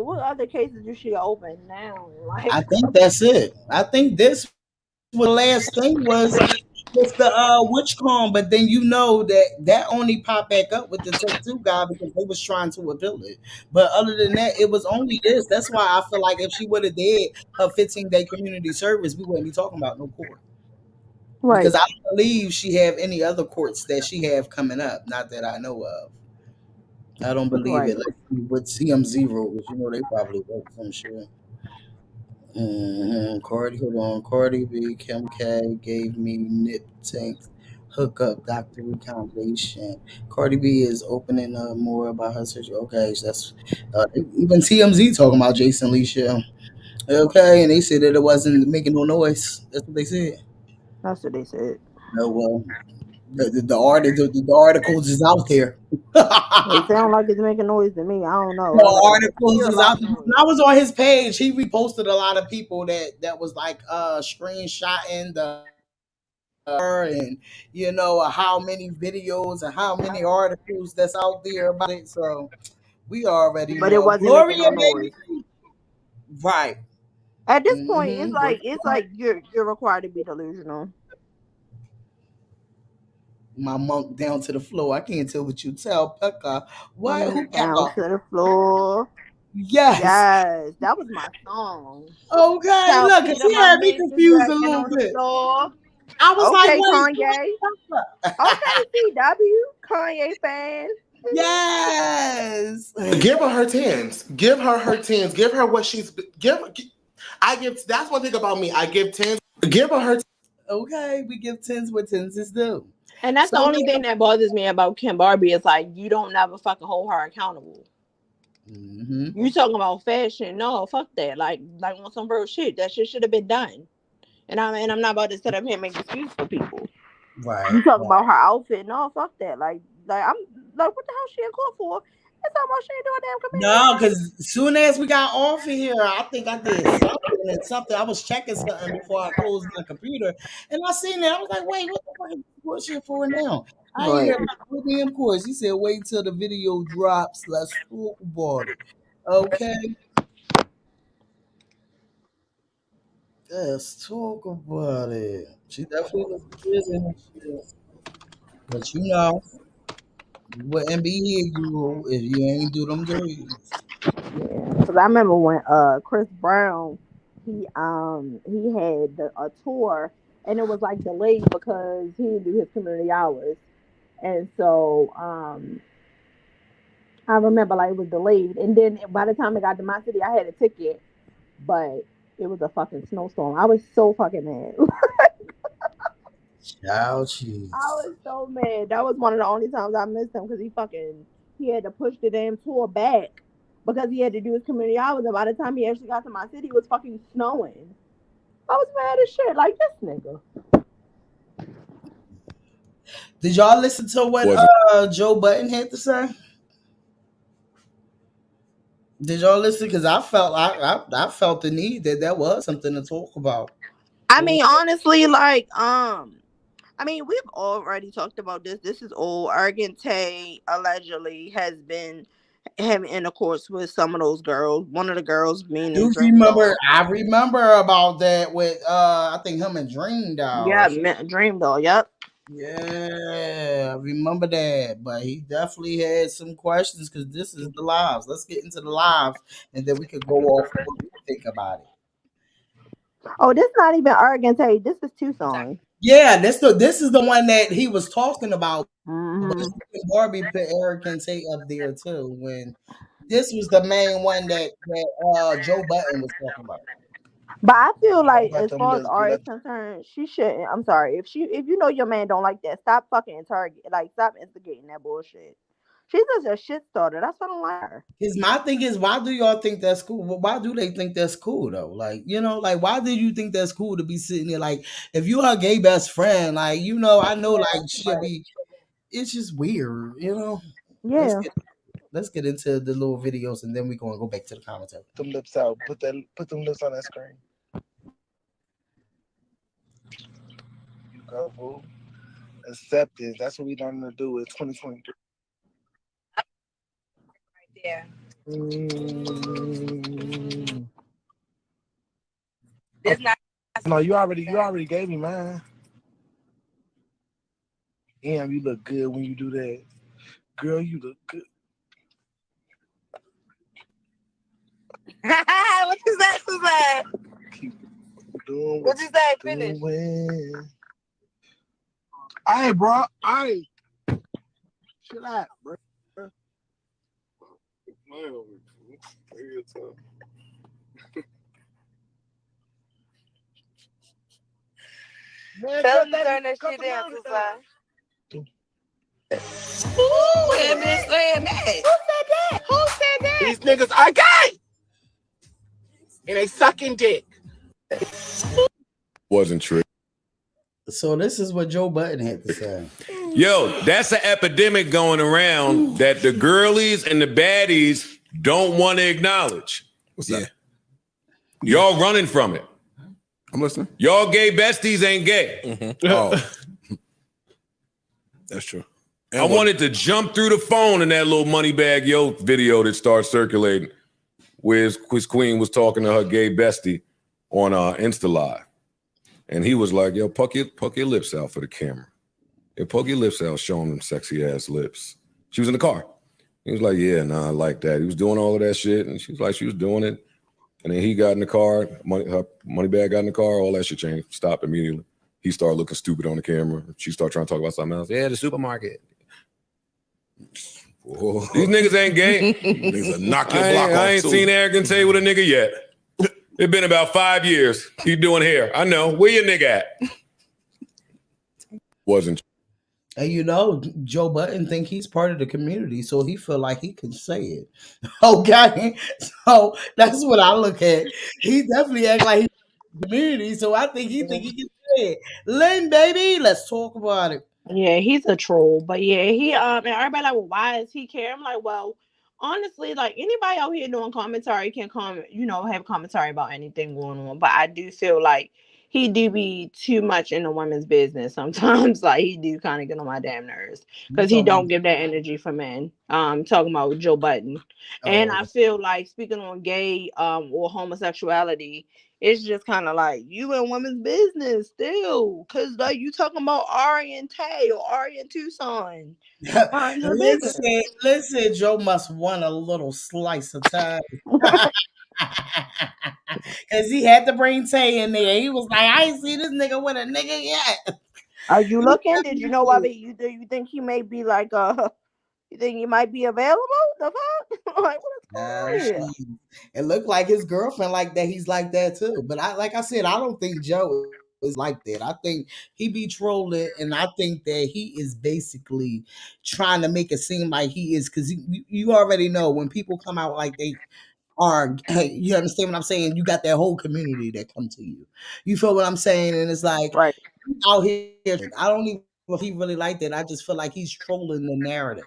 [SPEAKER 9] what other cases do she open now? Like,
[SPEAKER 2] I think that's it. I think this was the last thing was the witch calm, but then you know that only popped back up with the tattoo guy because they was trying to appeal it. But other than that, it was only this. That's why I feel like if she would have did her 15-day community service, we wouldn't be talking about no court.
[SPEAKER 9] right.
[SPEAKER 2] Because I don't believe she have any other courts that she have coming up. Not that I know of. I don't believe
[SPEAKER 9] Right.
[SPEAKER 2] it. Like with CM0, which you know they probably work some shit. Cardi, hold on. Cardi B, Kim K gave me nip tanks, hookup, doctor recommendation. Cardi B is opening up more about her surgery. Okay, so that's even TMZ talking about Jason Lee show. Okay, and they said that it wasn't making no noise. That's what they said.
[SPEAKER 9] That's what they said.
[SPEAKER 2] No, well, The articles is out there.
[SPEAKER 9] It sounds like it's making noise to me. I don't know. I
[SPEAKER 2] The
[SPEAKER 9] like
[SPEAKER 2] articles
[SPEAKER 9] hear a
[SPEAKER 2] is
[SPEAKER 9] lot
[SPEAKER 2] out
[SPEAKER 9] of
[SPEAKER 2] there.
[SPEAKER 9] noise.
[SPEAKER 2] When I was on his page, he reposted a lot of people that was like screenshotting the and how many videos and how many articles that's out there about it. So we already
[SPEAKER 9] But it
[SPEAKER 2] know.
[SPEAKER 9] wasn't making
[SPEAKER 2] Gloria,
[SPEAKER 9] no noise.
[SPEAKER 2] baby. Right.
[SPEAKER 9] At this point,
[SPEAKER 2] Mm-hmm.
[SPEAKER 9] it's like you're required to be delusional.
[SPEAKER 2] My monk down to the floor. I can't tell what you tell Pekka. What? Who
[SPEAKER 9] Down
[SPEAKER 2] Pekka?
[SPEAKER 9] to the floor.
[SPEAKER 2] Yes.
[SPEAKER 9] Yes, that was my song.
[SPEAKER 2] Okay,
[SPEAKER 9] Tell
[SPEAKER 2] look, 'cause
[SPEAKER 9] Peter
[SPEAKER 2] she
[SPEAKER 9] my
[SPEAKER 2] had me
[SPEAKER 9] mate is
[SPEAKER 2] confused a
[SPEAKER 9] dragging
[SPEAKER 2] little
[SPEAKER 9] on the
[SPEAKER 2] bit.
[SPEAKER 9] floor.
[SPEAKER 2] I was like,
[SPEAKER 9] Okay,
[SPEAKER 2] wait,
[SPEAKER 9] Kanye.
[SPEAKER 2] what?
[SPEAKER 9] Okay, CW, Kanye fan.
[SPEAKER 2] Yes.
[SPEAKER 11] Give her her tens. Give her her tens. Give her what she's I give. That's one thing about me. I give tens. Give her her.
[SPEAKER 2] Okay, we give tens what tens is due.
[SPEAKER 9] And that's the
[SPEAKER 2] So
[SPEAKER 9] only thing that bothers me about Kim Barbie is like you don't never fucking hold her accountable. You talking about fashion? No, fuck that. Like on some real shit. That shit should have been done. And I'm not about to sit up here and make excuses for people.
[SPEAKER 2] Right.
[SPEAKER 9] You talking about her outfit? No, fuck that. Like I'm like, what the hell she in court for? It's almost she ain't doing damn community.
[SPEAKER 2] No, because as soon as we got off of here, I think I did something. I was checking something before I closed my computer, and I seen that. I was like, "Wait, what the fuck is bullshit for now?" I ain't hear no damn course. He said, "Wait till the video drops. Let's talk about it." Okay, let's talk about it. She definitely looks good in her shit, but you wouldn't be here, you, if you ain't do them dirties.
[SPEAKER 9] Yeah, because I remember when Chris Brown he had a tour and it was like delayed because he didn't do his community hours, and so I remember like it was delayed, and then by the time it got to my city, I had a ticket, but it was a fucking snowstorm. I was so fucking mad.
[SPEAKER 2] Child cheese.
[SPEAKER 9] I was so mad. That was one of the only times I missed him because he had to push the damn tour back because he had to do his community hours. And by the time he actually got to my city, it was fucking snowing. I was mad as shit. Like this nigga.
[SPEAKER 2] Did y'all listen to what Joe Budden had to say? Did y'all listen? Because I felt the need that was something to talk about.
[SPEAKER 9] I mean, honestly, like I mean, we've already talked about this. This is old. Argentay allegedly has been having intercourse with some of those girls. One of the girls being in Dream Doll.
[SPEAKER 2] I remember about that with I think him and Dream Doll.
[SPEAKER 9] Yeah, Dream Doll. Yep.
[SPEAKER 2] Yeah, I remember that. But he definitely had some questions because this is the lives. Let's get into the lives, and then we could go off and what we think about it.
[SPEAKER 9] Oh, this not even Argentay. This is Tucson.
[SPEAKER 2] Yeah, this is the one that he was talking about. But Barbie put Eric and Tate up there too. When this was the main one that Joe Budden was talking about.
[SPEAKER 9] But I feel like as far as Ari is concerned, she shouldn't. I'm sorry if you know your man don't like that, stop fucking stop instigating that bullshit. She's just a shit starter. That's what I don't like her.
[SPEAKER 2] Because my thing is, why do y'all think that's cool? Well, why do they think that's cool though? Like, why did you think that's cool to be sitting there? Like, if you're her gay best friend, like, I know, like, she'll be. It's just weird,
[SPEAKER 9] Yeah.
[SPEAKER 2] Let's get into the little videos, and then we're gonna go back to the commentary.
[SPEAKER 11] Put them lips out. Put them lips on that screen. You go, fool. Accept it. That's what we learning to do. It's 2023.
[SPEAKER 3] Yeah.
[SPEAKER 11] No, you already gave me mine. Damn, you look good when you do that. Girl, you look good.
[SPEAKER 3] What you say, Suzanne? What you say? Finish.
[SPEAKER 11] Hey, bro. Hey. Chill out, bro.
[SPEAKER 3] Tell them to turn that shit down, Suzanne. Ooh, that bitch saying that. Who said that? Who said that?
[SPEAKER 11] These niggas are gay! And they sucking dick.
[SPEAKER 18] Wasn't true.
[SPEAKER 2] So this is what Joe Budden had to say.
[SPEAKER 12] Yo, that's an epidemic going around that the girlies and the baddies don't want to acknowledge.
[SPEAKER 13] What's that?
[SPEAKER 12] Y'all running from it.
[SPEAKER 13] I'm listening.
[SPEAKER 12] Y'all gay besties ain't gay.
[SPEAKER 13] Oh, that's true.
[SPEAKER 12] I wanted to jump through the phone in that little Moneybag Yo video that started circulating, where his queen was talking to her gay bestie on Insta Live. And he was like, yo, poke your lips out for the camera. Yeah, poke your lips out, showing them sexy ass lips. She was in the car. He was like, yeah, nah, I like that. He was doing all of that shit. And she was like, she was doing it. And then he got in the car, her Moneybag got in the car, all that shit changed, stopped immediately. He started looking stupid on the camera. She started trying to talk about something else. Yeah, the supermarket. Whoa. These niggas ain't gay.
[SPEAKER 13] Niggas will knock your block off.
[SPEAKER 12] I ain't
[SPEAKER 13] too.
[SPEAKER 12] seen Eric and Tay with a nigga yet. It's been about 5 years. He doing hair. I know. Where your nigga at? Wasn't.
[SPEAKER 2] And you know, Joe Budden think he's part of the community, so he feel like he can say it. Okay, so that's what I look at. He definitely act like he's the community, so I think he can say it. Lynn, baby, let's talk about it.
[SPEAKER 9] Yeah, he's a troll, but yeah, he and everybody like, well, why does he care? I'm like, well, honestly, like anybody out here doing commentary can comment, have commentary about anything going on. But I do feel like he do be too much in the women's business sometimes. Like he do kind of get on my damn nerves because he don't give that energy for men. Talking about Joe Budden, and I feel like speaking on gay or homosexuality. It's just kind of like you in women's business still, cause like you talking about Ari and Tay or Ari and Tucson.
[SPEAKER 2] Listen, Joe must want a little slice of time. Cause he had to bring Tay in there. He was like, I ain't see this nigga with a nigga yet.
[SPEAKER 9] Are you looking? Did you know why you think he may be like you think he might be available? The fuck? Like what's going on here?
[SPEAKER 2] It looked like his girlfriend like that. He's like that too. But like I said, I don't think Joe is like that. I think he be trolling, and I think that he is basically trying to make it seem like he is, because you already know when people come out like they are, you understand what I'm saying? You got that whole community that come to you. You feel what I'm saying? And it's like
[SPEAKER 9] right
[SPEAKER 2] out here, I don't even know if he really like that. I just feel like he's trolling the narrative.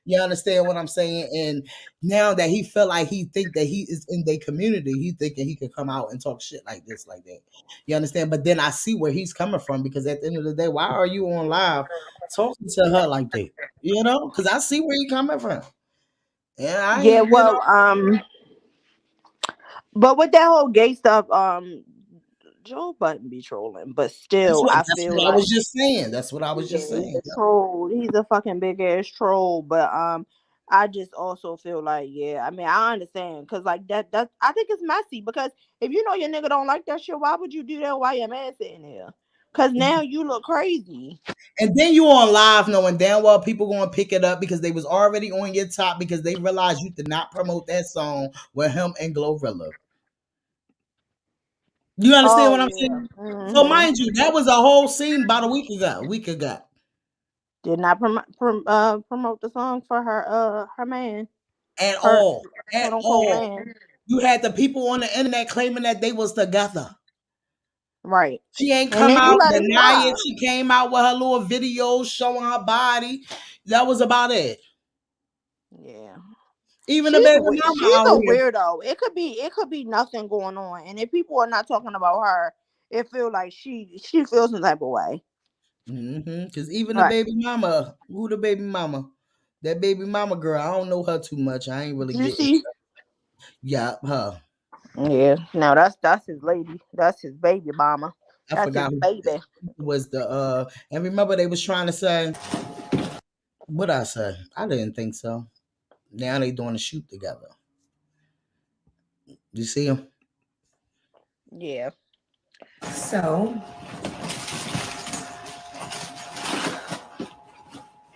[SPEAKER 2] You understand what I'm saying? And now that he felt like he think that he is in their community, he thinking he can come out and talk shit like this, like that. You understand? But then I see where he's coming from, because at the end of the day, why are you on live talking to her like that? You know? Because I see where he coming from.
[SPEAKER 9] Yeah, well, but with that whole gay stuff, Joe Budden be trolling, but still,
[SPEAKER 2] That's
[SPEAKER 9] I feel
[SPEAKER 2] what
[SPEAKER 9] like
[SPEAKER 2] I was just saying. That's what I was just saying.
[SPEAKER 9] he's a troll. He's a fucking big ass troll. But I just also feel like, yeah, I mean, I understand, because like that I think it's messy, because if you know your nigga don't like that shit, why would you do that while your man sitting there? Because now you look crazy.
[SPEAKER 2] And then you on live knowing damn well people going to pick it up because they was already on your top, because they realized you did not promote that song with him and Glorilla. You understand what I'm saying?
[SPEAKER 9] Mm-hmm.
[SPEAKER 2] So mind you, that was a whole scene about a week ago.
[SPEAKER 9] Did not promote the song for her man.
[SPEAKER 2] At all. Man. You had the people on the internet claiming that they was together.
[SPEAKER 9] Right.
[SPEAKER 2] She ain't come out deny it. She came out with her little videos showing her body. That was about it.
[SPEAKER 9] Yeah.
[SPEAKER 2] Even
[SPEAKER 9] she's
[SPEAKER 2] the baby mama
[SPEAKER 9] she's
[SPEAKER 2] out
[SPEAKER 9] a
[SPEAKER 2] here.
[SPEAKER 9] weirdo. It could be nothing going on, and if people are not talking about her, it feels like she feels some type of way.
[SPEAKER 2] Because even the baby mama, who the baby mama? That baby mama girl, I don't know her too much. I ain't really getting. Yeah, her.
[SPEAKER 9] Yeah, no, that's his lady. That's his baby mama.
[SPEAKER 2] I forgot
[SPEAKER 9] his baby.
[SPEAKER 2] Was the and remember they was trying to say, what I say? I didn't think so. Now they doing a shoot together. You see him?
[SPEAKER 9] Yeah.
[SPEAKER 14] So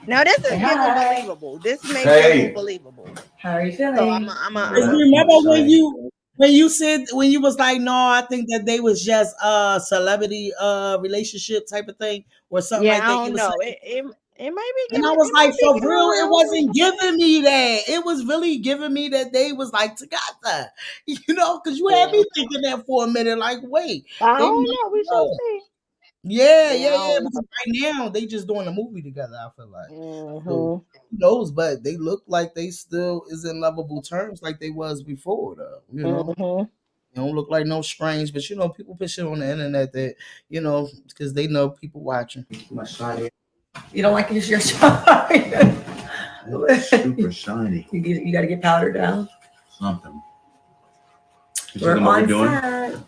[SPEAKER 9] now this is getting believable. This makes it more believable.
[SPEAKER 14] How are you feeling?
[SPEAKER 9] So I'm
[SPEAKER 2] remember when you said, when you was like, no, I think that they was just a celebrity relationship type of thing or something like that.
[SPEAKER 9] I don't know. It might be.
[SPEAKER 2] And I was like, for real, it wasn't giving me that. It was really giving me that they was like together. You know, because you had me thinking that for a minute. Like, wait,
[SPEAKER 9] I don't know. We shall see.
[SPEAKER 2] Yeah,
[SPEAKER 9] Yeah, I don't
[SPEAKER 2] because right now they just doing a movie together, I feel like.
[SPEAKER 9] know.
[SPEAKER 2] So who knows, but they look like they still is in lovable terms like they was before though, you know. They don't look like no strange, but people put shit on the internet that, because they know people watching.
[SPEAKER 14] My shiny. You don't like your shine.
[SPEAKER 2] It's super shiny.
[SPEAKER 14] You got to get powder down.
[SPEAKER 2] Something.
[SPEAKER 14] We're on set.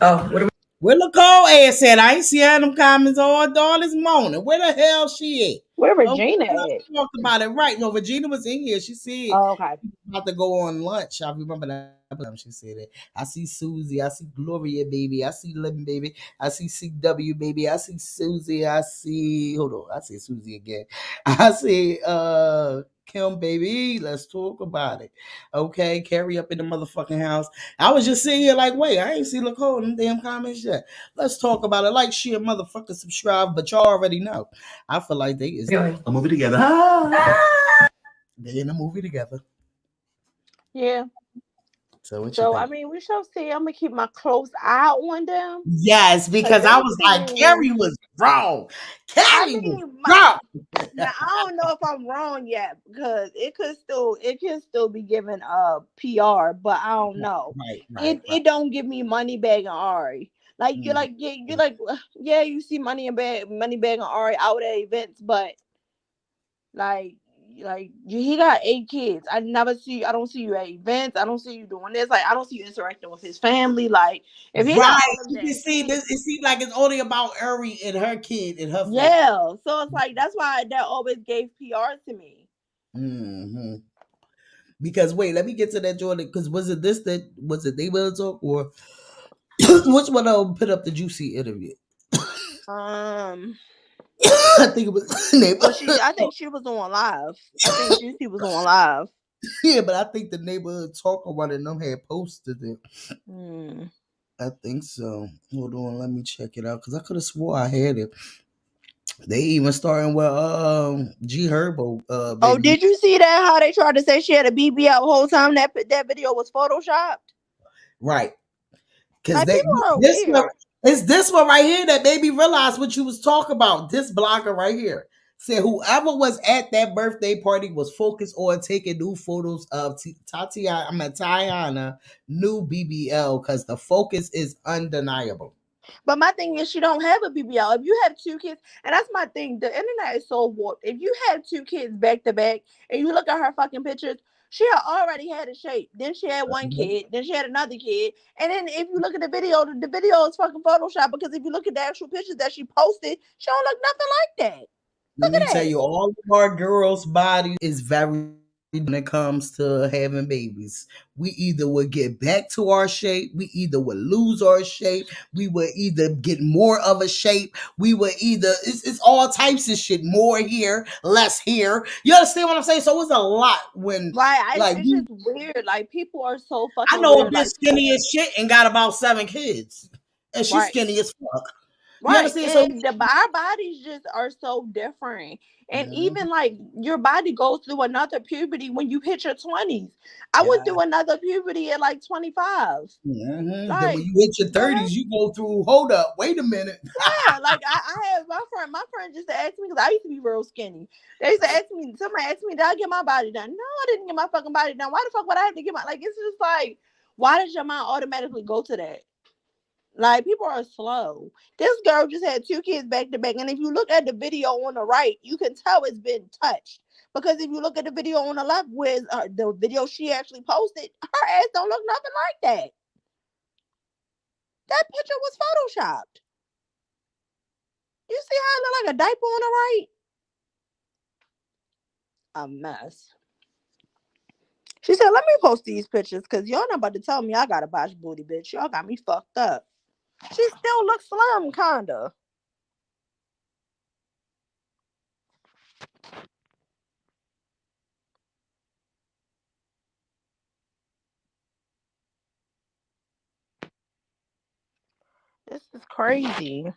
[SPEAKER 14] Oh, what are we?
[SPEAKER 2] Where Nicole ass at? I ain't seen them comments all this morning. Where the hell she at?
[SPEAKER 9] Where
[SPEAKER 2] Oh,
[SPEAKER 9] Regina at?
[SPEAKER 2] let's talk about it. Right. No, Regina was in here. She said
[SPEAKER 9] Oh, okay.
[SPEAKER 2] about to go on lunch. I remember that time she said it. I see Susie. I see Gloria, baby. I see Lemon, baby. I see CW, baby. I see Susie. I see, hold on. I see Susie again. I see Kim, baby. Let's talk about it. Okay. Carrie up in the motherfucking house. I was just sitting here like, wait, I ain't see Nicole in them damn comments yet. Let's talk about it. Like, share, motherfucker, subscribe, but y'all already know. I feel like they is a movie together. They in a movie together.
[SPEAKER 9] Yeah.
[SPEAKER 2] So what you
[SPEAKER 9] So
[SPEAKER 2] think?
[SPEAKER 9] I mean, we shall see. I'm gonna keep my close eye on them.
[SPEAKER 2] Yes, because I was like, Carrie was wrong. Carrie was wrong.
[SPEAKER 9] Now I don't know if I'm wrong yet because it could still be given PR, but I don't know.
[SPEAKER 2] Right.
[SPEAKER 9] It don't give me money bag and Ari. Like you're like you see money bag and Ari out at events, but like he got 8 kids. I don't see you at events. I don't see you doing this. Like I don't see you interacting with his family. Like if he got all of
[SPEAKER 2] You
[SPEAKER 9] that,
[SPEAKER 2] can see this. It seems like it's only about Uri and her kid and her family.
[SPEAKER 9] yeah. So it's like that's why that always gave PR to me.
[SPEAKER 2] Mm-hmm. Because wait, let me get to that, Jordan. Because was it they will talk or which one of them put up the juicy interview? I think it was.
[SPEAKER 9] I think she was on live. I think Juicy was on live.
[SPEAKER 2] Yeah, but I think the neighborhood talker one of them had posted it. I think so. Hold on, let me check it out because I could have swore I had it. They even starting with G Herbo.
[SPEAKER 9] Oh, did you see that? How they tried to say she had a BB out the whole time? That video was photoshopped.
[SPEAKER 2] Right. Because
[SPEAKER 9] like, people are
[SPEAKER 2] this
[SPEAKER 9] weird.
[SPEAKER 2] it's this one right here that made me realize what you was talking about. This blogger right here said whoever was at that birthday party was focused on taking new photos of Tiana new BBL because the focus is undeniable.
[SPEAKER 9] But my thing is, she don't have a BBL. If you have 2 kids, and that's my thing, the internet is so warped. If you have 2 kids back to back, and you look at her fucking pictures, she had already had a shape. Then she had 1 kid. Then she had another kid. And then if you look at the video is fucking Photoshop because if you look at the actual pictures that she posted, she don't look nothing like that.
[SPEAKER 2] Let me tell you, all of our girls' body is very when it comes to having babies. We either would get back to our shape, we either would lose our shape, we would either get more of a shape, we would either it's all types of shit, more here, less here. You understand what I'm saying? So it's a lot when
[SPEAKER 9] it's just weird. Like people are so fucking
[SPEAKER 2] I know
[SPEAKER 9] weird.
[SPEAKER 2] a bitch skinny as shit and got about 7 kids. And she's skinny as fuck.
[SPEAKER 9] Right.
[SPEAKER 2] You understand?
[SPEAKER 9] And our bodies just are so different. And even like your body goes through another puberty when you hit your 20s. I went through another puberty at like 25.
[SPEAKER 2] Then when you hit your 30s, you go through, hold up, wait a minute.
[SPEAKER 9] Yeah, like I have my friend just asked me because I used to be real skinny. They used to ask me, somebody asked me, did I get my body done? No, I didn't get my fucking body done. Why the fuck would I have to get it's just like, why does your mind automatically go to that? Like, people are slow. This girl just had 2 kids back to back. And if you look at the video on the right, you can tell it's been touched. Because if you look at the video on the left, where the video she actually posted, her ass don't look nothing like that. That picture was photoshopped. You see how it look like a diaper on the right? A mess. She said, let me post these pictures because y'all not about to tell me I got a botch booty, bitch. Y'all got me fucked up. She still looks slim, kinda. This is crazy.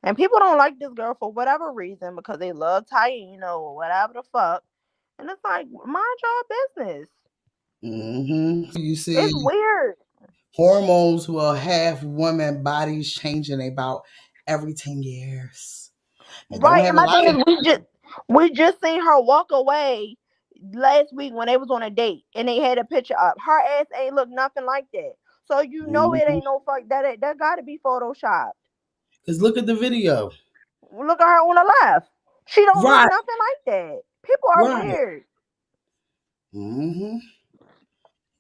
[SPEAKER 9] And people don't like this girl for whatever reason because they love Taino or whatever the fuck. And it's like, mind your business.
[SPEAKER 2] You see,
[SPEAKER 9] it's weird.
[SPEAKER 2] Hormones will have women bodies changing about every 10 years. And don't
[SPEAKER 9] Right,
[SPEAKER 2] have
[SPEAKER 9] and
[SPEAKER 2] a
[SPEAKER 9] my
[SPEAKER 2] lot
[SPEAKER 9] thing
[SPEAKER 2] of
[SPEAKER 9] is, we just seen her walk away last week when they was on a date, and they had a picture up. Her ass ain't look nothing like that, so you know it ain't no fuck that got to be photoshopped.
[SPEAKER 2] Because look at the video.
[SPEAKER 9] Look at her on the left. She don't look
[SPEAKER 2] Right.
[SPEAKER 9] nothing like that. People are
[SPEAKER 2] Right.
[SPEAKER 9] weird.
[SPEAKER 2] Mm-hmm.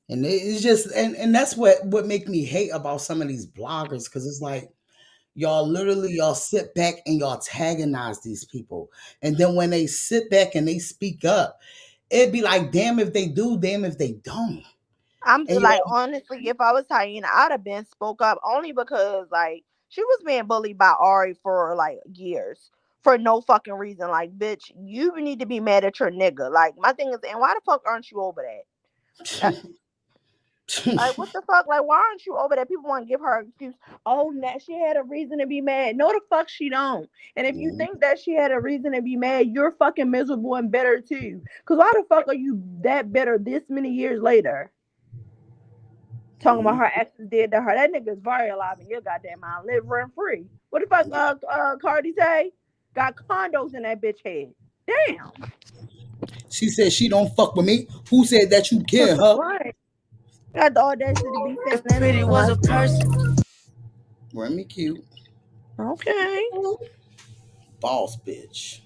[SPEAKER 2] And it's just and that's what make me hate about some of these bloggers, because it's like y'all sit back and y'all antagonize these people, and then when they sit back and they speak up, it'd be like, damn if they do, damn if they don't.
[SPEAKER 9] I'm
[SPEAKER 2] And
[SPEAKER 9] like, honestly, if I was Hyena, I'd have been spoke up only because like she was being bullied by Ari for like years for no fucking reason. Like, bitch, you need to be mad at your nigga. Like, my thing is, and why the fuck aren't you over that? Like, what the fuck? Like, why aren't you over that? People want to give her an excuse. Oh, that she had a reason to be mad. No, the fuck she don't. And if you think that she had a reason to be mad, you're fucking miserable and bitter too. Cause why the fuck are you that bitter this many years later? Talking about her exes did to her. That nigga's very alive in your goddamn mind. Live rent free. What the fuck Cardi say? Got condos in that bitch head. Damn.
[SPEAKER 2] she said she don't fuck with me. Who said that you can, huh?
[SPEAKER 9] Right. Got the audacity to be saying that.
[SPEAKER 5] Pretty was a person.
[SPEAKER 2] Remy cute.
[SPEAKER 9] Okay.
[SPEAKER 2] Boss bitch.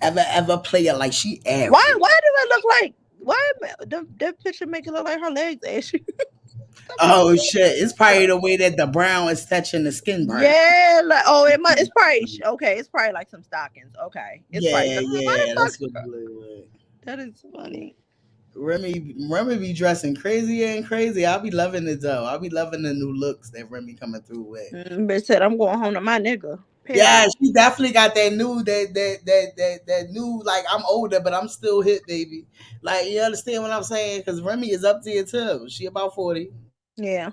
[SPEAKER 2] Ever play it like she average.
[SPEAKER 9] Why do it look like that picture make it look like her legs ashy?
[SPEAKER 2] Oh shit. It's probably the way that the brown is touching the skin burn.
[SPEAKER 9] Yeah, like it's probably okay. It's probably like some stockings. Okay, it's probably.
[SPEAKER 2] Yeah, that's what it look like.
[SPEAKER 9] That is funny.
[SPEAKER 2] Remy be dressing crazy and crazy. I'll be loving it though. I'll be loving the new looks that Remy coming through with.
[SPEAKER 9] Bitch said I'm going home to my nigga. Period.
[SPEAKER 2] Yeah, she definitely got that new that new, like, I'm older but I'm still hip, baby. Like, you understand what I'm saying? Because Remy is up there too. She about 40.
[SPEAKER 9] Yeah.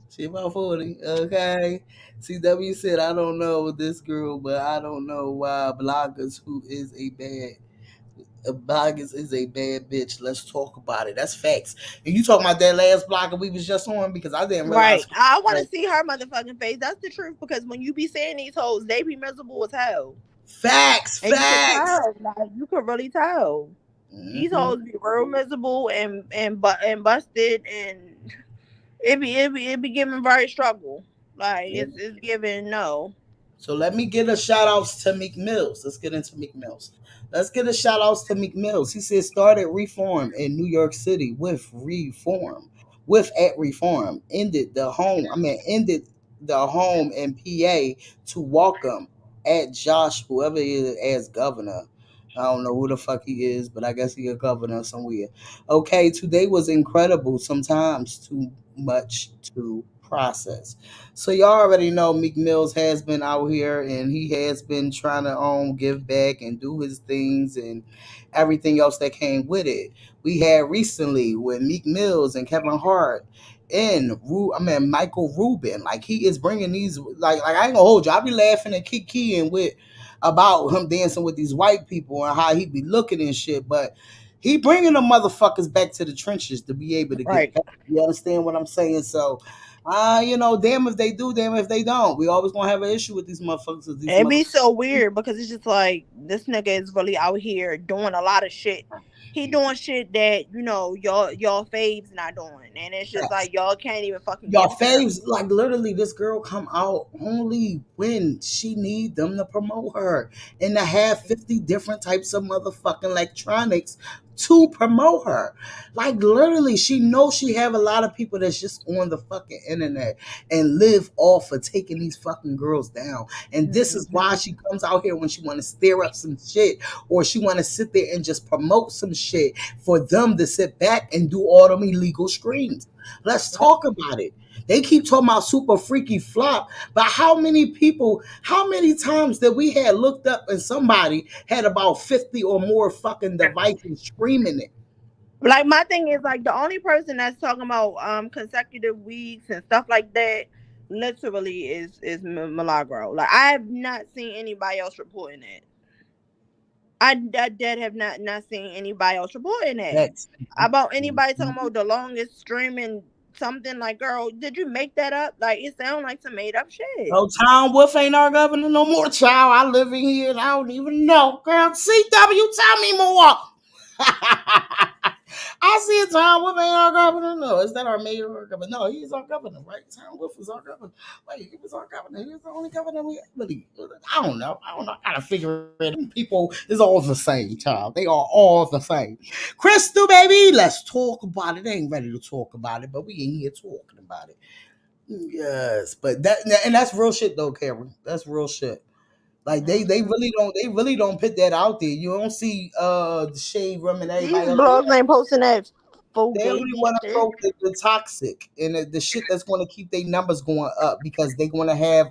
[SPEAKER 2] She about 40. Okay. CW said, I don't know this girl, but I don't know why bloggers is a bad bitch. Let's talk about it. That's facts. And you talking about that last blogger we was just on, because I didn't realize.
[SPEAKER 9] Right. I want to see her motherfucking face. That's the truth. Because when you be saying these hoes, they be miserable as hell.
[SPEAKER 2] Facts.
[SPEAKER 9] And you can tell. Like, you can really tell. These hoes be real miserable and busted, and it be giving very struggle. Like, it's giving no.
[SPEAKER 2] So let me get a shout outs to Meek Mills. Let's get into Meek Mills. Let's get a shout outs to Meek Mills. He said started Reform in New York City with Reform. At Reform. Ended the home in PA to welcome at Josh, whoever he is, as governor. I don't know who the fuck he is, but I guess he a governor somewhere. Okay, today was incredible. Sometimes too much to process. So y'all already know Meek Mills has been out here and he has been trying to give back and do his things and everything else that came with it. We had recently with Meek Mills and Kevin Hart and Michael Rubin. Like, he is bringing these, like I ain't gonna hold you. I be laughing and kikiing with about him dancing with these white people and how he be looking and shit, but he bringing the motherfuckers back to the trenches to be able to get back. You understand what I'm saying? So, damn if they do, damn if they don't. We always gonna have an issue with these motherfuckers.
[SPEAKER 9] It be so weird because it's just like this nigga is really out here doing a lot of shit. He doing shit that y'all faves not doing, and it's just like y'all can't even fucking.
[SPEAKER 2] Y'all faves, like, literally, this girl come out only when she need them to promote her, and to have 50 different types of motherfucking electronics to promote her. Like, literally, she knows she have a lot of people that's just on the fucking internet and live off of taking these fucking girls down. And this is why she comes out here when she want to stir up some shit, or she want to sit there and just promote some shit for them to sit back and do all them illegal streams. Let's talk about it. They keep talking about super freaky flop, but how many times that we had looked up and somebody had about 50 or more fucking devices streaming it?
[SPEAKER 9] Like, my thing is, like, the only person that's talking about consecutive weeks and stuff like that literally is Milagro. Like, I have not seen anybody else reporting it. I dead have not seen anybody else reporting that. About anybody talking about the longest streaming something like, girl, did you make that up? Like, it sounds like some made up shit.
[SPEAKER 2] Oh, Tom Wolf ain't our governor no more, child. I live in here and I don't even know. Girl, CW, tell me more. I see Tom Wolf ain't our governor. No, is that our mayor or governor? No, he's our governor, right? Tom Wolf is our governor. Wait, he was our governor. He was the only governor we really. I don't know. I gotta figure it out. People is all the same, child. They are all the same. Crystal, baby, let's talk about it. They ain't ready to talk about it, but we in here talking about it. Yes, but that's real shit though, Karen. That's real shit. Like they really don't put that out there. You don't see the shade room and everybody
[SPEAKER 9] These
[SPEAKER 2] else.
[SPEAKER 9] blogs ain't posting that full
[SPEAKER 2] They
[SPEAKER 9] gay
[SPEAKER 2] only want to
[SPEAKER 9] shit.
[SPEAKER 2] post the toxic and the shit that's going to keep their numbers going up because they're going to have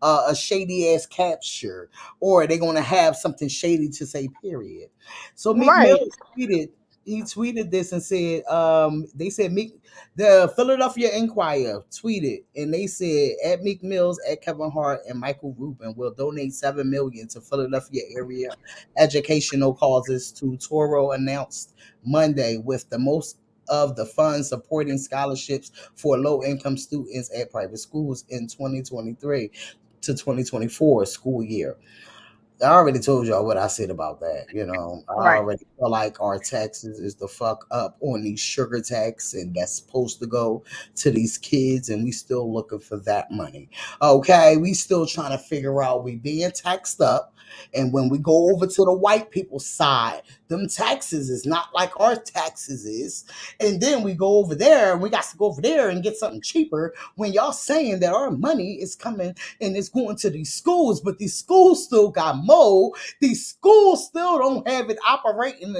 [SPEAKER 2] a shady ass capture or they're going to have something shady to say. Period. So Meek Mill
[SPEAKER 9] Right.
[SPEAKER 2] tweeted. He tweeted this and said, they said the Philadelphia Inquirer tweeted and they said at Meek Mills, at Kevin Hart, and Michael Rubin will donate $7 million to Philadelphia area educational causes to Toro announced Monday, with the most of the funds supporting scholarships for low-income students at private schools in 2023 to 2024 school year. I already told y'all what I said about that. I
[SPEAKER 9] Right.
[SPEAKER 2] already feel like our taxes is the fuck up on these sugar tax, and that's supposed to go to these kids, and we still looking for that money. Okay, we still trying to figure out we being taxed up, and when we go over to the white people's side, them taxes is not like our taxes is, and then we go over there and we got to go over there and get something cheaper when y'all saying that our money is coming and it's going to these schools, but these schools still got mold. These schools still don't have it operating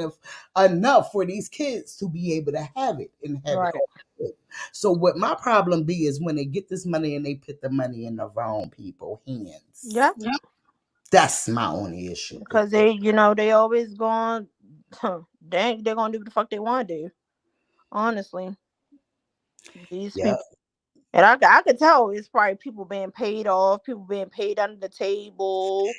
[SPEAKER 2] enough for these kids to be able to have it and have it
[SPEAKER 9] Right.
[SPEAKER 2] all good. So what my problem be is when they get this money and they put the money in the wrong people's hands.
[SPEAKER 9] Yep.
[SPEAKER 2] That's my only issue.
[SPEAKER 9] Because they always going, they're going to do what the fuck they want to do. Honestly. These
[SPEAKER 2] Yeah.
[SPEAKER 9] people. And I could tell it's probably people being paid off, people being paid under the table,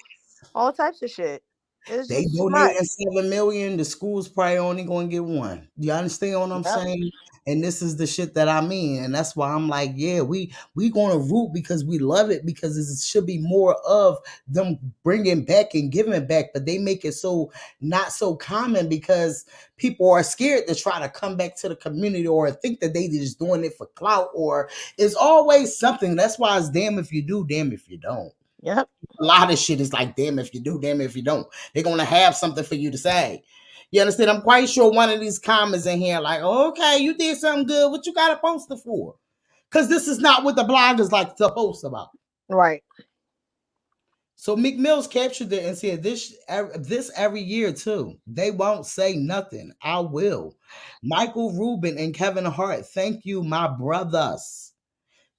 [SPEAKER 9] all types of shit. It's
[SPEAKER 2] They
[SPEAKER 9] just too much.
[SPEAKER 2] donating $7 million. The school's probably only going to get one. You understand what I'm
[SPEAKER 9] Yep.
[SPEAKER 2] saying? And this is the shit that I mean, and that's why I'm like, yeah, we going to root because we love it because it should be more of them bringing back and giving back, but they make it so not so common because people are scared to try to come back to the community or think that they just doing it for clout, or it's always something. That's why it's damn if you do, damn if you don't.
[SPEAKER 9] Yep.
[SPEAKER 2] A lot of shit is like, damn if you do, damn if you don't. They're going to have something for you to say. You understand? I'm quite sure one of these comments in here like, okay, you did something good. What you got a poster for? Because this is not what the bloggers like to post about.
[SPEAKER 9] Right.
[SPEAKER 2] So Meek Mills captured it and said, this every year too. They won't say nothing. I will. Michael Rubin and Kevin Hart, thank you, my brothers,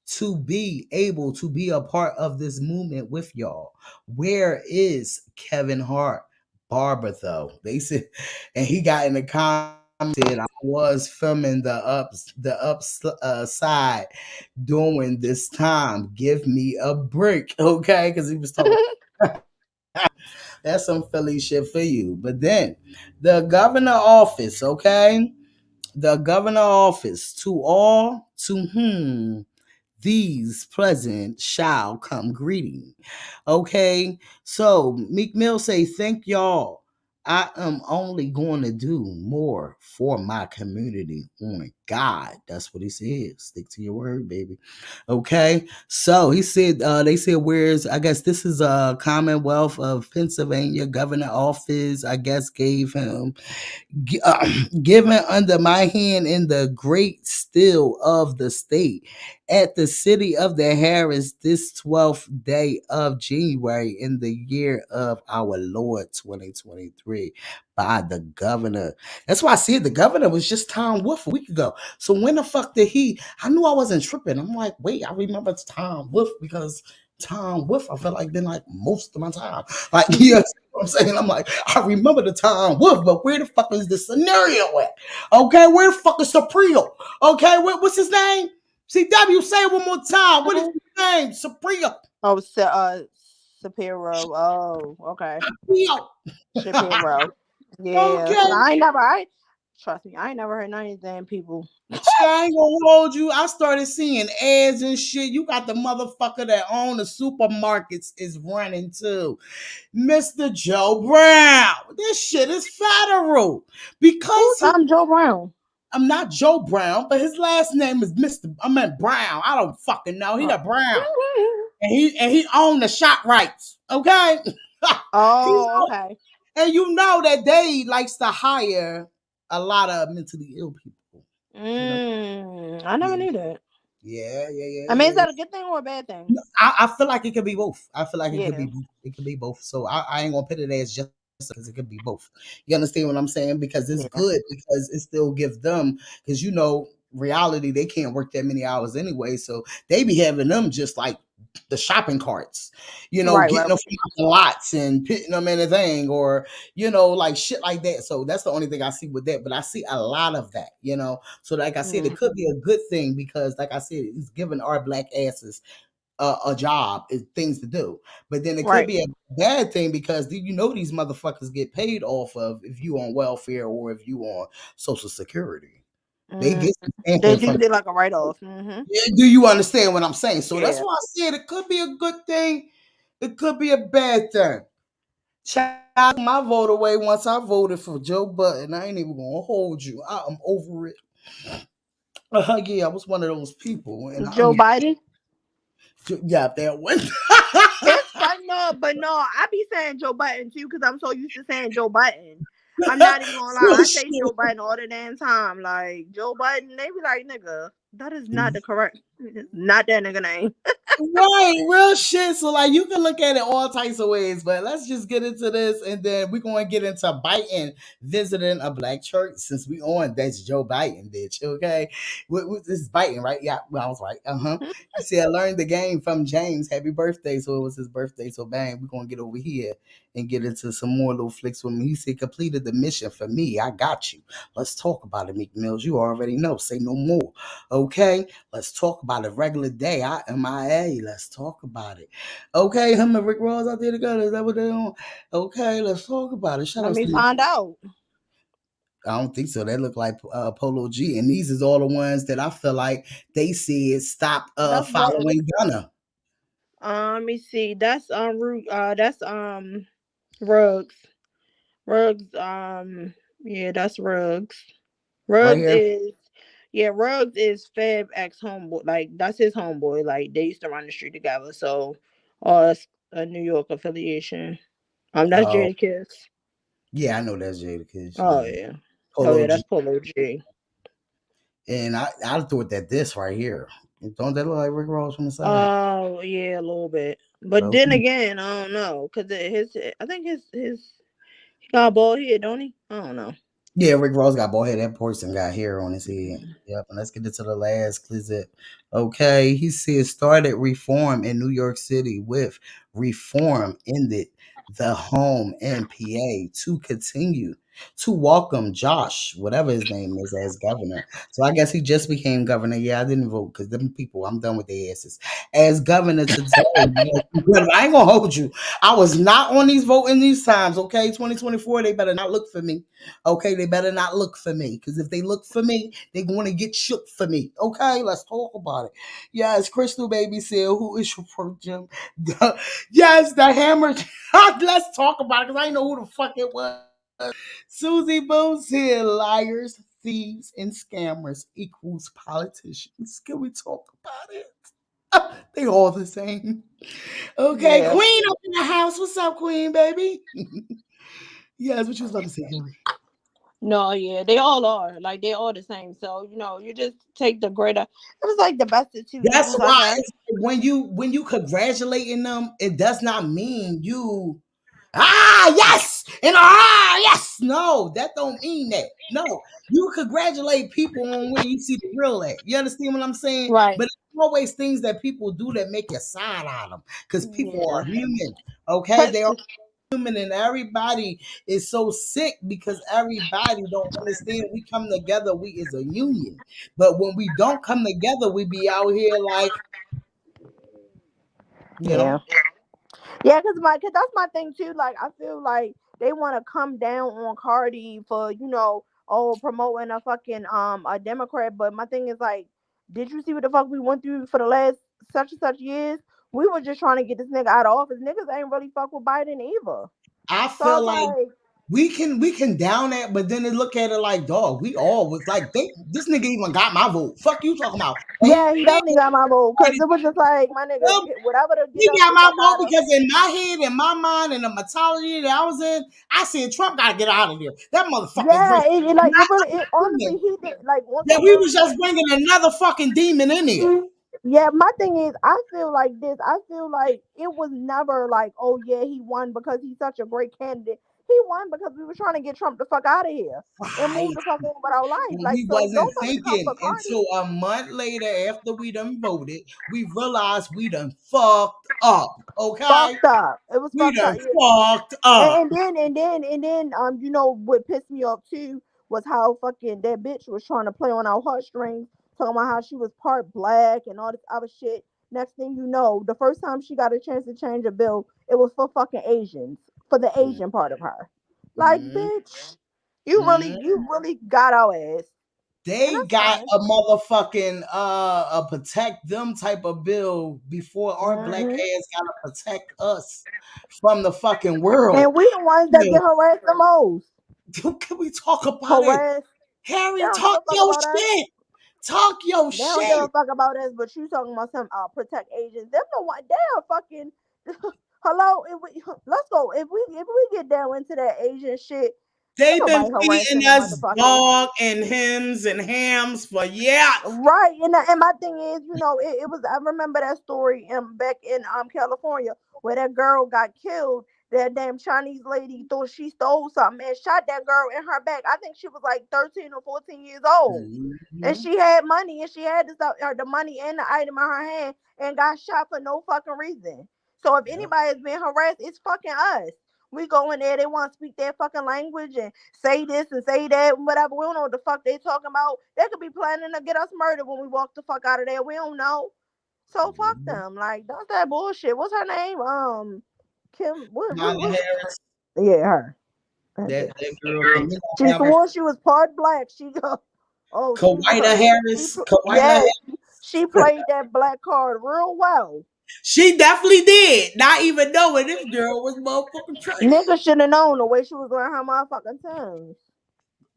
[SPEAKER 2] to be able to be a part of this movement with y'all. Where is Kevin Hart barber though? They said, and he got in the comments, said, I was filming the upside during this time. Give me a break, okay? Because he was talking. That's some Philly shit for you. But then the governor office, okay? The governor office, to whom these present shall come greeting. Okay, so Meek Mill say, thank y'all. I am only going to do more for my community. Oh my God, that's what he said. Stick to your word, baby. Okay, so he said, they said, where's, I guess this is a Commonwealth of Pennsylvania governor office, I guess gave him given under my hand in the great still of the state at the city of the Harris this 12th day of January in the year of our Lord 2023 by the governor. That's why I said the governor was just Tom Wolf a week ago. So when the fuck did I knew I wasn't tripping. I'm like, wait, I remember it's Tom Wolf because Tom Wolf, I feel like been like most of my time. Like, yes, what I'm saying, I'm like, I remember the Tom Wolf, but where the fuck is the scenario at? Okay, where the fuck is Supreme? Okay, what's his name? CW, say it one more time. What is his name? Supreme.
[SPEAKER 9] Oh, Shapiro. Oh, okay.
[SPEAKER 2] Shapiro.
[SPEAKER 9] Shapiro. Yeah.
[SPEAKER 2] Okay.
[SPEAKER 9] I ain't never. Trust me, I ain't never heard none of these damn people.
[SPEAKER 2] Shit, I ain't gonna hold you. I started seeing ads and shit. You got the motherfucker that own the supermarkets is running too. Mr. Joe Brown. This shit is federal. Because
[SPEAKER 9] I'm Joe Brown.
[SPEAKER 2] I'm not Joe Brown, but his last name is Brown. I don't fucking know. He got Brown. And he owned the shop rights. Okay?
[SPEAKER 9] Oh, okay.
[SPEAKER 2] And you know that they likes to hire a lot of mentally ill people.
[SPEAKER 9] I never knew that.
[SPEAKER 2] Yeah.
[SPEAKER 9] I mean, is that a good thing or a bad thing?
[SPEAKER 2] I feel like it could be both. I feel like it
[SPEAKER 9] Yeah.
[SPEAKER 2] could be both. So I ain't gonna put it as just because it could be both. You understand what I'm saying? Because it's good because it still gives them, because you know, reality, they can't work that many hours anyway. So they be having them just like the shopping carts, you know, getting them from the lots and putting them in a thing, or you know, like shit like that. So that's the only thing I see with that. But I see a lot of that, you know. So like I said, it could be a good thing because, like I said, it's giving our black asses a job, things to do. But then it could be a bad thing because you know these motherfuckers get paid off of if you on welfare or if you on Social Security. They get
[SPEAKER 9] They do get like a write off.
[SPEAKER 2] Yeah, do you understand what I'm saying? So that's
[SPEAKER 9] Yeah.
[SPEAKER 2] why I said it could be a good thing. It could be a bad thing. Child, my vote away once I voted for Joe Button. I ain't even gonna hold you. I'm over it. Yeah, I was one of those people. And
[SPEAKER 9] Joe Biden?
[SPEAKER 2] Yeah, that one.
[SPEAKER 9] It's fun, no, but no, I be saying Joe Biden too because I'm so used to saying Joe Biden. I'm not even gonna lie. I say Joe Biden all the damn time. Like Joe Biden, they be like, nigga, that is not the correct, not that nigga name.
[SPEAKER 2] Right, real shit. So like you can look at it all types of ways, but let's just get into this, and then we're going to get into Biden visiting a black church since we on that's Joe Biden, bitch. Okay, this is Biden, right? Yeah, well, I was right. He said I learned the game from James. Happy birthday! So it was his birthday. So bang, we're gonna get over here and get into some more little flicks with me. He said completed the mission for me. I got you. Let's talk about it, Meek Mills. You already know. Say no more. Okay, let's talk about it. Regular day. I MIA. Let's talk about it. Okay, him and Rick Ross out there together. Is that what they on? Okay, let's talk about it. Shout
[SPEAKER 9] Let
[SPEAKER 2] out
[SPEAKER 9] me
[SPEAKER 2] to
[SPEAKER 9] find out.
[SPEAKER 2] I don't think so. They look like Polo G, and these is all the ones that I feel like they said stop following Gunna.
[SPEAKER 9] Let me see. That's that's Ruggs. Ruggs, yeah, that's Ruggs.
[SPEAKER 2] Right
[SPEAKER 9] Ruggs
[SPEAKER 2] here.
[SPEAKER 9] Ruggs is Fab ex homeboy. Like that's his homeboy. Like they used to run the street together. So, it's a New York affiliation. That's
[SPEAKER 2] Oh,
[SPEAKER 9] Jadakiss.
[SPEAKER 2] yeah, I know that's Jadakiss.
[SPEAKER 9] Oh
[SPEAKER 2] Yeah.
[SPEAKER 9] yeah.
[SPEAKER 2] Polo
[SPEAKER 9] That's
[SPEAKER 2] G.
[SPEAKER 9] Polo G.
[SPEAKER 2] And I thought that this right here. Don't that look like Rick Ross from the side?
[SPEAKER 9] Oh yeah, a little bit. But then again, I don't know, cause I think his he got a bald head, don't he? I don't know.
[SPEAKER 2] Yeah, Rick Ross got bald head. That person got hair on his head. Yep. And let's get into the last clip. Okay. He said started reform in New York City with reform ended the home NPA to continue to welcome Josh, whatever his name is, as governor. So I guess he just became governor. Yeah, I didn't vote because them people, I'm done with their asses. As governor today. I ain't gonna hold you. I was not on these voting these times. Okay, 2024, they better not look for me. Okay, they better not look for me because if they look for me, they're going to get shook for me. Okay, let's talk about it. Yes, Crystal Baby said, who is your pro Jim? Yes, the hammer. Let's talk about it because I didn't know who the fuck it was. Susie Boo said, liars, thieves, and scammers equals politicians. Can we talk about it? They all the same. Okay,
[SPEAKER 9] Yeah.
[SPEAKER 2] Queen up in the house. What's up, Queen, baby? Yes, what you was about to say, Henry.
[SPEAKER 9] No, yeah, they all are. Like they all the same. So, you just take the greater. It was like the best of two
[SPEAKER 2] That's
[SPEAKER 9] evils, I
[SPEAKER 2] why
[SPEAKER 9] guess.
[SPEAKER 2] when you congratulating them, it does not mean you yes and yes. No, that don't mean that. No, you congratulate people on where you see the real at. You understand what I'm saying?
[SPEAKER 9] Right.
[SPEAKER 2] But it's always things that people do that make you side on them because people are human. Okay,
[SPEAKER 9] But
[SPEAKER 2] they are human, and everybody is so sick because everybody don't understand. We come together, we is a union. But when we don't come together, we be out here like, you know.
[SPEAKER 9] Yeah, cause that's my thing too. Like I feel like they want to come down on Cardi for promoting a fucking a Democrat. But my thing is like, did you see what the fuck we went through for the last such and such years? We were just trying to get this nigga out of office. Niggas ain't really fuck with Biden either.
[SPEAKER 2] I
[SPEAKER 9] So
[SPEAKER 2] feel
[SPEAKER 9] it's
[SPEAKER 2] like we can down that, but then they look at it like, dog, we all was like, this nigga even got my vote. Fuck you talking about?
[SPEAKER 9] yeah, he definitely got my vote because it was just like my nigga, whatever to
[SPEAKER 2] He
[SPEAKER 9] get us
[SPEAKER 2] got
[SPEAKER 9] the
[SPEAKER 2] my
[SPEAKER 9] fuck
[SPEAKER 2] vote
[SPEAKER 9] out of.
[SPEAKER 2] because in my head, in my mind, in the mythology that I was in, I said Trump gotta get out of here. That motherfucker.
[SPEAKER 9] Yeah, it honestly he did like on
[SPEAKER 2] Yeah,
[SPEAKER 9] some
[SPEAKER 2] we
[SPEAKER 9] real
[SPEAKER 2] was just
[SPEAKER 9] shit.
[SPEAKER 2] bringing another fucking demon in there.
[SPEAKER 9] Yeah, my thing is, I feel like this. I feel like it was never like, oh yeah, he won because he's such a great candidate. He won because we were trying to get Trump the fuck out of here and move the fuck on with our life. Like,
[SPEAKER 2] We
[SPEAKER 9] so
[SPEAKER 2] wasn't
[SPEAKER 9] don't fucking come
[SPEAKER 2] thinking
[SPEAKER 9] for Cardi.
[SPEAKER 2] until a month later after we done voted, we realized we done fucked up. Okay?
[SPEAKER 9] Fucked up. It was
[SPEAKER 2] We
[SPEAKER 9] fucked up.
[SPEAKER 2] done fucked up.
[SPEAKER 9] And then, you know what pissed me off too was how fucking that bitch was trying to play on our heartstrings, talking about how she was part black and all this other shit. Next thing you know, the first time she got a chance to change a bill, it was for fucking Asians, for the Asian part of her. Like, bitch, you really got our ass.
[SPEAKER 2] They got
[SPEAKER 9] fine.
[SPEAKER 2] a motherfucking a protect them type of bill before our black ass gotta protect us from the fucking world.
[SPEAKER 9] And we the ones that get harassed the most.
[SPEAKER 2] Can we talk about it? Harry,
[SPEAKER 9] They don't give
[SPEAKER 2] talk
[SPEAKER 9] a fuck
[SPEAKER 2] your
[SPEAKER 9] about us.
[SPEAKER 2] shit. Talk your
[SPEAKER 9] They don't give a
[SPEAKER 2] shit.
[SPEAKER 9] fuck about us, but you talking about some protect Asians. Them the one. They are fucking. Hello, let's go. If we get down into that Asian shit,
[SPEAKER 2] They've been
[SPEAKER 9] nobody harassing
[SPEAKER 2] feeding
[SPEAKER 9] them
[SPEAKER 2] us
[SPEAKER 9] motherfuckers.
[SPEAKER 2] dog and hymns and hams for years.
[SPEAKER 9] Right, and my thing is, it was. I remember that story back in California where that girl got killed. That damn Chinese lady thought she stole something and shot that girl in her back. I think she was like 13 or 14 years old. And she had money and she had the money and the item in her hand and got shot for no fucking reason. So if anybody is being harassed, it's fucking us. We go in there, they want to speak their fucking language and say this and say that and whatever. We don't know what the fuck they talking about. They could be planning to get us murdered when we walk the fuck out of there. We don't know. So fuck them. Like, that's that bullshit. What's her name? Kim.
[SPEAKER 2] Kamala Harris.
[SPEAKER 9] Yeah, her.
[SPEAKER 2] That girl.
[SPEAKER 9] She swore she was part black. She go. Oh,
[SPEAKER 2] Kawita Harris.
[SPEAKER 9] She played that black card real well.
[SPEAKER 2] She definitely did. Not even knowing this girl was motherfucking crazy.
[SPEAKER 9] Nigga should have known the way she was wearing her motherfucking tongue.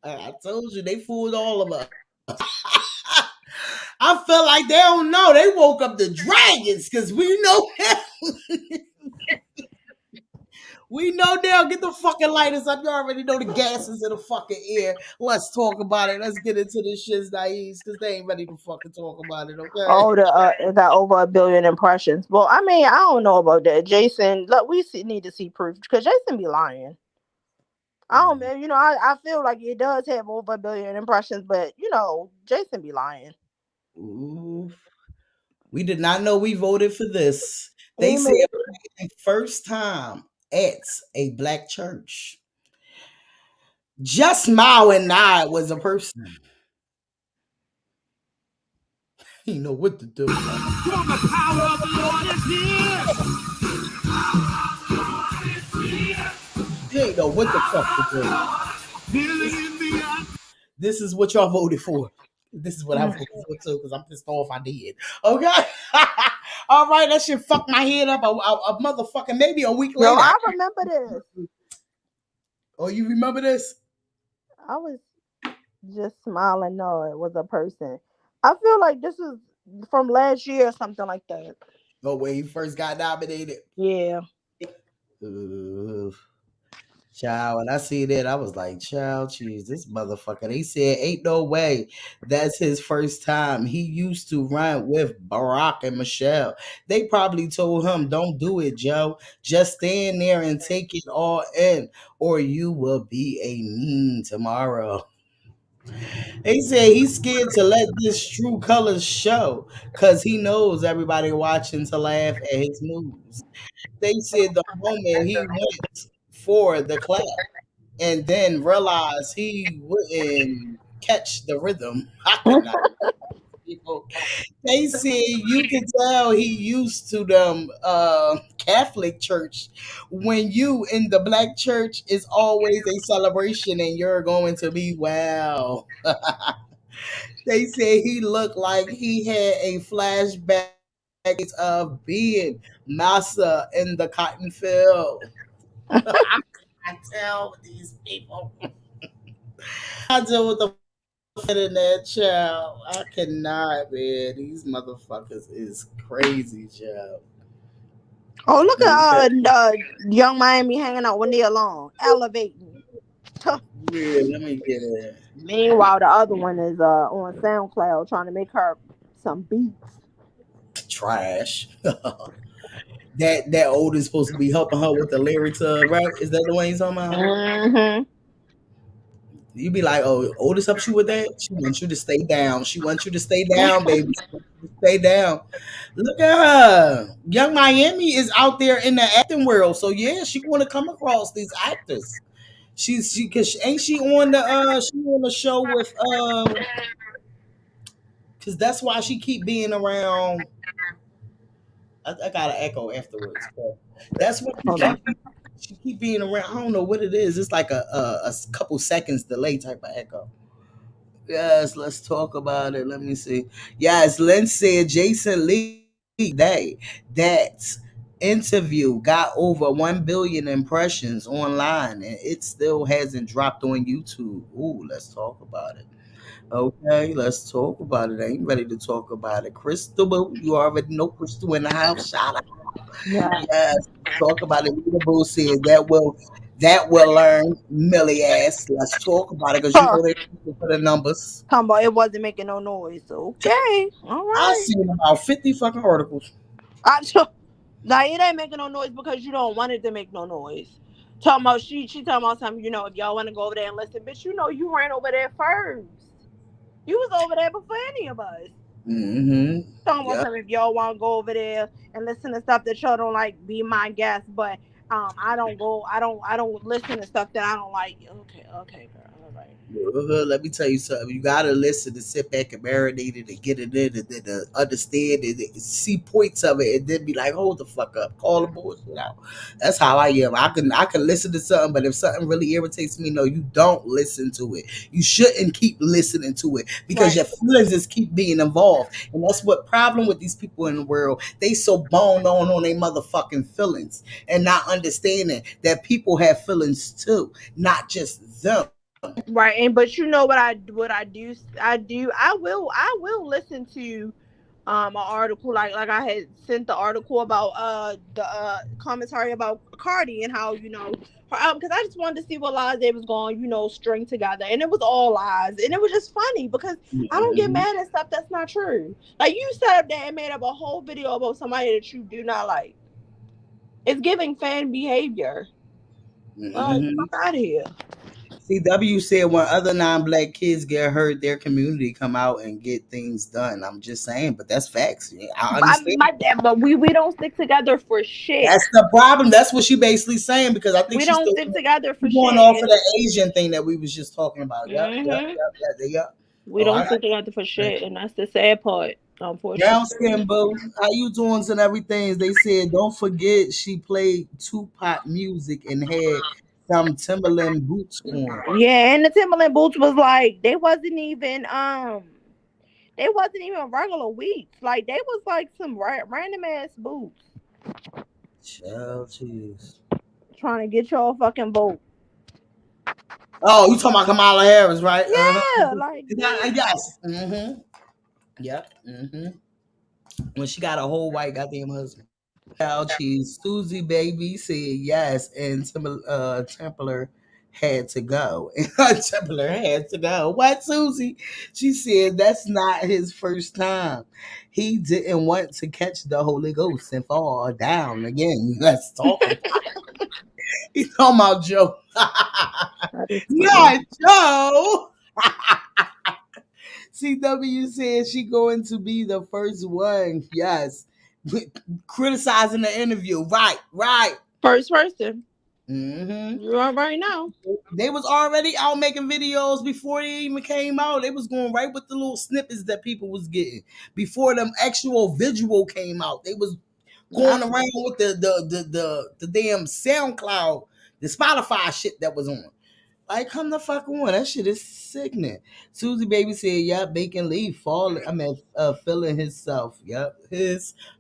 [SPEAKER 2] I told you they fooled all of us. I felt like they don't know. They woke up the dragons because we know we know they'll get the fucking lighters up. You already know the gases in the fucking air. Let's talk about it. Let's get into this shit's naive because they ain't ready to fucking talk about it, okay?
[SPEAKER 9] Oh, it got over 1 billion impressions. Well, I mean, I don't know about that. Jason, look, need to see proof because Jason be lying. I don't, man. I feel like it does have over 1 billion impressions, but Jason be lying.
[SPEAKER 2] Ooh. We did not know we voted for this. They said the first time at a black church. Just Smile and Nod was a person. He know what to do.
[SPEAKER 22] For the power of the Lord is here.
[SPEAKER 2] He ain't know what the fuck to do. This is what y'all voted for. This is what I voted for too, because I'm pissed off I did. Okay. All right, that shit fucked my head up a motherfucking maybe a week later.
[SPEAKER 9] No, I remember this.
[SPEAKER 2] Oh, you remember this?
[SPEAKER 9] I was just smiling. No, it was a person. I feel like this is from last year or something like that.
[SPEAKER 2] Oh, when he first got nominated?
[SPEAKER 9] Yeah.
[SPEAKER 2] Child, when I see that, I was like, child, jeez, this motherfucker. They said, ain't no way that's his first time. He used to run with Barack and Michelle. They probably told him, don't do it, Joe. Just stand there and take it all in, or you will be a meme tomorrow. They say he's scared to let this true colors show because he knows everybody watching to laugh at his moves. They said the moment he went for the clap and then realized he wouldn't catch the rhythm. I could not. people. They said you can tell he used to them Catholic church. When you in the black church, it's always a celebration and you're going to be wow. They said he looked like he had a flashback of being massa in the cotton field. I tell these people. I deal with the internet, child. I cannot, man. These motherfuckers is crazy, child.
[SPEAKER 9] Oh, look
[SPEAKER 2] Let me tell
[SPEAKER 9] at Young Miami hanging out with Nia Long, elevating.
[SPEAKER 2] you. Yeah, let me get it.
[SPEAKER 9] Meanwhile, the other one is on SoundCloud trying to make her some beats.
[SPEAKER 2] Trash. That old is supposed to be helping her with the lyrics, right? Is that the one you talking about?
[SPEAKER 9] Mm-hmm.
[SPEAKER 2] You be like, oh, Otis helps you with that? She wants you to stay down. She wants you to stay down, baby. She wants you to stay down. Look at her. Young Miami is out there in the acting world. So yeah, she want to come across these actors. She cause ain't she on the show with cause that's why she keep being around. I got an echo afterwards, but that's what
[SPEAKER 9] Hold on.
[SPEAKER 2] she keep being around. I don't know what it is. It's like a couple seconds delay type of echo. Yes, let's talk about it. Let me see. Yes, Lynn said Jason Lee day that interview got over 1 billion impressions online and it still hasn't dropped on YouTube. Ooh, let's talk about it. Okay, let's talk about it. I ain't ready to talk about it. Crystal, Boo, you already know Crystal in the house. Shout out.
[SPEAKER 9] Yeah.
[SPEAKER 2] Yes, talk about it. Rita Boo said that will learn Millie ass. Let's talk about it because you
[SPEAKER 9] Huh.
[SPEAKER 2] know they for the numbers.
[SPEAKER 9] Talking about it wasn't making no noise. Okay. All
[SPEAKER 2] I
[SPEAKER 9] right.
[SPEAKER 2] seen about 50 fucking articles.
[SPEAKER 9] Now it ain't making no noise because you don't want it to make no noise. Talking about she talking about something, if y'all want to go over there and listen, bitch, you ran over there first. You was over there before any of us.
[SPEAKER 2] Mm-hmm.
[SPEAKER 9] Talking about
[SPEAKER 2] Yep.
[SPEAKER 9] something, if y'all want to go over there and listen to stuff that y'all don't like, be my guest. But I don't listen to stuff that I don't like. Okay, girl, all right.
[SPEAKER 2] Let me tell you something. You gotta listen to sit back and marinate it and get it in and then understand it and see points of it and then be like, hold the fuck up, call the bullshit out. That's how I am. I can listen to something, but if something really irritates me, no, you don't listen to it. You shouldn't keep listening to it because your feelings just keep being involved. And that's what problem with these people in the world. They so boned on their motherfucking feelings and not understanding that people have feelings too, not just them.
[SPEAKER 9] Right, and but you know what I will listen to an article like I had sent the article about the commentary about Cardi and how her album, because I just wanted to see what lies they was going string together, and it was all lies, and it was just funny because I don't get mad at stuff that's not true. Like, you sat up there and made up a whole video about somebody that you do not like. It's giving fan behavior. Like,
[SPEAKER 2] Mm-hmm.
[SPEAKER 9] fuck out of here.
[SPEAKER 2] CW said when other non-black kids get hurt, their community come out and get things done. I'm just saying, but that's facts. Yeah, I understand.
[SPEAKER 9] But we don't stick together for shit.
[SPEAKER 2] That's the problem. That's what she basically saying because I think
[SPEAKER 9] We
[SPEAKER 2] she's
[SPEAKER 9] don't
[SPEAKER 2] still
[SPEAKER 9] stick together for
[SPEAKER 2] going
[SPEAKER 9] shit.
[SPEAKER 2] off of the Asian thing that we was just talking about. Yep.
[SPEAKER 9] We
[SPEAKER 2] Oh,
[SPEAKER 9] don't
[SPEAKER 2] I got
[SPEAKER 9] stick together for
[SPEAKER 2] you.
[SPEAKER 9] shit, and that's the sad part,
[SPEAKER 2] Brown
[SPEAKER 9] unfortunately.
[SPEAKER 2] skin boo, how you doing and everything? They said don't forget she played Tupac music and had some Timberland boots on.
[SPEAKER 9] Yeah, and the Timberland boots was like they wasn't even regular weeks. Like, they was like some random ass boots
[SPEAKER 2] Chill, jeez.
[SPEAKER 9] trying to get your fucking vote.
[SPEAKER 2] Oh, you talking about Kamala Harris, right?
[SPEAKER 9] Yeah, like,
[SPEAKER 2] Yes. Mm-hmm. Yep. Mm-hmm. When she got a whole white goddamn husband. Cow cheese. Susie baby said yes, and Templar had to go. Templar had to go. What, Susie? She said that's not his first time. He didn't want to catch the Holy Ghost and fall down again. Let's talk about it. He's talking about Joe.
[SPEAKER 9] that is funny.
[SPEAKER 2] Yeah, Joe. CW said she going to be the first one. Yes. Criticizing the interview. Right.
[SPEAKER 9] First person.
[SPEAKER 21] Mm-hmm.
[SPEAKER 9] You already know.
[SPEAKER 21] They was already out making videos before they even came out. They was going right with the little snippets that people was getting before them actual visual came out. They was going around with the damn SoundCloud, the Spotify shit that was on. Like, come the fuck on. That shit is sickening. Susie Baby said, yep, Bacon Lee feeling himself. Yep,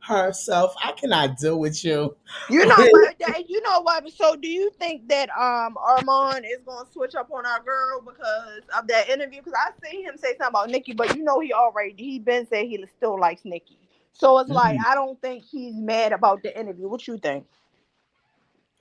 [SPEAKER 21] herself. I cannot deal with you.
[SPEAKER 9] You know what? You know what? So, do you think that Armand is gonna switch up on our girl because of that interview? Because I seen him say something about Nikki, but you know he been said he still likes Nikki. So it's like I don't think he's mad about the interview. What you think?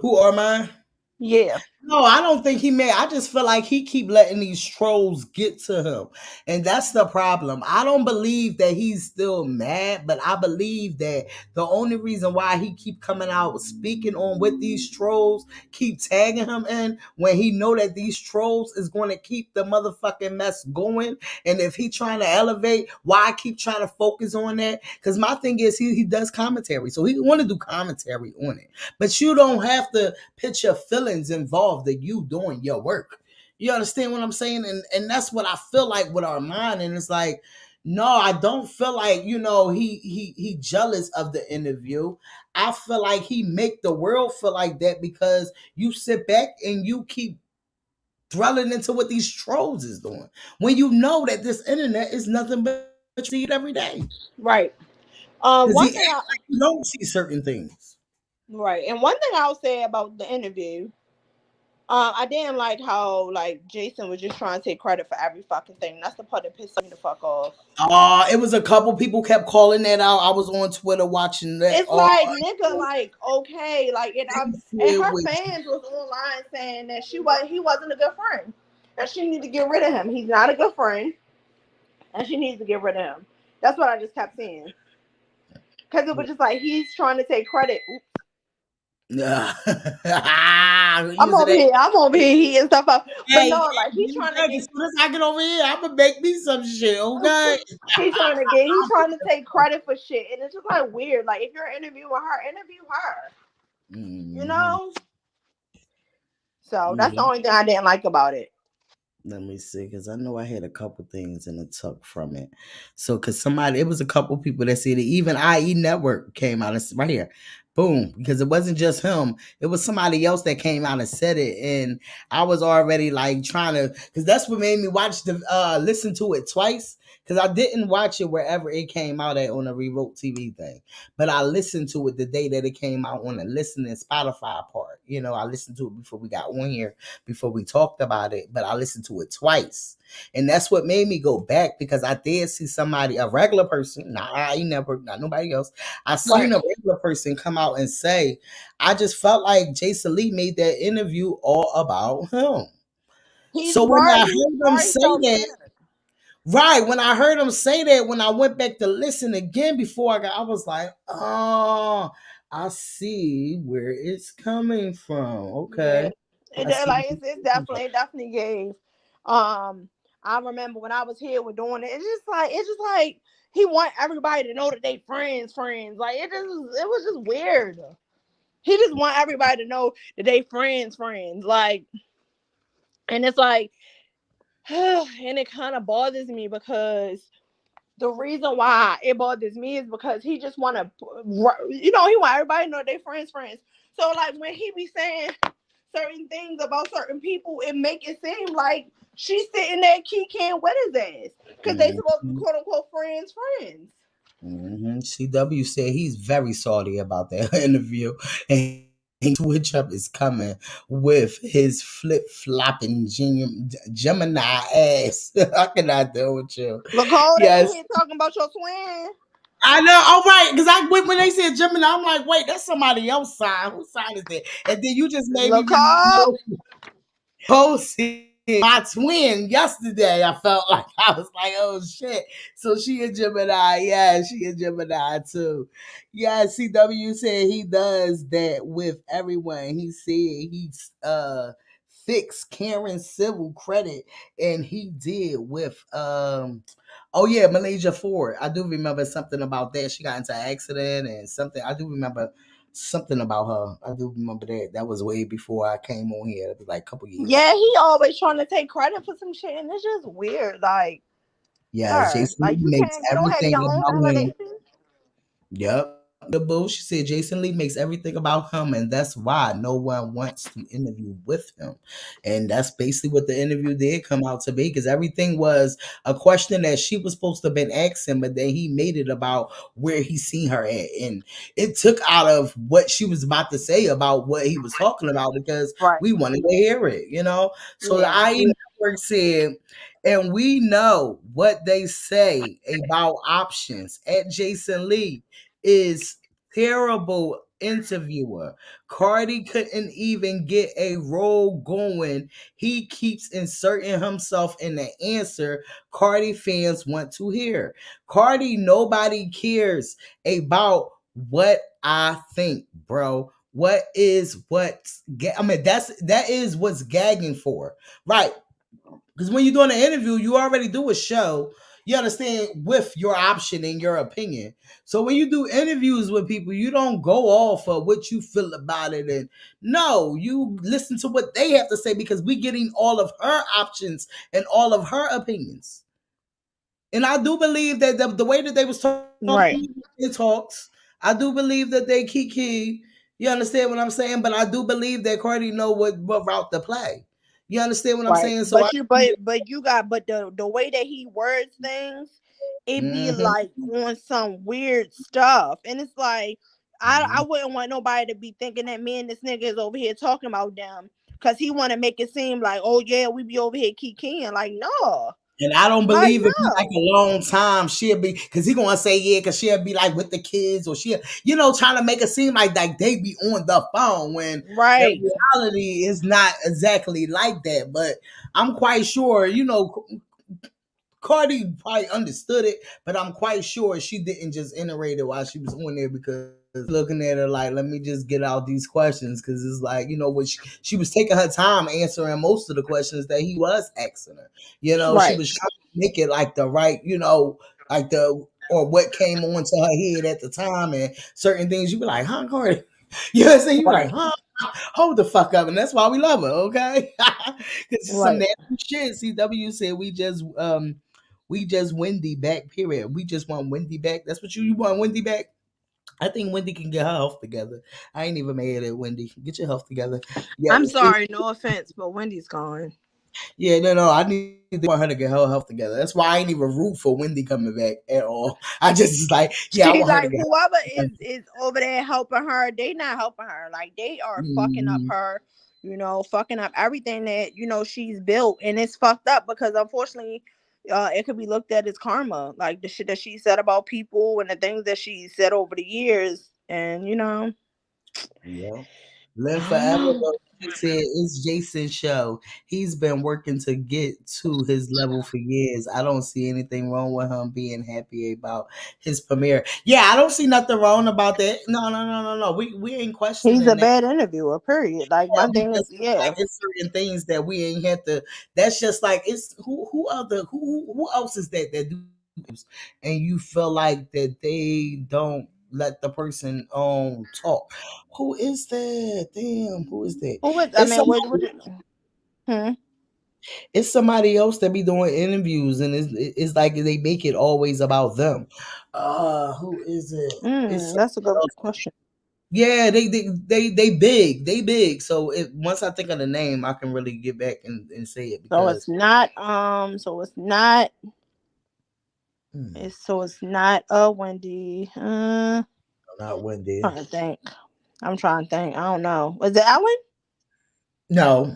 [SPEAKER 21] Who Armand?
[SPEAKER 9] Yeah.
[SPEAKER 21] No, I don't think he may. I just feel like he keep letting these trolls get to him. And that's the problem. I don't believe that he's still mad, but I believe that the only reason why he keep coming out speaking on with these trolls, keep tagging him in when he know that these trolls is going to keep the motherfucking mess going. And if he trying to elevate, why I keep trying to focus on that? Because my thing is he does commentary. So he want to do commentary on it. But you don't have to put your feelings involved that you doing your work. You understand what I'm saying? And that's what I feel like with Armand. And it's like, no, I don't feel like, he jealous of the interview. I feel like he make the world feel like that because you sit back and you keep dwelling into what these trolls is doing. When you know that this internet is nothing but you see it every day.
[SPEAKER 9] Right.
[SPEAKER 21] Because
[SPEAKER 9] One
[SPEAKER 21] he
[SPEAKER 9] thing
[SPEAKER 21] act like you don't see certain things.
[SPEAKER 9] right, and one thing I'll say about the interview, I didn't like how Jason was just trying to take credit for every fucking thing. That's the part that pissed me the fuck off.
[SPEAKER 21] It was a couple people kept calling that out. I was on Twitter watching that.
[SPEAKER 9] It's like nigga, okay, and her
[SPEAKER 21] with
[SPEAKER 9] fans was online saying that he wasn't a good friend, and she need to get rid of him. He's not a good friend, and she needs to get rid of him. That's what I just kept saying, because it was just like he's trying to take credit. Oops. I'm over here heating stuff up. But no, he's trying to get.
[SPEAKER 21] As soon as I get over here, I'm gonna make me some shit, okay?
[SPEAKER 9] he's trying to take credit for shit, and it's just weird. Like, if you're interviewing her, interview her.
[SPEAKER 21] Mm-hmm.
[SPEAKER 9] You know. So that's the only thing I didn't like about it.
[SPEAKER 21] Let me see, because I know I had a couple things in the tuck from it. So, because it was a couple people that said it. Even IE Network came out and right here. Boom. Because it wasn't just him. It was somebody else that came out and said it. And I was already trying to, because that's what made me listen to it twice. Because I didn't watch it wherever it came out at on the Revolt TV thing. But I listened to it the day that it came out on the listening Spotify part. I listened to it before we got on here, before we talked about it. But I listened to it twice. And that's what made me go back, because I did see somebody, a regular person, not nobody else. I seen a regular person come out and say, I just felt like Jason Lee made that interview all about him. So when I heard him say that, when I heard him say that, when I went back to listen again before I was like, oh, I see where it's coming from. Okay.
[SPEAKER 9] Yeah. It's definitely gave. I remember when I was here with doing it. It's just like he want everybody to know that they friends. Like, it was just weird. He just want everybody to know that they friends. Like, and it's like, and it kind of bothers me, because the reason why it bothers me is because he just want to, he want everybody to know they friends. So when he be saying certain things about certain people, it make it seem like she's sitting there keying with his ass, because they supposed to be quote unquote friends.
[SPEAKER 21] Mm-hmm. CW said he's very salty about that interview, and Switch Up is coming with his flip-flopping Gemini ass. I cannot deal with you.
[SPEAKER 9] Nicole, yes. They ain't talking about your twin.
[SPEAKER 21] I know. All right, because when they said Gemini, I'm like, wait, that's somebody else's sign. Whose sign is that? And then you just made me posted my twin yesterday. I felt like I was like, oh shit. So she a Gemini. Yeah, she a Gemini too. Yeah, CW said he does that with everyone. He said he's fixed Karen's civil credit, and he did with Malaysia Ford. I do remember something about that. She got into an accident and something. I do remember
[SPEAKER 2] Something about her. I do remember that. That was way before I came on here. It was like a couple years.
[SPEAKER 9] Yeah, he always trying to take credit for some shit, and it's just weird. Like,
[SPEAKER 2] Yeah,
[SPEAKER 9] sir,
[SPEAKER 2] Jason
[SPEAKER 9] like
[SPEAKER 2] Lee
[SPEAKER 9] you
[SPEAKER 2] makes
[SPEAKER 9] don't have
[SPEAKER 2] everything
[SPEAKER 9] your own
[SPEAKER 2] about him.
[SPEAKER 9] validation.
[SPEAKER 2] Yep. The boo, she said Jason Lee makes everything about him, and that's why no one wants to interview with him. And that's basically what the interview did come out to be, because everything was a question that she was supposed to have been asking, but then he made it about where he seen her at. And it took out of what she was about to say about what he was talking about because we wanted to hear it, you know? So the
[SPEAKER 9] Yeah.
[SPEAKER 2] IE network said, and we know what they say about options at Jason Lee is terrible interviewer. Cardi couldn't even get a role going. He keeps inserting himself in the answer Cardi fans want to hear. Cardi, nobody cares about what I think, bro. That is what's gagging for. Right. Because when you're doing an interview, you already do a show. You understand with your option and your opinion. So when you do interviews with people, you don't go off of what you feel about it. And no, you listen to what they have to say because we're getting all of her options and all of her opinions. And I do believe that the way that they was talking in talks, I do believe that they kiki. You understand what I'm saying? But I do believe that Cardi know what route to play. You understand what I'm
[SPEAKER 9] Right,
[SPEAKER 2] saying? So
[SPEAKER 9] but the way that he words things, it be
[SPEAKER 2] Mhm.
[SPEAKER 9] like on some weird stuff, and it's like I wouldn't want nobody to be thinking that me and this nigga is over here talking about them because he want to make it seem like, oh yeah, we be over here kikiing. Like, no.
[SPEAKER 2] And I don't
[SPEAKER 9] Like,
[SPEAKER 2] believe it be like
[SPEAKER 9] no.
[SPEAKER 2] a long time. She'll be because he gonna say yeah, because she'll be like with the kids or she'll, trying to make it seem like they be on the phone when
[SPEAKER 9] Right.
[SPEAKER 2] the reality is not exactly like that. But I'm quite sure, Cardi probably understood it, but I'm quite sure she didn't just iterate it while she was on there because looking at her like, let me just get out these questions because it's like, what she was taking her time answering most of the questions that he was asking her. She
[SPEAKER 9] Right.
[SPEAKER 2] was trying to make it like the right, like or what came onto her head at the time and certain things you be like, huh, Cardi? You know what I'm saying? You be like, huh? Hold the fuck up, and that's why we love her, okay? Because some
[SPEAKER 9] Right.
[SPEAKER 2] nasty shit. CW said we just Wendy back. Period. We just want Wendy back. That's what you want, Wendy back. I think Wendy can get her health together. I ain't even mad at Wendy. Get your health together. Yeah,
[SPEAKER 9] I'm sorry, no offense, but Wendy's gone.
[SPEAKER 2] Yeah, no. I want her to get her health together. That's why I ain't even root for Wendy coming back at all. I just like, yeah, I
[SPEAKER 9] She's
[SPEAKER 2] want her to
[SPEAKER 9] like,
[SPEAKER 2] get.
[SPEAKER 9] whoever is over there helping her, they not helping her. Like, they are fucking up her, fucking up everything that she's built, and it's fucked up because unfortunately, it could be looked at as karma, like the shit that she said about people and the things that she said over the years, and
[SPEAKER 2] Yeah. Live forever. Though. He said it's Jason's show. He's been working to get to his level for years. I don't see anything wrong with him being happy about his premiere. Yeah, I don't see nothing wrong about that. No. We ain't questioning
[SPEAKER 9] he's a
[SPEAKER 2] that.
[SPEAKER 9] bad interviewer. Period. Like my thing is,
[SPEAKER 2] like it's certain things that we ain't had to. That's just like it's who else is that do, and you feel like that they don't let the person talk. Who is that? Damn, who is that?
[SPEAKER 9] who would I
[SPEAKER 2] It's
[SPEAKER 9] mean?
[SPEAKER 2] somebody, it's somebody else that be doing interviews, and it's like they make it always about them. Who is it? It's
[SPEAKER 9] That's a good
[SPEAKER 2] else.
[SPEAKER 9] question.
[SPEAKER 2] Yeah, they big, they big. So once I think of the name, I can really get back and say it
[SPEAKER 9] So
[SPEAKER 2] because
[SPEAKER 9] it's not. So it's not. It's not a Wendy.
[SPEAKER 2] not Wendy.
[SPEAKER 9] Trying to think. I'm trying to think. I don't know. Was it Ellen?
[SPEAKER 2] No.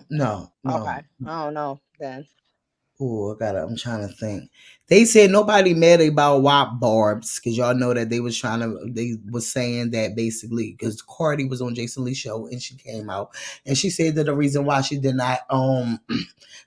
[SPEAKER 9] Okay. I don't know then.
[SPEAKER 2] Oh, I'm trying to think. They said nobody mad about WAP Barbs because y'all know that they was saying that basically because Cardi was on Jason Lee's show and she came out and she said that the reason why she did not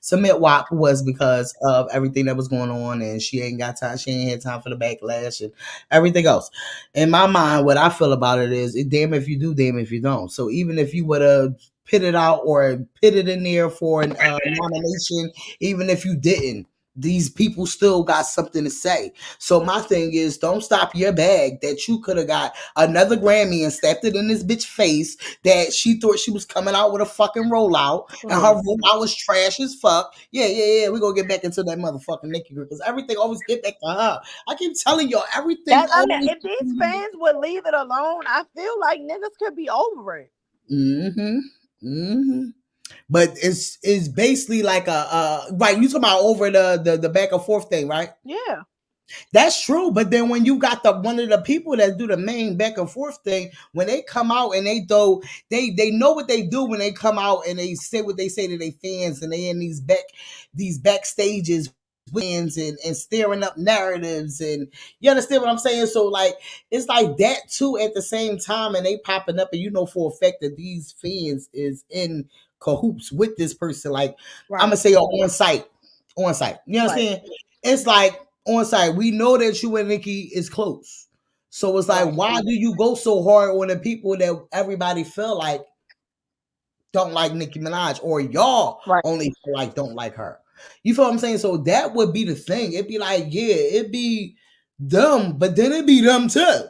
[SPEAKER 2] submit WAP was because of everything that was going on and she ain't had time for the backlash and everything else. In my mind, what I feel about it is damn if you do, damn if you don't. So even if you would have pit it out or put it in there for a nomination, even if you didn't, these people still got something to say. So my thing is, don't stop your bag that you could have got another Grammy and stepped it in this bitch face that she thought she was coming out with a fucking rollout and her rollout was trash as fuck. Yeah. We're gonna get back into that motherfucking Nicki girl because everything always get back to her. I keep telling y'all, everything always.
[SPEAKER 9] If these fans would leave it alone, I feel like niggas could be over it.
[SPEAKER 2] But it's basically like a right. You talking about over the back and forth thing, right?
[SPEAKER 9] Yeah.
[SPEAKER 2] That's true, but then when you got one of the people that do the main back and forth thing, when they come out and they know what they do when they come out and they say what they say to their fans and they in these backstages wins and stirring up narratives and you understand what I'm saying? So like it's like that too at the same time and they popping up and you know for a fact that these fans is in cahoots with this person. Like I'm gonna say on site. You know what I'm saying? It's like on site, we know that you and Nicki is close. So it's like, why do you go so hard on the people that everybody feel like don't like Nicki Minaj or y'all only feel like don't like her? You feel what I'm saying? So that would be the thing. It'd be like, yeah, it'd be them, but then it'd be them too.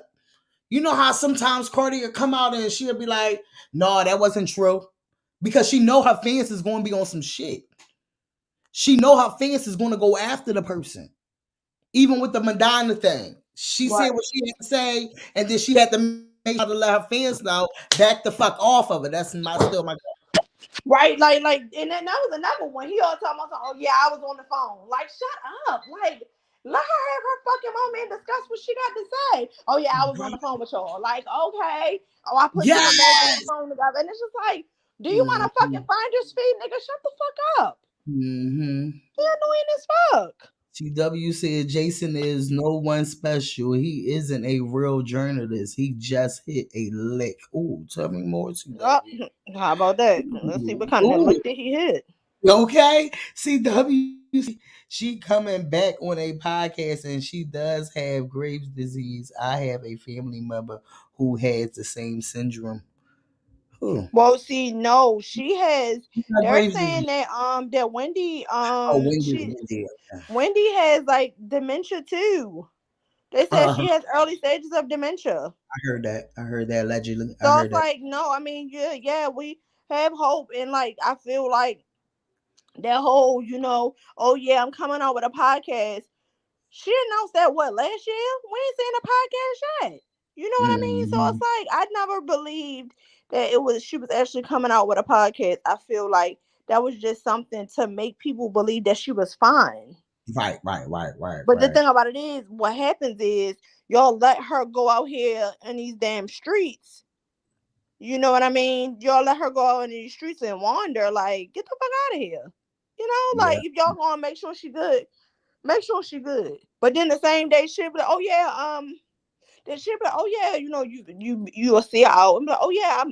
[SPEAKER 2] You know how sometimes Cardi will come out and she'll be like, no, that wasn't true. Because she know her fans is going to be on some shit. She know her fans is going to go after the person. Even with the Madonna thing, she said what she had to say, and then she had to make sure to let her fans know back the fuck off of it. That's still my
[SPEAKER 9] right. Like, and then that was another one. He all talking about, oh yeah, I was on the phone. Like, shut up. Like, let her have her fucking moment and discuss what she got to say. Oh yeah, I was on the phone with y'all. Like, okay. Oh, I put you on the phone together, and it's just like, do you want to fucking find your feet, nigga? Shut the fuck up. You're annoying as fuck.
[SPEAKER 2] CW said Jason is no one special. He isn't a real journalist. He just hit a lick. Ooh, tell me more.
[SPEAKER 9] How about that? Let's see what kind of lick did he hit.
[SPEAKER 2] Okay, CW, she coming back on a podcast and she does have Graves' disease. I have a family member who has the same syndrome.
[SPEAKER 9] Well, see, no, she has. They're saying that that Wendy Wendy has like dementia too. They said she has early stages of dementia.
[SPEAKER 2] I heard that allegedly.
[SPEAKER 9] So it's like, no, I mean, yeah, we have hope, and like I feel like that whole, oh yeah, I'm coming out with a podcast. She announced that last year? We ain't seen a podcast yet. You know what I mean? So it's like I never believed that she was actually coming out with a podcast. I feel like that was just something to make people believe that she was fine.
[SPEAKER 2] Right.
[SPEAKER 9] But the thing about it is, what happens is y'all let her go out here in these damn streets. You know what I mean? Y'all let her go out in these streets and wander. Like, get the fuck out of here. Like if y'all gonna make sure she good, make sure she good. But then the same day she'll be like, oh yeah, then she'll be like, oh yeah, you'll see her out. I'm like, oh yeah,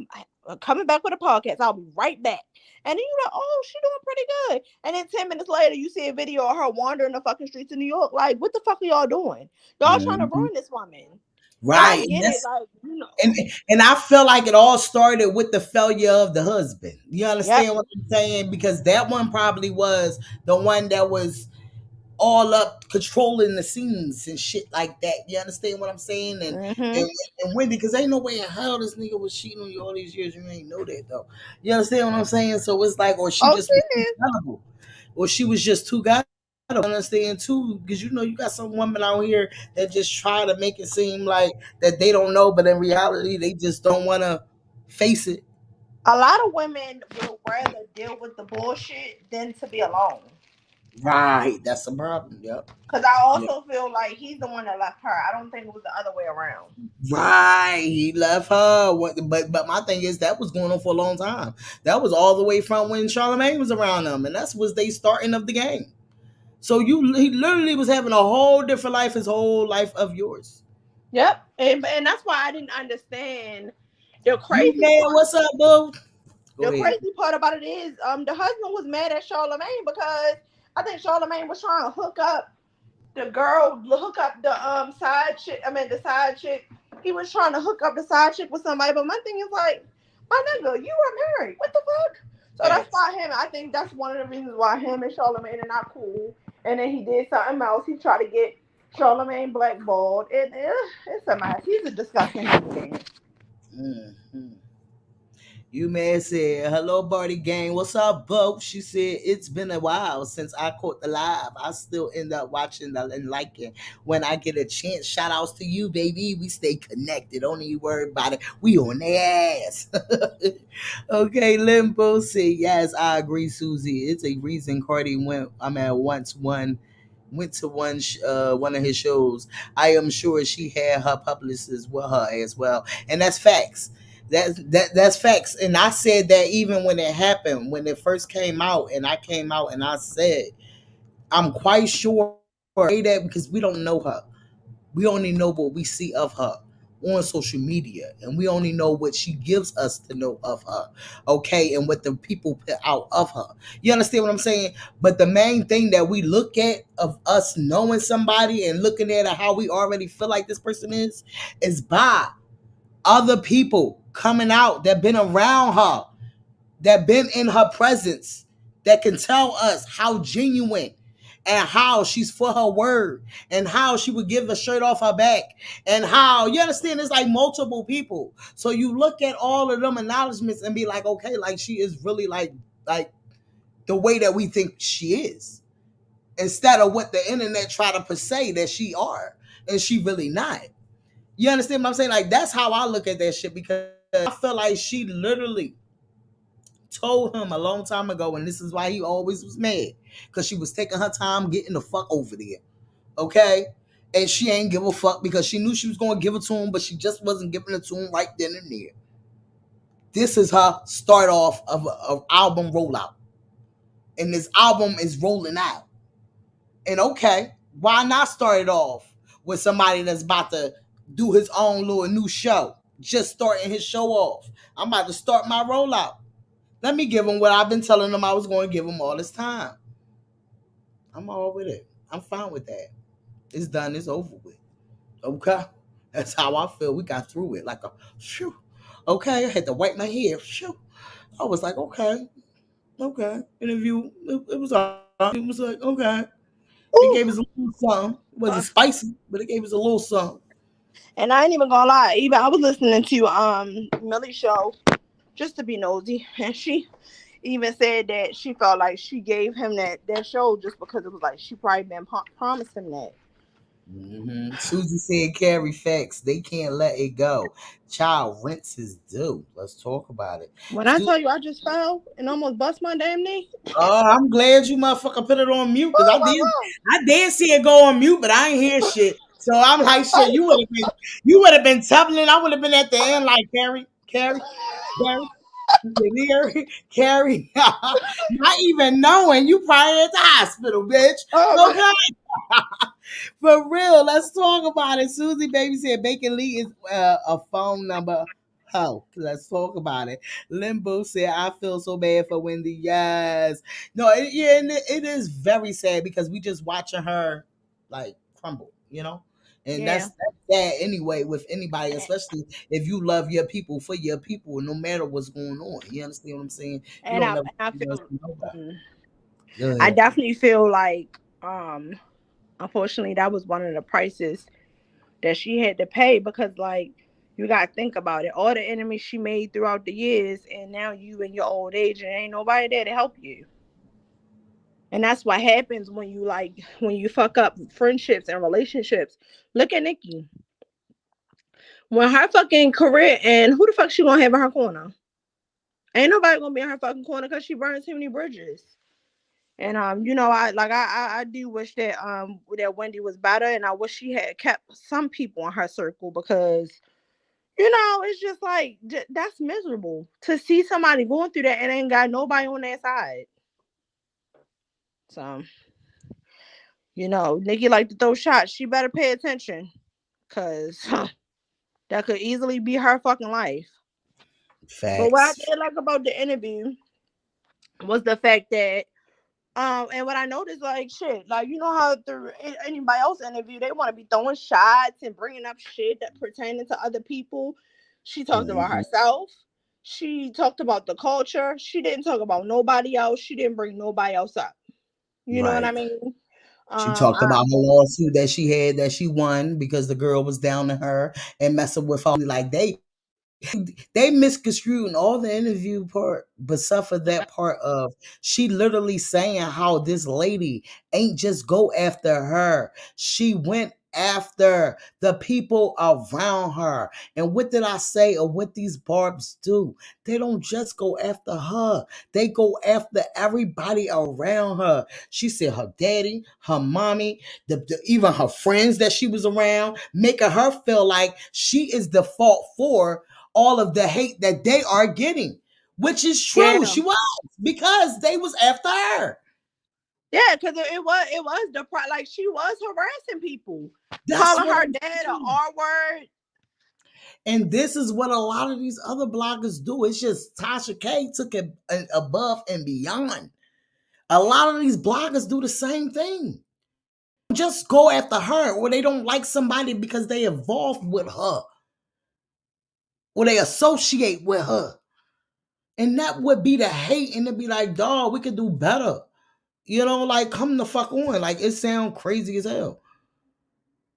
[SPEAKER 9] I'm coming back with a podcast. I'll be right back. And then you're like, oh, she's doing pretty good. And then 10 minutes later, you see a video of her wandering the fucking streets of New York. Like, what the fuck are y'all doing? Y'all trying to ruin this woman.
[SPEAKER 2] Right.
[SPEAKER 9] I get it. Like,
[SPEAKER 2] and I feel like it all started with the failure of the husband. You understand what I'm saying? Because that one probably was the one that was all up controlling the scenes and shit like that. You understand what I'm saying? And Wendy, because ain't no way in hell this nigga was cheating on you all these years. You ain't know that though. You understand what I'm saying? So it's like, or she just was too gullible, or she was just too gullible. I don't understand too, because you got some women out here that just try to make it seem like that they don't know, but in reality they just don't want to face it.
[SPEAKER 9] A lot of women will rather deal with the bullshit than to be alone.
[SPEAKER 2] Right, that's the problem. Yep.
[SPEAKER 9] Because I also feel like he's the one that left her. I don't think it was the other way around.
[SPEAKER 2] Right, he left her. But my thing is that was going on for a long time. That was all the way from when Charlamagne was around them, and that was they starting of the game. So he literally was having a whole different life, his whole life of yours.
[SPEAKER 9] Yep, and that's why I didn't understand the crazy.
[SPEAKER 2] Man, what's up, boo?
[SPEAKER 9] The crazy part about it is, the husband was mad at Charlamagne because I think Charlamagne was trying to hook up the side chick. The side chick. He was trying to hook up the side chick with somebody. But my thing is like, my nigga, you were married. What the fuck? So that's why I think that's one of the reasons why him and Charlamagne are not cool. And then he did something else. He tried to get Charlamagne blackballed. It's a mess. He's a disgusting human being.
[SPEAKER 2] Mm-hmm. You man said, hello, Barty Gang. What's up, Bo? She said, it's been a while since I caught the live. I still end up watching and liking when I get a chance. Shout outs to you, baby. We stay connected. Don't you worry about it. We on their ass. Okay, Limbo said, yes, I agree, Susie. It's a reason Cardi went to one of his shows. I am sure she had her publicist with her as well. And that's facts. That's facts. And I said that even when it happened, when it first came out, and I came out and I said, I'm quite sure that because we don't know her. We only know what we see of her on social media, and we only know what she gives us to know of her, okay, and what the people put out of her. You understand what I'm saying? But the main thing that we look at of us knowing somebody and looking at how we already feel like this person is by other people coming out that been around her, that been in her presence, that can tell us how genuine and how she's for her word and how she would give the shirt off her back and how, you understand, it's like multiple people. So you look at all of them acknowledgments and be like, okay, like she is really like the way that we think she is, instead of what the internet try to portray that she are, and she really not. You understand what I'm saying? Like, that's how I look at that shit, because I feel like she literally told him a long time ago, and this is why he always was mad, because she was taking her time getting the fuck over there, okay? And she ain't give a fuck because she knew she was going to give it to him, but she just wasn't giving it to him right then and there. This is her start off of an album rollout, and this album is rolling out. And okay, why not start it off with somebody that's about to do his own little new show, just starting his show off? I'm about to start my rollout. Let me give him what I've been telling him I was going to give him all this time. I'm all with it. I'm fine with that. It's done. It's over with. Okay? That's how I feel. We got through it like a phew. Okay? I had to wipe my hair. Phew. I was like, okay. Interview. It was all right. It was like, okay. It gave us a little something. It wasn't spicy, but it gave us a little something.
[SPEAKER 9] And I ain't even gonna lie, even I was listening to Millie's show just to be nosy, and she even said that she felt like she gave him that show just because it was like she probably been promised him that.
[SPEAKER 2] Mm-hmm. Susie said, carry facts. They can't let it go. Child, rents is due. Let's talk about it.
[SPEAKER 9] When I tell you I just fell and almost bust my damn knee.
[SPEAKER 2] Oh, I'm glad you motherfucker put it on mute, because I did see it go on mute, but I ain't hear shit. So I'm like, shit, you would have been tumbling. I would have been at the end like, Carrie. Carrie, not even knowing you probably at the hospital, bitch. Okay. For real, let's talk about it. Susie Baby said Bacon Lee is a phone number. Oh, let's talk about it. Limbo said, I feel so bad for Wendy. Yes. No, it is very sad because we just watching her like crumble, you know? And that's sad anyway with anybody, especially if you love your people for your people, no matter what's going on. You understand what I'm saying?
[SPEAKER 9] And I definitely feel like unfortunately that was one of the prices that she had to pay, because like you gotta think about it, all the enemies she made throughout the years, and now you in your old age and ain't nobody there to help you. And that's what happens when you fuck up friendships and relationships. Look at Nikki. When her fucking career, and who the fuck she gonna have in her corner? Ain't nobody gonna be in her fucking corner because she burned too many bridges. And I do wish that that Wendy was better, and I wish she had kept some people in her circle, because it's just like that's miserable to see somebody going through that and ain't got nobody on their side. So Nikki like to throw shots. She better pay attention, because that could easily be her fucking life.
[SPEAKER 2] Facts.
[SPEAKER 9] But what I did like about the interview was the fact that and what I noticed, like, shit, like, how through anybody else interview, they want to be throwing shots and bringing up shit that pertaining to other people. She talked about herself. She talked about the culture. She didn't talk about nobody else. She didn't bring nobody else up. You know what I mean?
[SPEAKER 2] She talked about her lawsuit that she had that she won because the girl was down to her and messing with her. Like they misconstrued all the interview part, but suffered that part of she literally saying how this lady ain't just go after her. She went after the people around her. And what did I say, or what these barbs do? They don't just go after her. They go after everybody around her. She said her daddy, her mommy, even her friends that she was around, making her feel like she is the fault for all of the hate that they are getting, which is true.
[SPEAKER 9] Yeah.
[SPEAKER 2] She was, because they was after her.
[SPEAKER 9] Yeah, because it was like she was harassing people,
[SPEAKER 2] That's
[SPEAKER 9] calling
[SPEAKER 2] what
[SPEAKER 9] her
[SPEAKER 2] I'm
[SPEAKER 9] dad an
[SPEAKER 2] saying.
[SPEAKER 9] R word.
[SPEAKER 2] And this is what a lot of these other bloggers do. It's just Tasha K took it above and beyond. A lot of these bloggers do the same thing. Just go after her, or they don't like somebody because they involved with her, or they associate with her. And that would be the hate, and it'd be like, dog, we could do better. You know, like, come the fuck on. Like, it sound crazy as hell.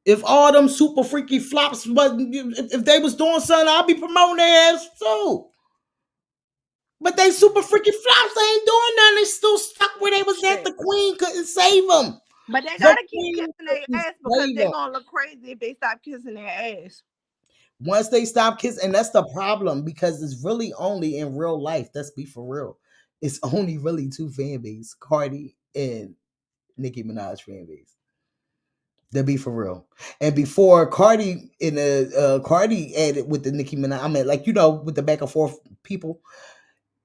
[SPEAKER 2] If all them super freaky flops, but if they was doing something, I'd be promoting their ass too. But they super freaky flops. They ain't doing nothing. They still stuck where they was at. The queen couldn't save them.
[SPEAKER 9] But they
[SPEAKER 2] The
[SPEAKER 9] gotta keep
[SPEAKER 2] queen
[SPEAKER 9] kissing their
[SPEAKER 2] couldn't
[SPEAKER 9] ass because
[SPEAKER 2] save
[SPEAKER 9] they're
[SPEAKER 2] 'em.
[SPEAKER 9] gonna look crazy if they stop kissing their ass.
[SPEAKER 2] Once they stop kissing, and that's the problem, because it's really only in real life. Let's be for real. It's only really two fan bases, Cardi and Nicki Minaj fan base. To be for real. And before Cardi in the Cardi added with the Nicki Minaj, I mean, like, you know, with the back and forth people,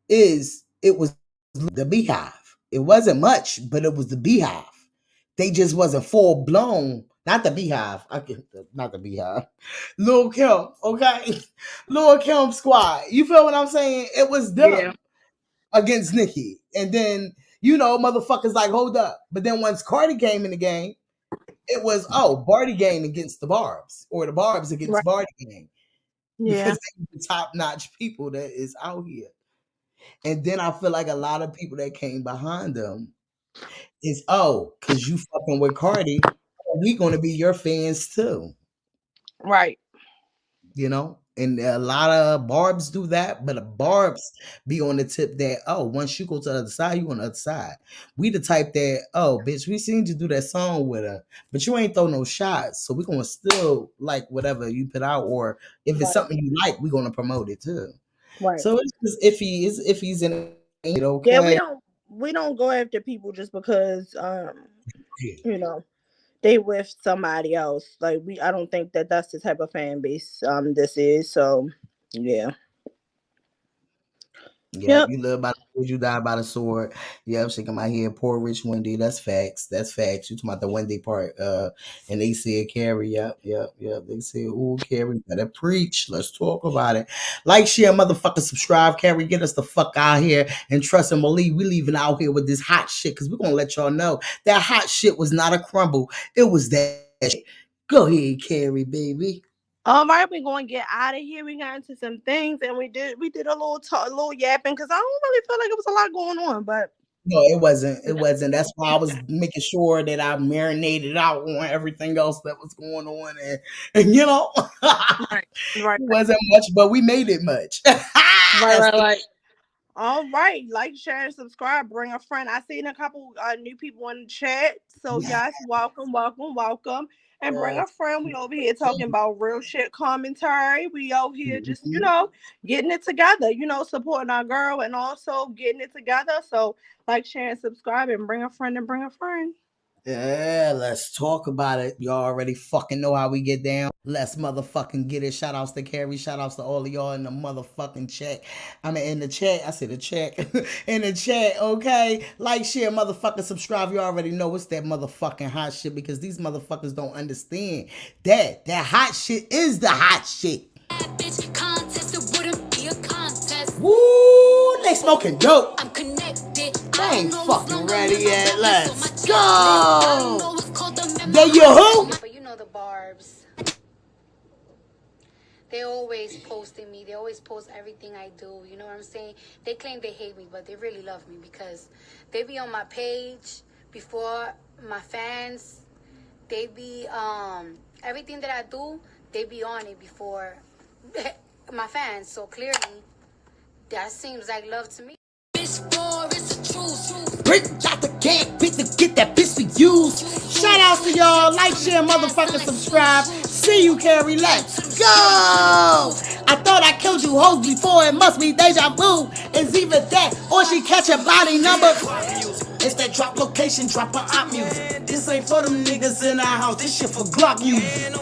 [SPEAKER 2] it was the Beehive. It wasn't much, but it was the Beehive. They just wasn't full blown. Not the Beehive. Not the Beehive. Lil Kim, okay? Lil Kim squad. You feel what I'm saying? It was them against Nicki. And then, you know, motherfuckers like, hold up. But then once Cardi came in the game, it was, Barty gang against the Barbs, or the Barbs against Barty gang, because they were the top notch people that is out here. And then I feel like a lot of people that came behind them is, because you fucking with Cardi, we gonna be your fans too.
[SPEAKER 9] Right.
[SPEAKER 2] You know, and a lot of Barbs do that, but the Barbs be on the tip that, once you go to the other side, you on the other side. We the type that, bitch, we seen you do that song with her, but you ain't throw no shots, so we gonna still like whatever you put out, or if it's something you like, we gonna promote it too.
[SPEAKER 9] Right.
[SPEAKER 2] So it's just if he's in it, okay.
[SPEAKER 9] Yeah, we don't go after people just because you know, they with somebody else. Like I don't think that that's the type of fan base this is. So yeah.
[SPEAKER 2] Yeah, you live by the sword, you die by the sword. Yeah, I'm shaking my head. Poor rich Wendy. That's facts. That's facts. You talking about the Wendy part. And they said Carrie. Yep. They said, ooh, Carrie, better preach. Let's talk about it. Like, share, motherfucker, subscribe, Carrie. Get us the fuck out here. And trust and believe we leaving out here with this hot shit, because we're gonna let y'all know that hot shit was not a crumble. It was that shit. Go ahead, Carrie, baby.
[SPEAKER 9] All right, we're going to get out of here. We got into some things, and we did a little yapping, because I don't really feel like it was a lot going on, but
[SPEAKER 2] no, it wasn't. It wasn't. That's why I was making sure that I marinated out on everything else that was going on, and you know,
[SPEAKER 9] right.
[SPEAKER 2] It wasn't much, but we made it much.
[SPEAKER 9] right. All right, like, share, and subscribe. Bring a friend. I seen a couple new people in the chat, so yes, welcome. And bring a friend. We over here talking about real shit commentary. We over here just, getting it together, supporting our girl and also getting it together. So like, share, and subscribe, and bring a friend and bring a friend.
[SPEAKER 2] Yeah, let's talk about it. Y'all already fucking know how we get down. Let's motherfucking get it. Shout outs to Carrie. Shout outs to all of y'all in the motherfucking chat. I mean, in the chat. I said the chat. In the chat, okay? Like, share, motherfucking subscribe. You already know it's that motherfucking hot shit, because these motherfuckers don't understand that hot shit is the hot shit. Woo, they smoking dope. I'm connected. I ain't fucking ready yet. Let's go. There you who?
[SPEAKER 19] But you know the Barbs. They always posting me. They always post everything I do. You know what I'm saying? They claim they hate me, but they really love me, because they be on my page before my fans, they be everything that I do, they be on it before my fans. So clearly, that seems like love to me.
[SPEAKER 2] Break out the can, quick to get that bitch we use. Shout out to y'all. Like, share, motherfucker, subscribe. See you, Carrie. Let's go. I thought I killed you hoes before. It must be deja vu. It's either that or she catch a body number. It's that drop location, drop her op music. This ain't for them niggas in our house. This shit for Glock music.